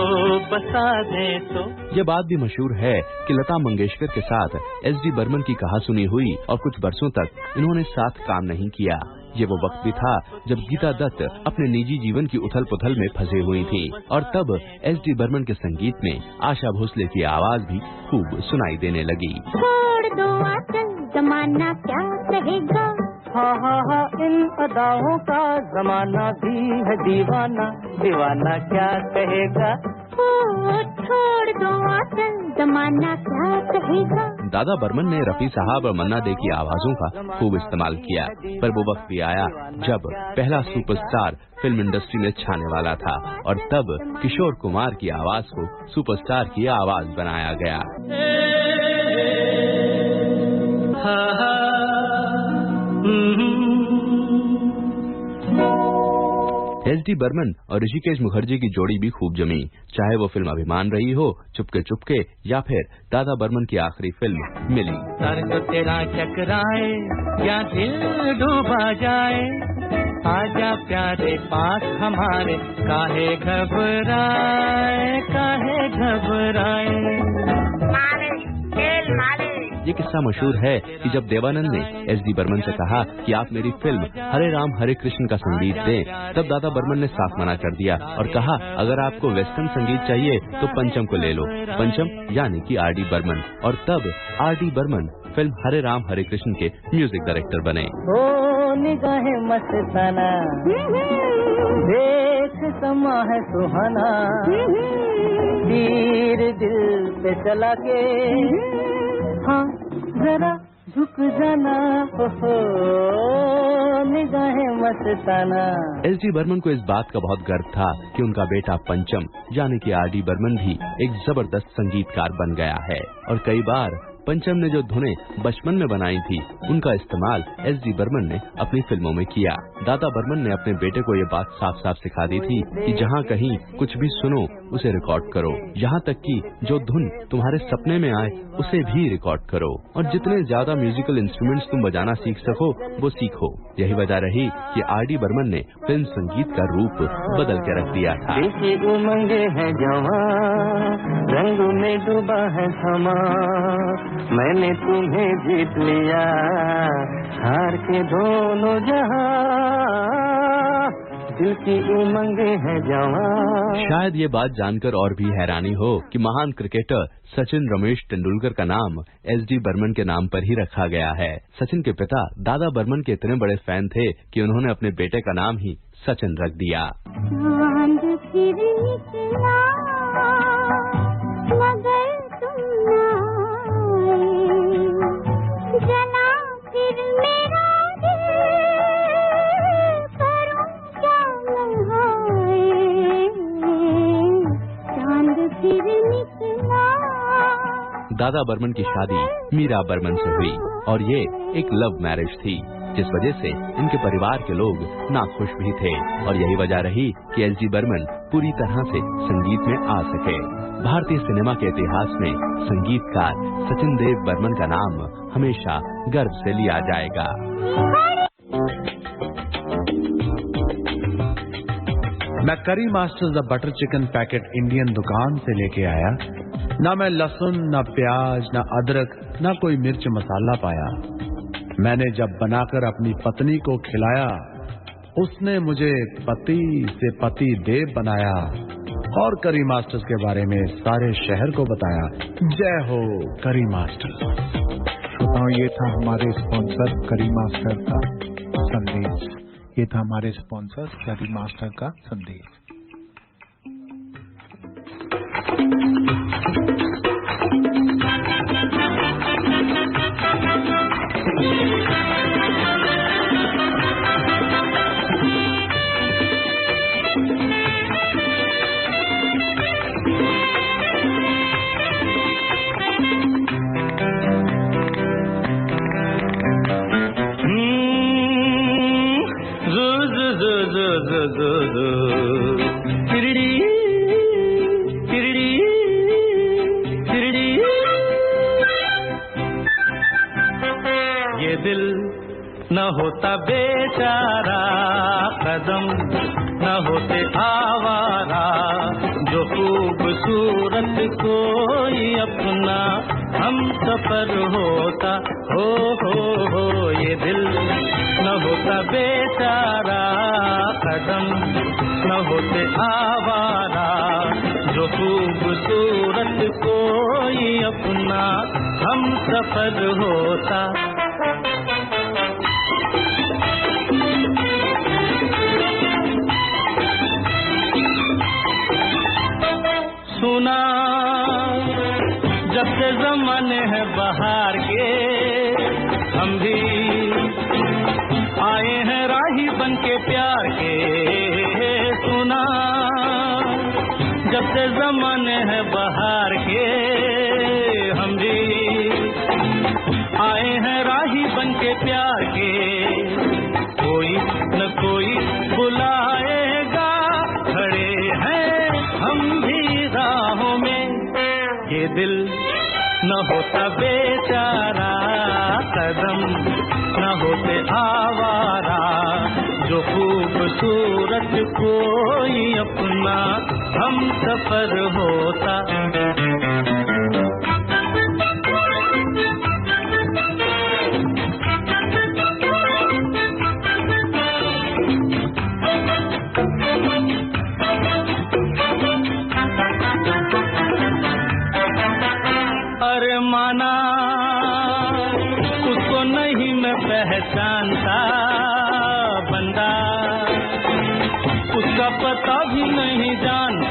बसा दे तो। ये बात भी मशहूर है कि लता मंगेशकर के साथ एस.डी. बर्मन की कहासुनी हुई और कुछ बरसों तक इन्होंने साथ काम नहीं किया। ये वो वक्त भी था जब गीता दत्त अपने निजी जीवन की उथल पुथल में फंसे हुई थी, और तब एस.डी. बर्मन के संगीत में आशा भोसले की आवाज भी खूब सुनाई देने लगी। छोड़ दो आंचल, जमाना क्या कहेगा, हाँ हाँ हाँ इन अदाओं का जमाना भी है दीवाना, दीवाना क्या कहेगा। छोड़ दो आंचल, जमाना क्या कहेगा। दादा बर्मन ने रफी साहब और मन्ना डे की आवाजों का खूब इस्तेमाल किया, पर वो वक्त भी आया जब पहला सुपरस्टार फिल्म इंडस्ट्री में छाने वाला था, और तब किशोर कुमार की आवाज को सुपरस्टार की आवाज बनाया गया। एस.डी. बर्मन और ऋषिकेश मुखर्जी की जोड़ी भी खूब जमी, चाहे वो फिल्म अभिमान रही हो, चुपके चुपके, या फिर दादा बर्मन की आखिरी फिल्म मिली। सर को तेरा चकराए या दिल डूबा जाए, आजा प्यारे पास हमारे, काहे घबराए काहे घबराए। ये किस्सा मशहूर है कि जब देवानंद ने एस.डी. बर्मन से कहा कि आप मेरी फिल्म हरे राम हरे कृष्ण का संगीत दें, तब दादा बर्मन ने साफ मना कर दिया और कहा अगर आपको वेस्टर्न संगीत चाहिए तो पंचम को ले लो। पंचम यानी कि आर.डी. बर्मन, और तब आर.डी. बर्मन फिल्म हरे राम हरे कृष्ण के म्यूजिक डायरेक्टर बने। ओ निगाहें मस्ताना, देख समा है सुहाना, तीर दिल पे चला के, हाँ जरा झुक जाना, हो निगाहें मस्ताना। एस.डी. बर्मन को इस बात का बहुत गर्व था कि उनका बेटा पंचम यानी कि आर.डी. बर्मन भी एक जबरदस्त संगीतकार बन गया है, और कई बार पंचम ने जो धुनें बचपन में बनाई थी उनका इस्तेमाल एस.डी. बर्मन ने अपनी फिल्मों में किया। दादा बर्मन ने अपने बेटे को ये बात साफ साफ सिखा दी थी कि जहाँ कहीं कुछ भी सुनो उसे रिकॉर्ड करो, यहाँ तक कि जो धुन तुम्हारे सपने में आए उसे भी रिकॉर्ड करो, और जितने ज्यादा म्यूजिकल इंस्ट्रूमेंट्स तुम बजाना सीख सको वो सीखो। यही वजह रही कि आर.डी. बर्मन ने फिल्म संगीत का रूप बदल के रख दिया था। उमंगे है जवां, रंगों में डूबा है समा, मैंने तुम्हें जीत लिया, हार के दोनों जहां, दिल की उमंगे है जवां। शायद ये बात जानकर और भी हैरानी हो कि महान क्रिकेटर सचिन रमेश तेंदुलकर का नाम एस.डी. बर्मन के नाम पर ही रखा गया है। सचिन के पिता दादा बर्मन के इतने बड़े फैन थे कि उन्होंने अपने बेटे का नाम ही सचिन रख दिया। दादा बर्मन की शादी मीरा बर्मन से हुई, और ये एक लव मैरिज थी, जिस वजह से इनके परिवार के लोग नाखुश भी थे, और यही वजह रही कि एस.डी. बर्मन पूरी तरह से संगीत में आ सके। भारतीय सिनेमा के इतिहास में संगीतकार सचिन देव बर्मन का नाम हमेशा गर्व से लिया जाएगा। मैं करी masters the butter chicken packet Indian दुकान से लेके आया, ना मैं लहसुन, ना प्याज, ना अदरक, ना कोई मिर्च मसाला पाया। मैंने जब बनाकर अपनी पत्नी को खिलाया, उसने मुझे पति से पति देव बनाया और करी मास्टर्स के बारे में सारे शहर को बताया। जय हो करी मास्टर्स। श्रोताओं, ये था हमारे स्पॉन्सर करी मास्टर का संदेश। ये था हमारे स्पॉन्सर करी मास्टर का संदेश। तिरड़ी तिरड़ी तिरड़ी। ये दिल न होता बेचारा, कदम न होते आवारा, जो खूबसूरत कोई अपना हम सफर होता। हो ये दिल न होता बेचारा, कदम न होते आवारा, जो खूबसूरत कोई अपना हम सफर होता। सुना जब से ज़माने हैं बहार के, हम भी आए हैं राही बन के प्यार के। सुना जब से ज़माने हैं बहार के, हम भी आए हैं राही बन के प्यार के। कोई न कोई बुलाएगा, खड़े हैं हम भी राहों में। ये दिल न होता बेचारा, कदम न होते आवारा, जो खूबसूरत कोई अपना हम सफर होता। अरे माना उसको नहीं मैं पहचानता, बंदा उसका पता भी नहीं जानता।